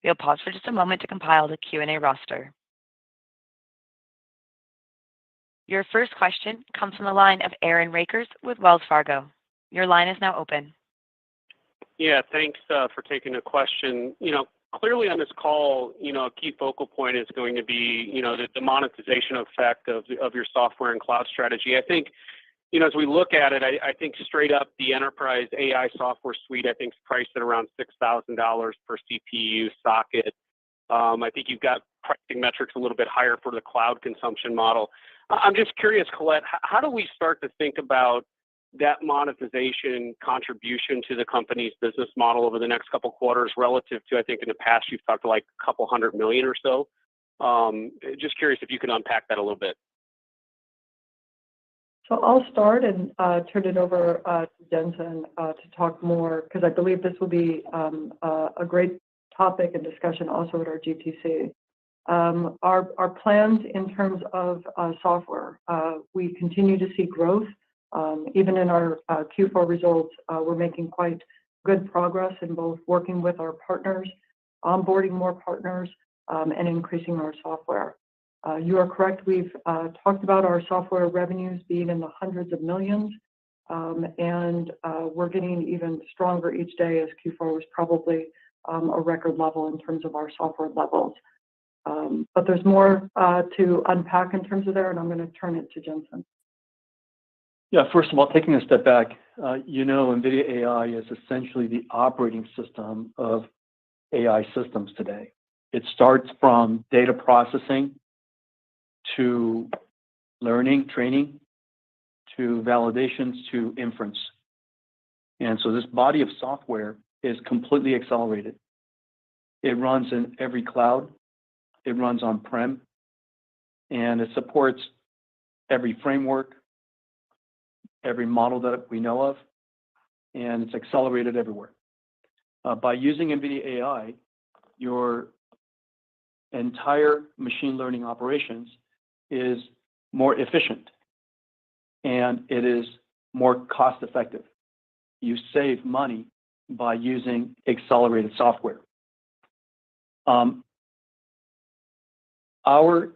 We'll pause for just a moment to compile the Q&A roster. Your first question comes from the line of Aaron Rakers with Wells Fargo. Your line is now open. Yeah, thanks for taking the question. Clearly on this call, a key focal point is going to be, the monetization effect of your software and cloud strategy. I think, as we look at it, I think straight up the enterprise AI software suite, I think is priced at around $6,000 per CPU socket. I think you've got pricing metrics a little bit higher for the cloud consumption model. I'm just curious, Colette, how do we start to think about that monetization contribution to the company's business model over the next couple quarters relative to, I think in the past, you've talked to like a couple $100 million or so. Just curious if you could unpack that a little bit. So I'll start and turn it over to Jensen to talk more, because I believe this will be a great topic and discussion also at our GTC. Our plans in terms of software, we continue to see growth. Even in our Q4 results, we're making quite good progress in both working with our partners, onboarding more partners, and increasing our software. You are correct. We've talked about our software revenues being in the hundreds of millions, and we're getting even stronger each day, as Q4 was probably a record level in terms of our software levels. But there's more to unpack in terms of there, and I'm going to turn it to Jensen. Yeah, first of all, taking a step back, NVIDIA AI is essentially the operating system of AI systems today. It starts from data processing to learning, training, to validations, to inference. And so this body of software is completely accelerated. It runs in every cloud. It runs on-prem, and it supports every framework, every model that we know of, and it's accelerated everywhere. By using NVIDIA AI, your entire machine learning operations is more efficient, and it is more cost effective. You save money by using accelerated software. Our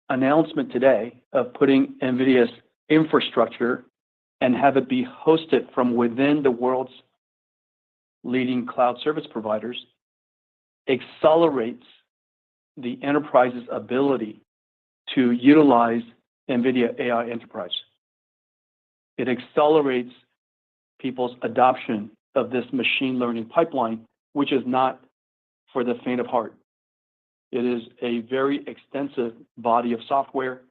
announcement today of putting NVIDIA's infrastructure and have it be hosted from within the world's leading cloud service providers accelerates the enterprise's ability to utilize NVIDIA AI Enterprise. It accelerates people's adoption of this machine learning pipeline, which is not for the faint of heart. It is a very extensive body of software.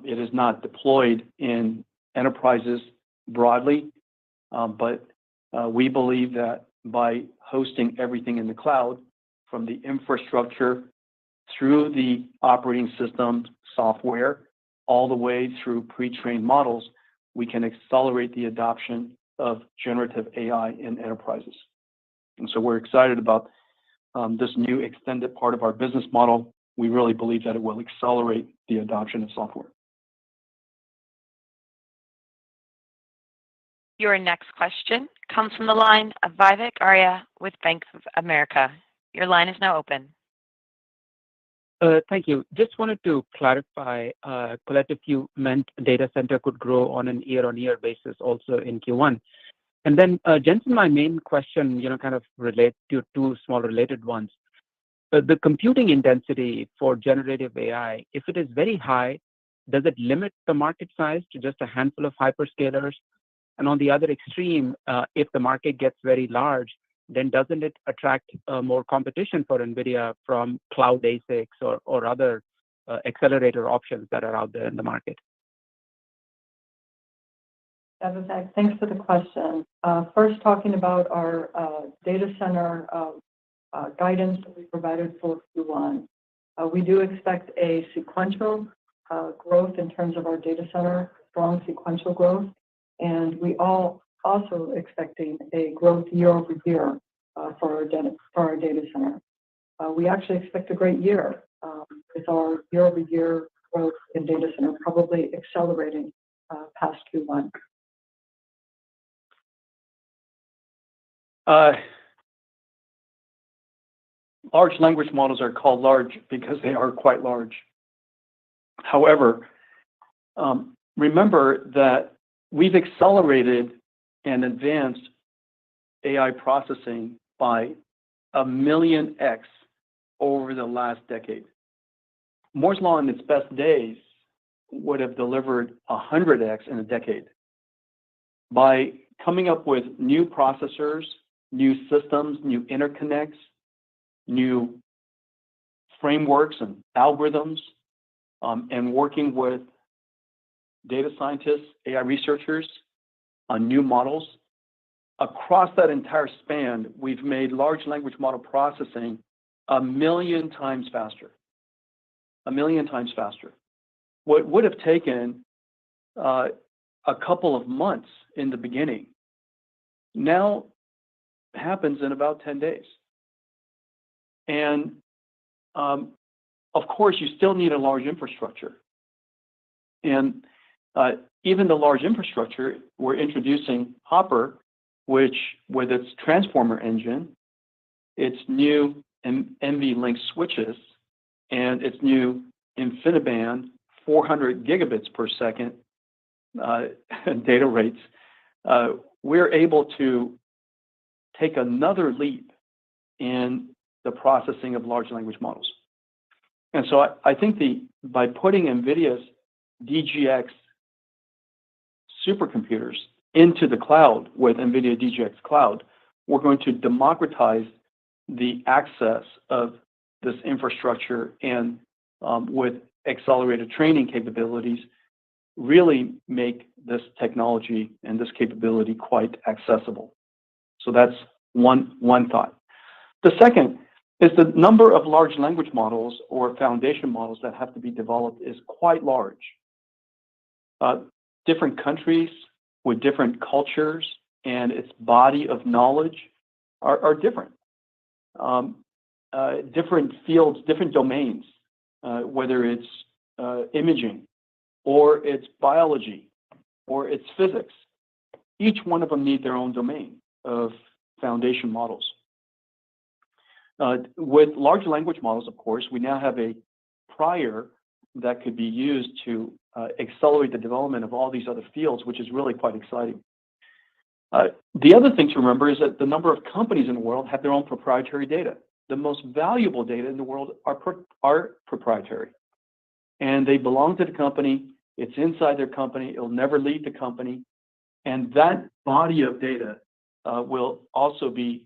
It is not deployed in enterprises broadly, but we believe that by hosting everything in the cloud, from the infrastructure through the operating system software, all the way through pre-trained models, we can accelerate the adoption of generative AI in enterprises. And so we're excited about this new extended part of our business model. We really believe that it will accelerate the adoption of software. Your next question comes from the line of Vivek Arya with Bank of America. Your line is now open. Thank you. Just wanted to clarify, Colette, if you meant data center could grow on an year-on-year basis also in Q1. And then, Jensen, my main question, kind of relate to two small related ones. The computing intensity for generative AI, if it is very high, does it limit the market size to just a handful of hyperscalers? And on the other extreme, if the market gets very large, then doesn't it attract more competition for NVIDIA from cloud ASICs or other accelerator options that are out there in the market? Vivek, thanks for the question. First, talking about our data center guidance that we provided for Q1. We do expect a sequential growth in terms of our data center, strong sequential growth, and we also expecting a growth year over year for our data center. We actually expect a great year with our year over year growth in data center probably accelerating past Q1. Large language models are called large because they are quite large. However, remember that we've accelerated and advanced AI processing by 1,000,000x over the last decade. Moore's law in its best days would have delivered 100x in a decade. By coming up with new processors, new systems, new interconnects, new frameworks and algorithms, and working with data scientists, AI researchers on new models, across that entire span, we've made large language model processing 1,000,000 times faster. 1,000,000 times faster. What would have taken a couple of months in the beginning now happens in about 10 days. And of course, you still need a large infrastructure. And even the large infrastructure, we're introducing Hopper, which with its transformer engine, its new NVLink switches, and its new InfiniBand 400 gigabits per second data rates, we're able to take another leap in the processing of large language models. And so I think by putting NVIDIA's DGX supercomputers into the cloud with NVIDIA DGX Cloud, we're going to democratize the access of this infrastructure and with accelerated training capabilities, really make this technology and this capability quite accessible. So that's one thought. The second is the number of large language models or foundation models that have to be developed is quite large. Different countries with different cultures and its body of knowledge are different. Different fields, different domains, whether it's imaging or it's biology or it's physics. Each one of them need their own domain of foundation models. With large language models, of course, we now have a prior that could be used to accelerate the development of all these other fields, which is really quite exciting. The other thing to remember is that the number of companies in the world have their own proprietary data. The most valuable data in the world are proprietary. And they belong to the company. It's inside their company. It'll never leave the company. And that body of data will also be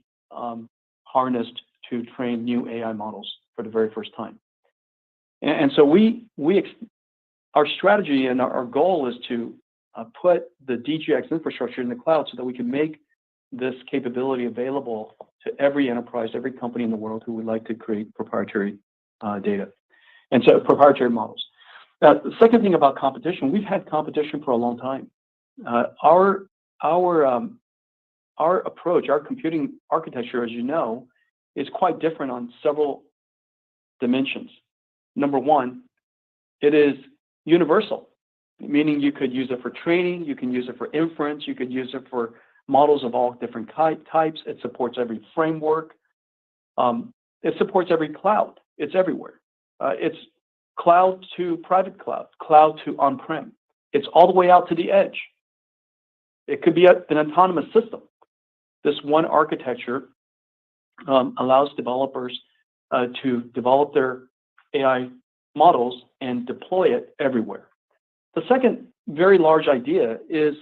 harnessed to train new AI models for the very first time. And so our strategy and our goal is to put the DGX infrastructure in the cloud so that we can make this capability available to every enterprise, every company in the world who would like to create proprietary data. And so proprietary models. The second thing about competition, we've had competition for a long time. Our approach, our computing architecture, as you know, is quite different on several dimensions. Number one, it is universal, meaning you could use it for training, you can use it for inference, you could use it for models of all different types. It supports every framework. It supports every cloud. It's everywhere. It's cloud to private cloud, cloud to on-prem. It's all the way out to the edge. It could be an autonomous system. This one architecture allows developers to develop their AI models and deploy it everywhere. The second very large idea is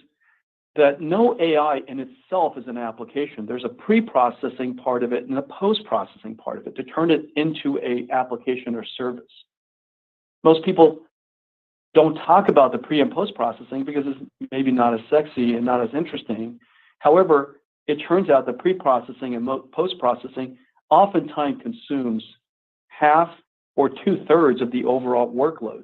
that no AI in itself is an application. There's a pre-processing part of it and a post-processing part of it to turn it into a application or service. Most people don't talk about the pre and post-processing because it's maybe not as sexy and not as interesting. However, it turns out that pre-processing and post-processing oftentimes consumes half or 2/3 of the overall workload.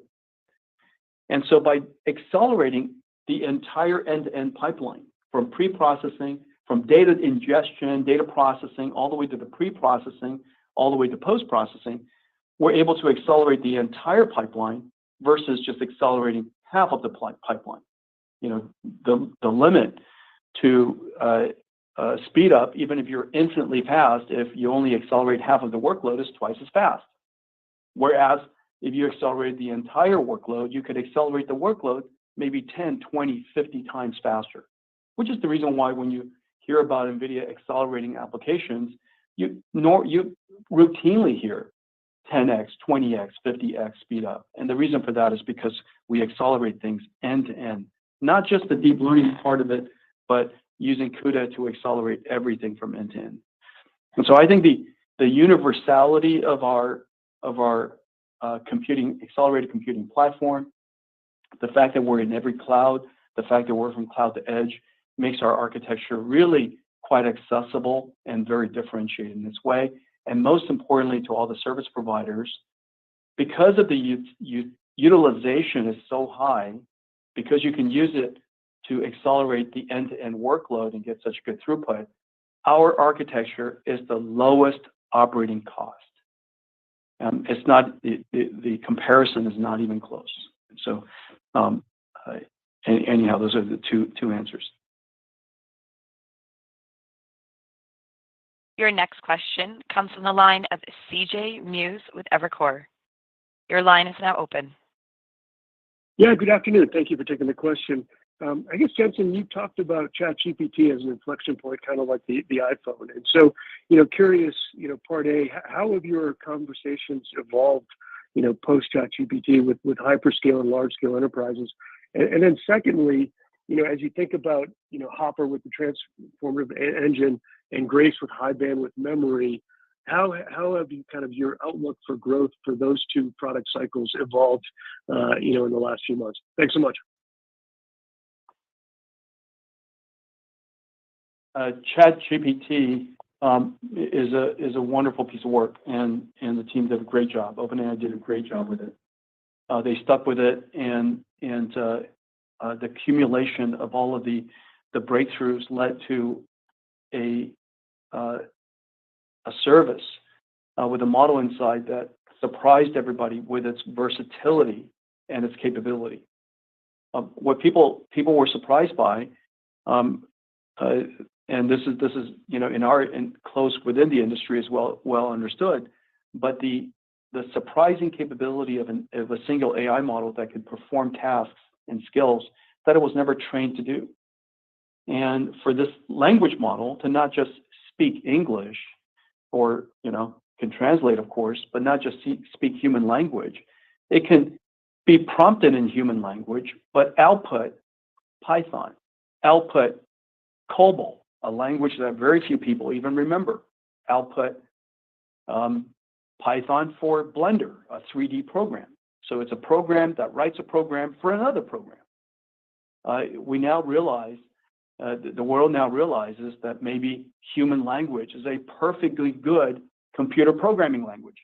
And so by accelerating the entire end-to-end pipeline from pre-processing, from data ingestion, data processing, all the way to the pre-processing, all the way to post-processing, we're able to accelerate the entire pipeline versus just accelerating half of the pipeline. You know, the limit to speed up, even if you're infinitely fast, if you only accelerate half of the workload, is twice as fast. Whereas if you accelerate the entire workload, you could accelerate the workload maybe 10, 20, 50 times faster, which is the reason why when you hear about Nvidia accelerating applications, you routinely hear 10x, 20x, 50x speed up. And the reason for that is because we accelerate things end to end, not just the deep learning part of it, but using CUDA to accelerate everything from end to end. And so I think the universality of our accelerated computing platform, the fact that we're in every cloud, the fact that we're from cloud to edge, makes our architecture really quite accessible and very differentiated in its way. And most importantly, to all the service providers, because of the utilization is so high, because you can use it to accelerate the end-to-end workload and get such good throughput, our architecture is the lowest operating cost. It's not the comparison is not even close. So, anyhow, those are the two answers. Your next question comes from the line of CJ Muse with Evercore. Your line is now open. Yeah, good afternoon. Thank you for taking the question. I guess, Jensen, you talked about ChatGPT as an inflection point, kind of like the iPhone. And so, curious, part A, how have your conversations evolved, post ChatGPT with hyperscale and large scale enterprises? And then secondly, as you think about, Hopper with the transformative engine and Grace with high bandwidth memory, how have you kind of your outlook for growth for those two product cycles evolved, in the last few months? Thanks so much. ChatGPT is a wonderful piece of work, and the team did a great job. OpenAI did a great job with it. They stuck with it, and the accumulation of all of the breakthroughs led to a service with a model inside that surprised everybody with its versatility and its capability. What people were surprised by, and this is close within the industry as well understood, but the surprising capability of a single AI model that could perform tasks and skills that it was never trained to do. And for this language model to not just speak English, or can translate, of course, but not just speak human language, it can be prompted in human language, but output Python, output COBOL, a language that very few people even remember, output Python for Blender, a 3D program. So it's a program that writes a program for another program. We now realize, the world now realizes that maybe human language is a perfectly good computer programming language,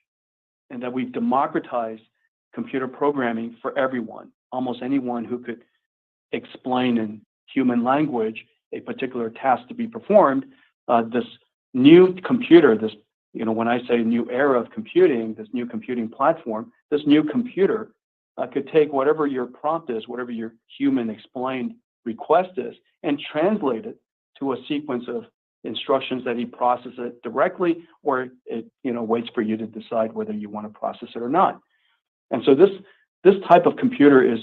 and that we've democratized computer programming for everyone, almost anyone who could explain in human language a particular task to be performed. This new computer, when I say new era of computing, this new computing platform, this new computer could take whatever your prompt is, whatever your human explained request is, and translate it to a sequence of instructions that he processes it directly, or it waits for you to decide whether you want to process it or not. And so this type of computer is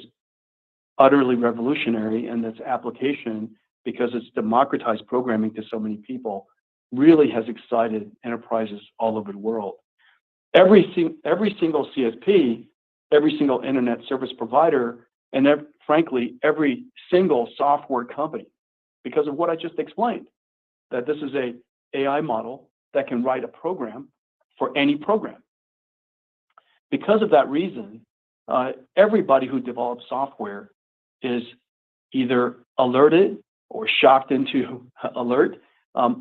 utterly revolutionary in its application, because it's democratized programming to so many people, really has excited enterprises all over the world. Every single CSP, every single internet service provider, and frankly, every single software company because of what I just explained, that this is a AI model that can write a program for any program. Because of that reason, everybody who develops software is either alerted or shocked into alert,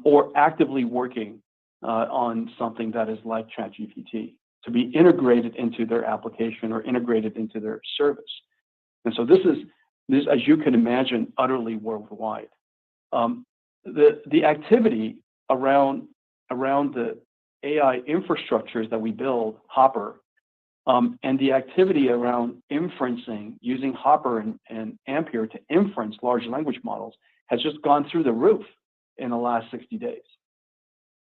or actively working on something that is like ChatGPT to be integrated into their application or integrated into their service. And so this, as you can imagine, utterly worldwide. The activity around the AI infrastructures that we build, Hopper, and the activity around inferencing using Hopper and Ampere to inference large language models has just gone through the roof in the last 60 days.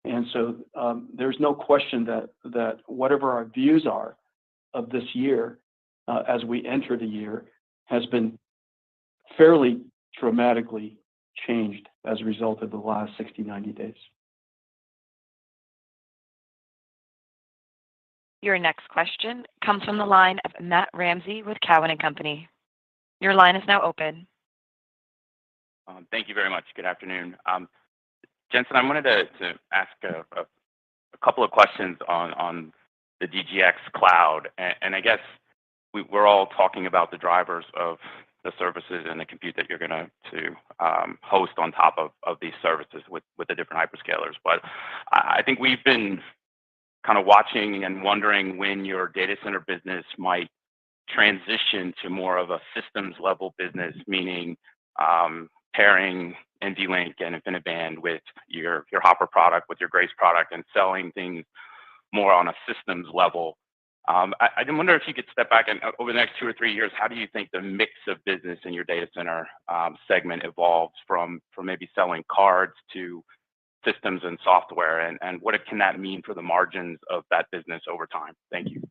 And so there's no question that whatever our views are of this year as we enter the year has been fairly dramatically changed as a result of the last 60, 90 days. Your next question comes from the line of Matt Ramsey with Cowen and Company. Your line is now open. Thank you very much. Good afternoon. Jensen, I wanted to ask a couple of questions on the DGX cloud. And I guess we're all talking about the drivers of the services and the compute that you're going to host on top of these services with the different hyperscalers. But I think we've been kind of watching and wondering when your data center business might transition to more of a systems level business, meaning pairing NVLink and InfiniBand with your Hopper product, with your Grace product, and selling things more on a systems level. I wonder if you could step back and over the next 2 or 3 years, how do you think the mix of business in your data center segment evolves from maybe selling cards to systems and software, and what can that mean for the margins of that business over time? Thank you.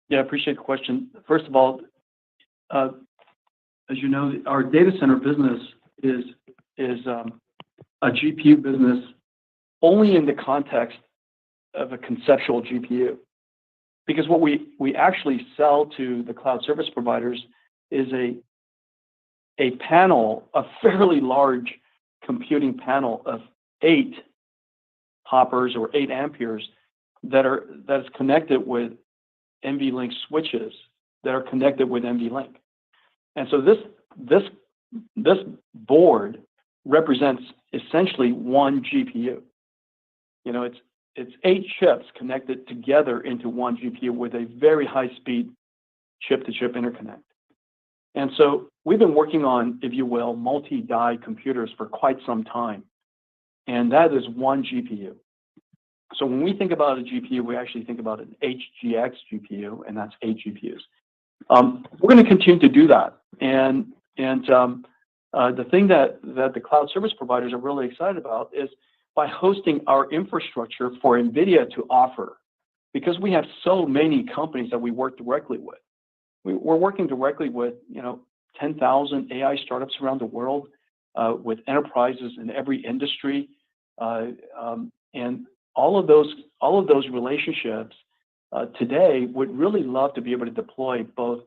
Yeah, I appreciate the question. First of all, as you know, our data center business is a GPU business only in the context of a conceptual GPU. Because what we actually sell to the cloud service providers is a panel, a fairly large computing panel of 8 Hoppers or 8 Amperes that is connected with NVLink switches that are connected with NVLink. And so this board represents essentially one GPU. You know, it's 8 chips connected together into one GPU with a very high-speed chip-to-chip interconnect. And so we've been working on, if you will, multi-die computers for quite some time. And that is one GPU. So when we think about a GPU, we actually think about an HGX GPU, and that's 8 GPUs. We're going to continue to do that. And the thing that the cloud service providers are really excited about is by hosting our infrastructure for Nvidia to offer, because we have so many companies that we work directly with. We're working directly with 10,000 AI startups around the world, with enterprises in every industry, and all of those relationships today would really love to be able to deploy both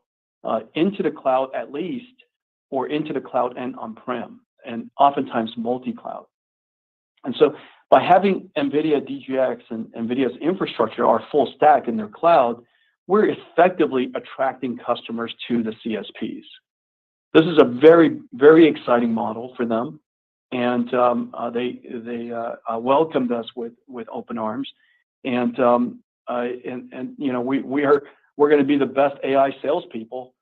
into the cloud at least, or into the cloud and on-prem, and oftentimes multi-cloud. And so by having NVIDIA DGX and NVIDIA's infrastructure, our full stack in their cloud, we're effectively attracting customers to the CSPs. This is a very, very exciting model for them, and they welcomed us with open arms, and we're going to be the best AI salespeople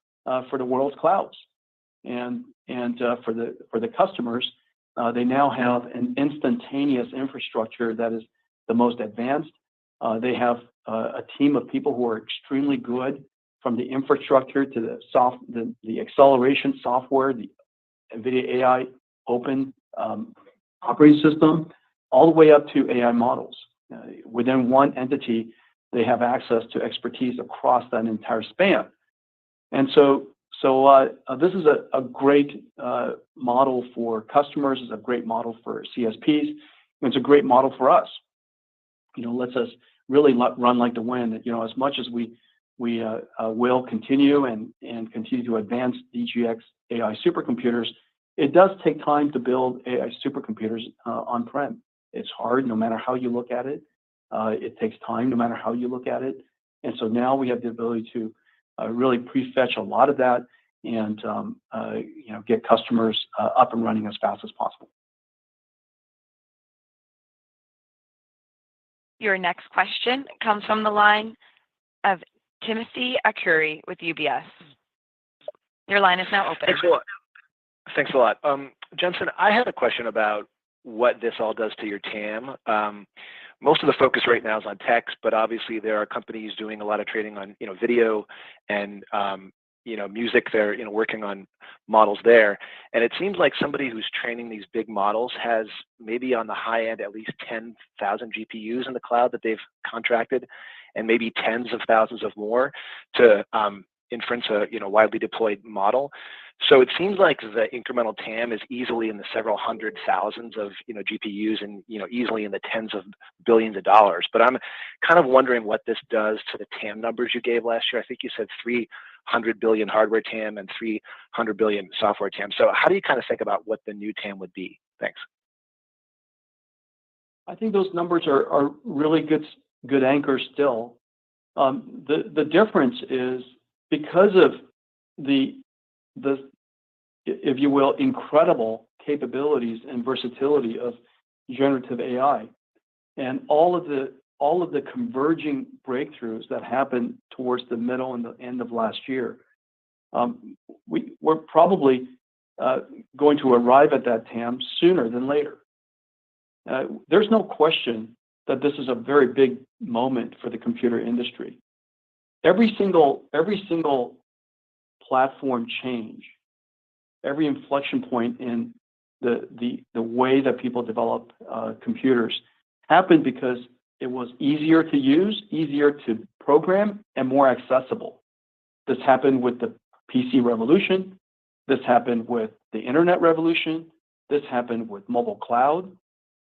for the world's clouds, and for the customers, they now have an instantaneous infrastructure that is the most advanced. They have a team of people who are extremely good, from the infrastructure to the acceleration software, the NVIDIA AI open operating system, all the way up to AI models. Within one entity, they have access to expertise across that entire span. And so this is a great model for customers. It's a great model for CSPs. And it's a great model for us. Lets us really run like the wind. As much as we will continue and continue to advance DGX AI supercomputers, it does take time to build AI supercomputers on-prem. It's hard no matter how you look at it. It takes time no matter how you look at it. And so now we have the ability to really prefetch a lot of that and get customers up and running as fast as possible. Your next question comes from the line of Timothy Arcuri with UBS. Your line is now open. Thanks a lot. Jensen, I had a question about what this all does to your TAM. Most of the focus right now is on text, but obviously there are companies doing a lot of trading on, video and, music. They're, working on models there. And it seems like somebody who's training these big models has maybe on the high end at least 10,000 GPUs in the cloud that they've contracted, and maybe tens of thousands of more to inference a, widely deployed model. So it seems like the incremental TAM is easily in the several hundred thousands of, GPUs and, easily in the tens of billions of dollars. But I'm kind of wondering what this does to the TAM numbers you gave last year. I think you said 300 billion hardware TAM and 300 billion software TAM. So how do you kind of think about what the new TAM would be? Thanks. I think those numbers are really good anchors still. The difference is because of the if you will, incredible capabilities and versatility of generative AI, and all of the converging breakthroughs that happened towards the middle and the end of last year, we're probably going to arrive at that TAM sooner than later. There's no question that this is a very big moment for the computer industry. Every single platform change, every inflection point in the way that people develop computers happened because it was easier to use, easier to program, and more accessible. This happened with the PC revolution. This happened with the internet revolution. This happened with mobile cloud.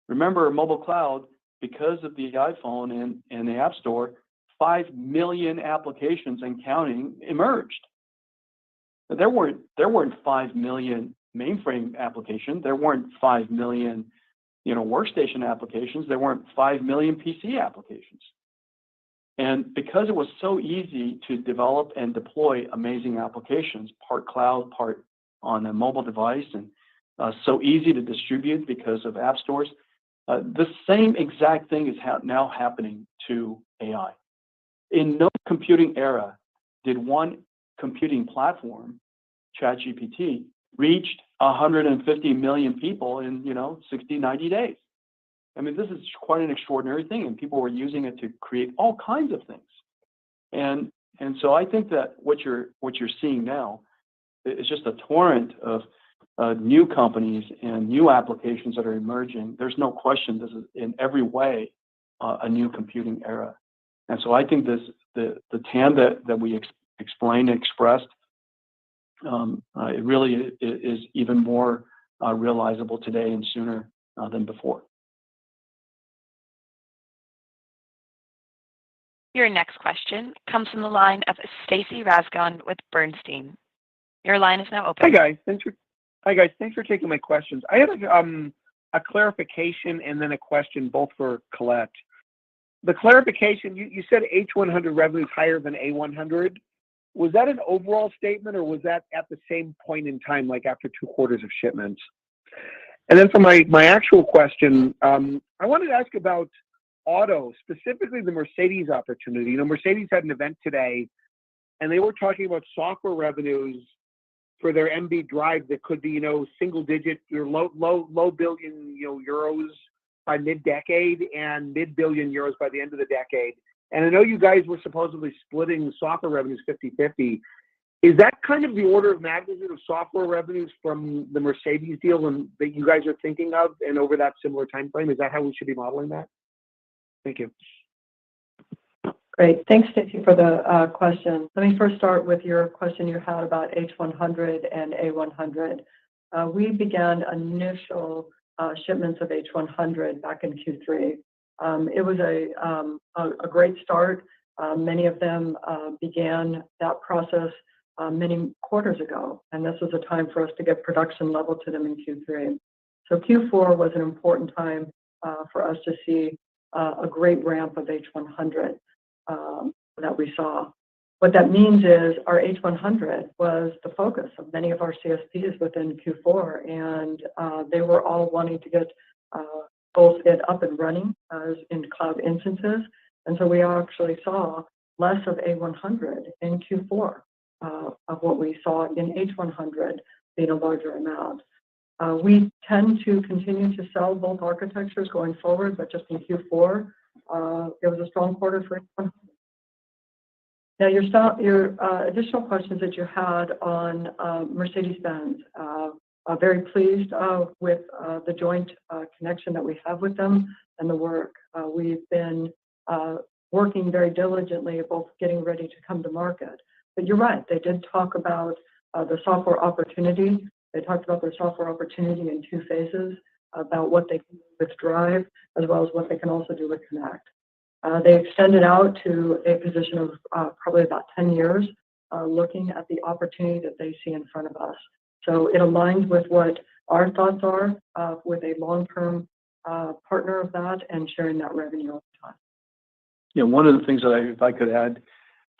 Remember, mobile cloud, because of the iPhone and the App Store, 5 million applications and counting emerged. There weren't 5 million mainframe applications. There weren't 5 million, workstation applications. There weren't 5 million PC applications. And because it was so easy to develop and deploy amazing applications, part cloud, part on a mobile device, and so easy to distribute because of app stores, the same exact thing is now happening to AI. In no computing era did one computing platform, ChatGPT, reached 150 million people in 60, 90 days. I mean, this is quite an extraordinary thing, and people were using it to create all kinds of things. And so I think that what you're seeing now is just a torrent of new companies and new applications that are emerging. There's no question this is in every way a new computing era. And so I think the TAM that we explained and expressed, it really is even more realizable today and sooner than before. Your next question comes from the line of Stacy Rasgon with Bernstein. Your line is now open. Hi guys, thanks for taking my questions. I had a clarification and then a question, both for Colette. The clarification, you said H100 revenue is higher than A100. Was that an overall statement, or was that at the same point in time, like after 2 quarters of shipments? And then for my actual question, I wanted to ask about auto, specifically the Mercedes opportunity. Mercedes had an event today, and they were talking about software revenues for their MB drive that could be, single digit or low billion, euros by mid-decade and mid-billion euros by the end of the decade. And I know you guys were supposedly splitting software revenues 50-50. Is that kind of the order of magnitude of software revenues from the Mercedes deal and that you guys are thinking of, and over that similar time frame? Is that how we should be modeling that? Thank you. Great. Thanks, Stacy, for the question. Let me first start with your question you had about H100 and A100. We began initial shipments of H100 back in Q3. It was a great start. Many of them began that process many quarters ago, and this was a time for us to get production level to them in Q3. So Q4 was an important time for us to see a great ramp of H100 that we saw. What that means is our H100 was the focus of many of our CSPs within Q4, and they were all wanting to get both it up and running as in cloud instances. And so we actually saw less of A100 in Q4 of what we saw in H100 being a larger amount. We tend to continue to sell both architectures going forward, but just in Q4, it was a strong quarter for H100. Now, your additional questions that you had on Mercedes-Benz. Very pleased with the joint connection that we have with them and the work. We've been working very diligently at both getting ready to come to market. But you're right, they did talk about the software opportunity. They talked about their software opportunity in two phases, about what they can do with Drive, as well as what they can also do with Connect. They extended out to a position of probably about 10 years, looking at the opportunity that they see in front of us. So it aligns with what our thoughts are with a long-term partner of that and sharing that revenue over time. Yeah, one of the things that if I could add,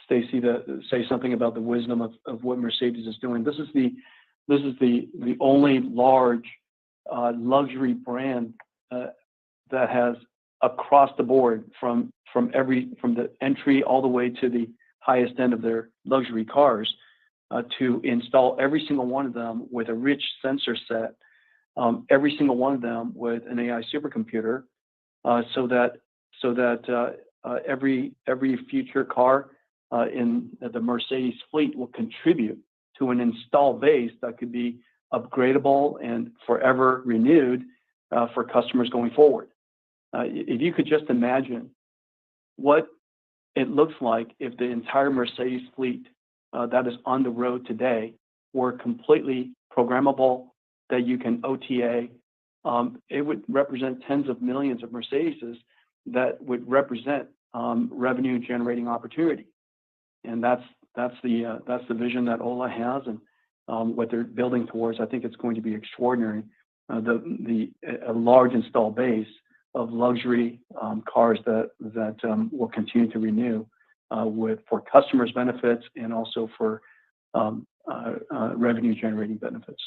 Stacy, to say something about the wisdom of what Mercedes is doing. This is the only large luxury brand that has across the board from the entry all the way to the highest end of their luxury cars to install every single one of them with a rich sensor set, every single one of them with an AI supercomputer, so that every future car in the Mercedes fleet will contribute to an install base that could be upgradable and forever renewed for customers going forward. If you could just imagine what it looks like if the entire Mercedes fleet that is on the road today were completely programmable, that you can OTA, it would represent tens of millions of Mercedeses that would represent revenue generating opportunity. And that's the vision that Ola has and what they're building towards. I think it's going to be extraordinary. A large install base of luxury cars that will continue to renew for customers' benefits and also for revenue generating benefits.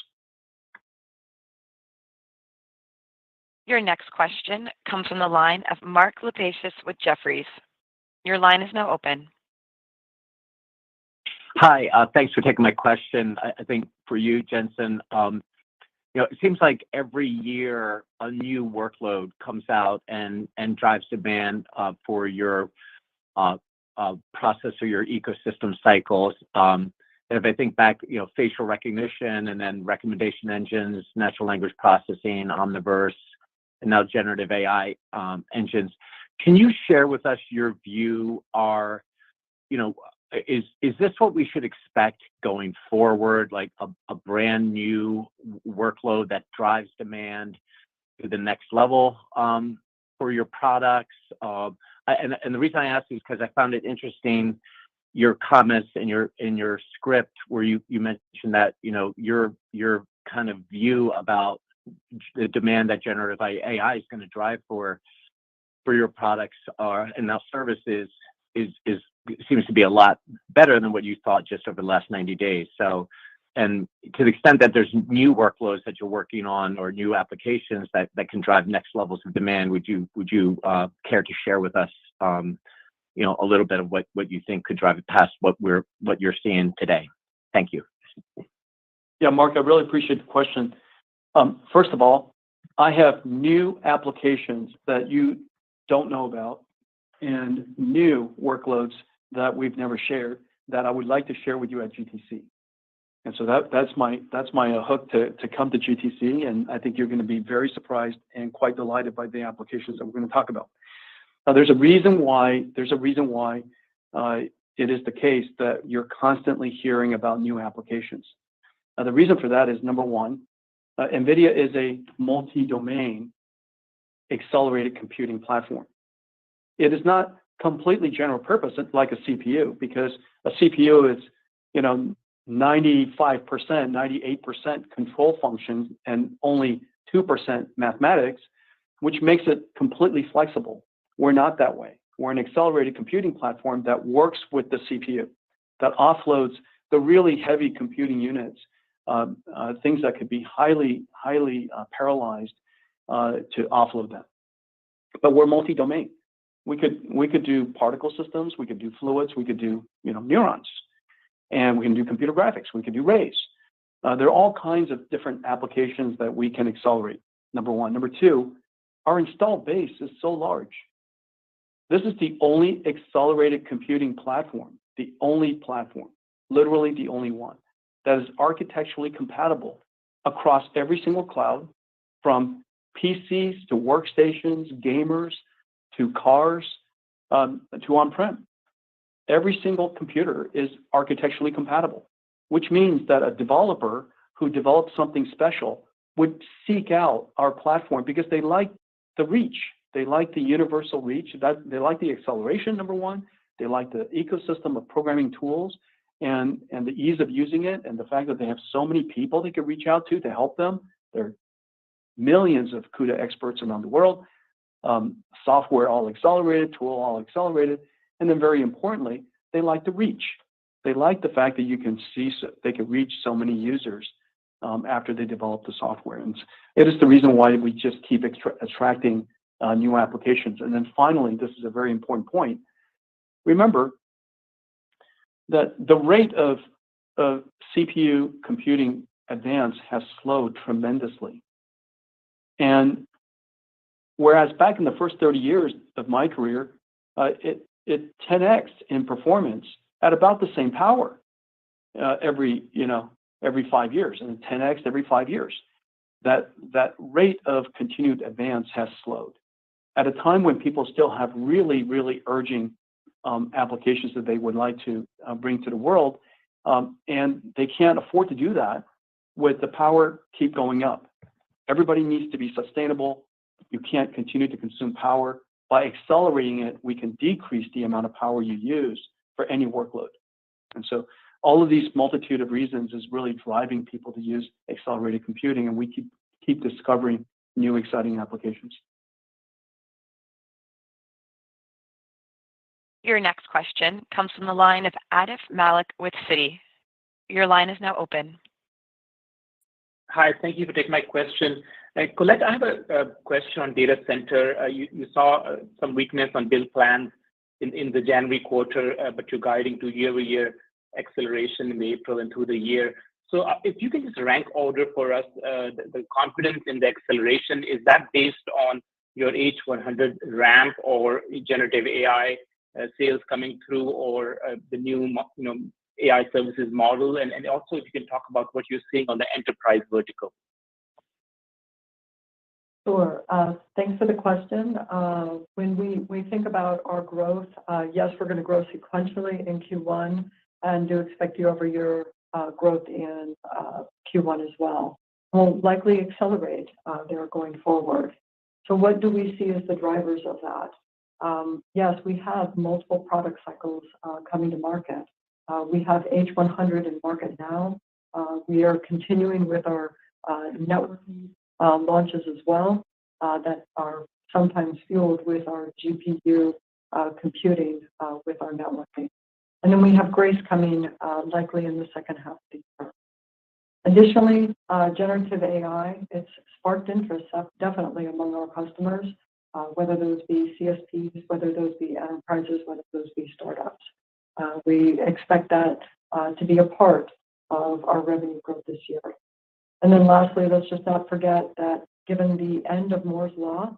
Your next question comes from the line of Mark Lipacis with Jefferies. Your line is now open. Hi, thanks for taking my question. I think for you, Jensen, it seems like every year a new workload comes out and drives demand for your processor, your ecosystem cycles. And if I think back, facial recognition and then recommendation engines, natural language processing, Omniverse, and now generative AI engines. Can you share with us your view? Is this what we should expect going forward, like a brand new workload that drives demand to the next level for your products? And the reason I ask is because I found it interesting, your comments in your script where you mentioned that your kind of view about the demand that generative AI is going to drive for your products and now services seems to be a lot better than what you thought just over the last 90 days. So, and to the extent that there's new workloads that you're working on or new applications that can drive next levels of demand, would you care to share with us, a little bit of what you think could drive it past what you're seeing today? Thank you. Yeah, Mark, I really appreciate the question. First of all, I have new applications that you don't know about and new workloads that we've never shared that I would like to share with you at GTC. And so that's my hook to come to GTC, and I think you're going to be very surprised and quite delighted by the applications that we're going to talk about. Now, there's a reason why it is the case that you're constantly hearing about new applications. Now, the reason for that is number one, Nvidia is a multi-domain accelerated computing platform. It is not completely general purpose like a CPU, because a CPU is, 95%, 98% control functions and only 2% mathematics, which makes it completely flexible. We're not that way. We're an accelerated computing platform that works with the CPU, that offloads the really heavy computing units, things that could be highly parallelized to offload them. But we're multi-domain. We could do particle systems, we could do fluids, we could do neurons, and we can do computer graphics, we can do rays. There are all kinds of different applications that we can accelerate, number one. Number two, our installed base is so large. This is the only accelerated computing platform, the only platform, literally the only one, that is architecturally compatible across every single cloud, from PCs to workstations, gamers, to cars, to on-prem. Every single computer is architecturally compatible, which means that a developer who develops something special would seek out our platform because they like the reach. They like the universal reach. They like the acceleration, number one. They like the ecosystem of programming tools and the ease of using it, and the fact that they have so many people they could reach out to help them. There are millions of CUDA experts around the world. Software all accelerated, tool all accelerated, and then very importantly, they like the reach. They like the fact that you can see they can reach so many users after they develop the software. And it is the reason why we just keep attracting new applications. And then finally, this is a very important point. Remember that the rate of CPU computing advance has slowed tremendously. And whereas back in the first 30 years of my career, it 10x in performance at about the same power every 5 years, and 10x every 5 years. That rate of continued advance has slowed at a time when people still have really, really urging applications that they would like to bring to the world, and they can't afford to do that with the power keep going up. Everybody needs to be sustainable. You can't continue to consume power. By accelerating it, we can decrease the amount of power you use for any workload. And so all of these multitude of reasons is really driving people to use accelerated computing, and we keep discovering new exciting applications. Your next question comes from the line of Atif Malik with Citi. Your line is now open. Hi, thank you for taking my question. Colette, I have a question on data center. You saw some weakness on build plans in the January quarter, but you're guiding to year-over-year acceleration in April and through the year. So if you can just rank order for us the confidence in the acceleration, is that based on your H100 ramp or generative AI sales coming through, or the new AI services model? And also if you can talk about what you're seeing on the enterprise vertical. Sure. Thanks for the question. When we think about our growth, yes, we're going to grow sequentially in Q1 and do expect year-over-year growth in Q1 as well. We'll likely accelerate there going forward. So what do we see as the drivers of that? Yes, we have multiple product cycles coming to market. We have H100 in market now. We are continuing with our networking launches as well that are sometimes fueled with our GPU computing with our networking. And then we have Grace coming likely in the second half of the year. Additionally, generative AI, it's sparked interest definitely among our customers, whether those be CSPs, whether those be enterprises, whether those be startups. We expect that to be a part of our revenue growth this year. And then lastly, let's just not forget that given the end of Moore's Law,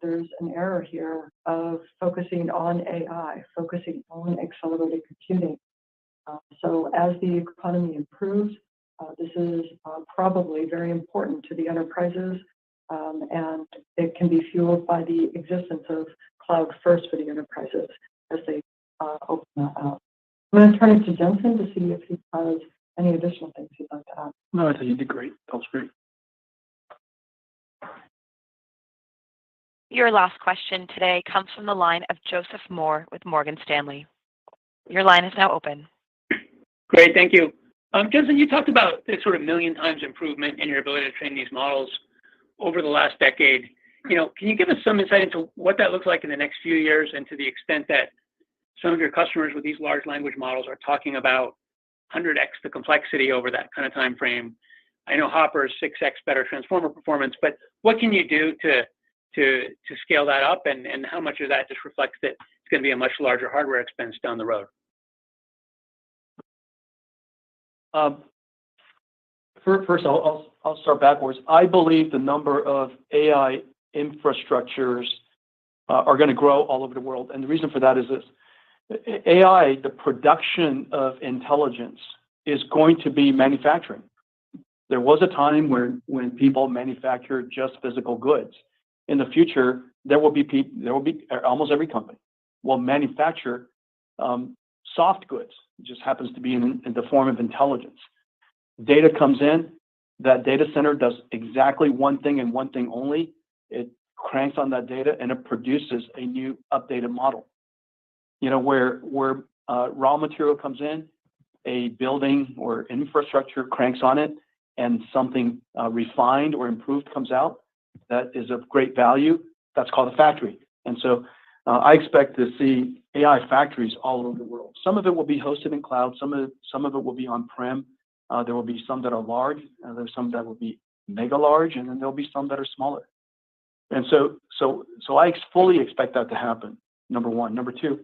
there's an era here of focusing on AI, focusing on accelerated computing. So as the economy improves, this is probably very important to the enterprises, and it can be fueled by the existence of cloud first for the enterprises as they open that up. I'm going to turn it to Jensen to see if he has any additional things he'd like to add. No, I think you did great. That was great. Your last question today comes from the line of Joseph Moore with Morgan Stanley. Your line is now open. Great, thank you. Jensen, you talked about this sort of million times improvement in your ability to train these models over the last decade. Can you give us some insight into what that looks like in the next few years, and to the extent that some of your customers with these large language models are talking about 100x the complexity over that kind of time frame? I know Hopper's 6x better transformer performance, but what can you do to scale that up, and how much of that just reflects that it's going to be a much larger hardware expense down the road? First, I'll start backwards. I believe the number of AI infrastructures are going to grow all over the world, and the reason for that is this: AI, the production of intelligence, is going to be manufacturing. There was a time when people manufactured just physical goods. In the future, there will be almost every company will manufacture soft goods. It just happens to be in the form of intelligence. Data comes in, that data center does exactly one thing and one thing only. It cranks on that data and it produces a new updated model. Where raw material comes in, a building or infrastructure cranks on it, and something refined or improved comes out that is of great value. That's called a factory. And so I expect to see AI factories all over the world. Some of it will be hosted in cloud. Some of it will be on-prem. There will be some that are large. There's some that will be mega large, and then there'll be some that are smaller. And so I fully expect that to happen. Number one. Number two,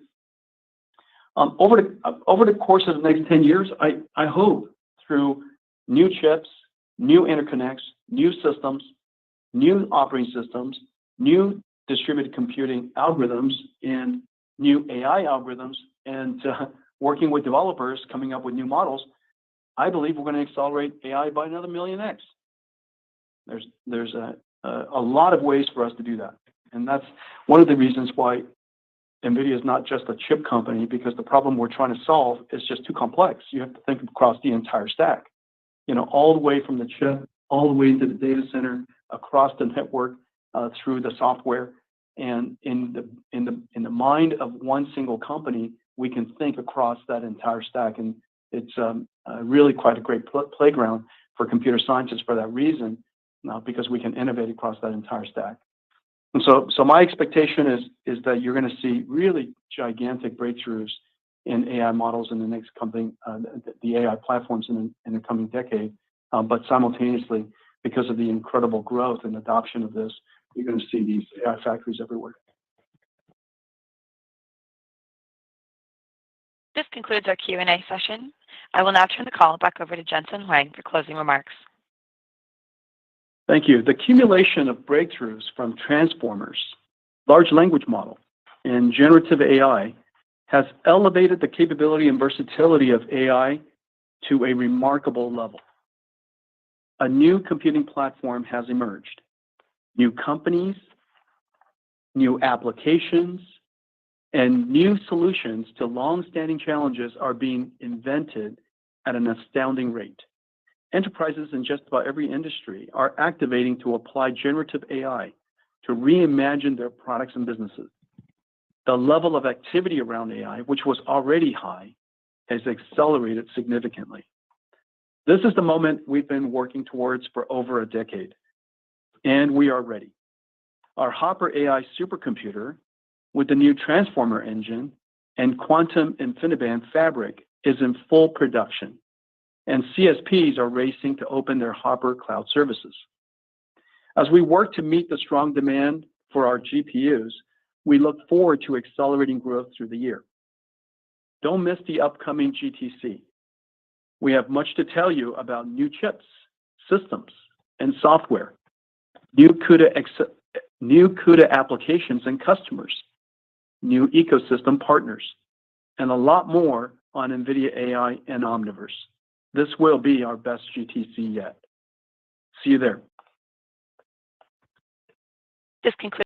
over the course of the next 10 years, I hope through new chips, new interconnects, new systems, new operating systems, new distributed computing algorithms, and new AI algorithms, and working with developers coming up with new models, I believe we're going to accelerate AI by another million X. There's a lot of ways for us to do that. And that's one of the reasons why Nvidia is not just a chip company, because the problem we're trying to solve is just too complex. You have to think across the entire stack, all the way from the chip, all the way into the data center, across the network, through the software. And in the mind of one single company, we can think across that entire stack. And it's really quite a great playground for computer scientists for that reason, because we can innovate across that entire stack. And so my expectation is that you're going to see really gigantic breakthroughs in AI models in the next coming, the AI platforms in the coming decade. But simultaneously, because of the incredible growth and adoption of this, you're going to see these AI factories everywhere. This concludes our Q&A session. I will now turn the call back over to Jensen Huang for closing remarks. Thank you. The accumulation of breakthroughs from transformers, large language model, and generative AI has elevated the capability and versatility of AI to a remarkable level. A new computing platform has emerged. New companies, new applications, and new solutions to long-standing challenges are being invented at an astounding rate. Enterprises in just about every industry are activating to apply generative AI to reimagine their products and businesses. The level of activity around AI, which was already high, has accelerated significantly. This is the moment we've been working towards for over a decade, and we are ready. Our Hopper AI supercomputer with the new transformer engine and quantum InfiniBand fabric is in full production, and CSPs are racing to open their Hopper cloud services. As we work to meet the strong demand for our GPUs, we look forward to accelerating growth through the year. Don't miss the upcoming GTC. We have much to tell you about new chips, systems, and software, new CUDA applications and customers, new ecosystem partners, and a lot more on NVIDIA AI and Omniverse. This will be our best GTC yet. See you there. This concludes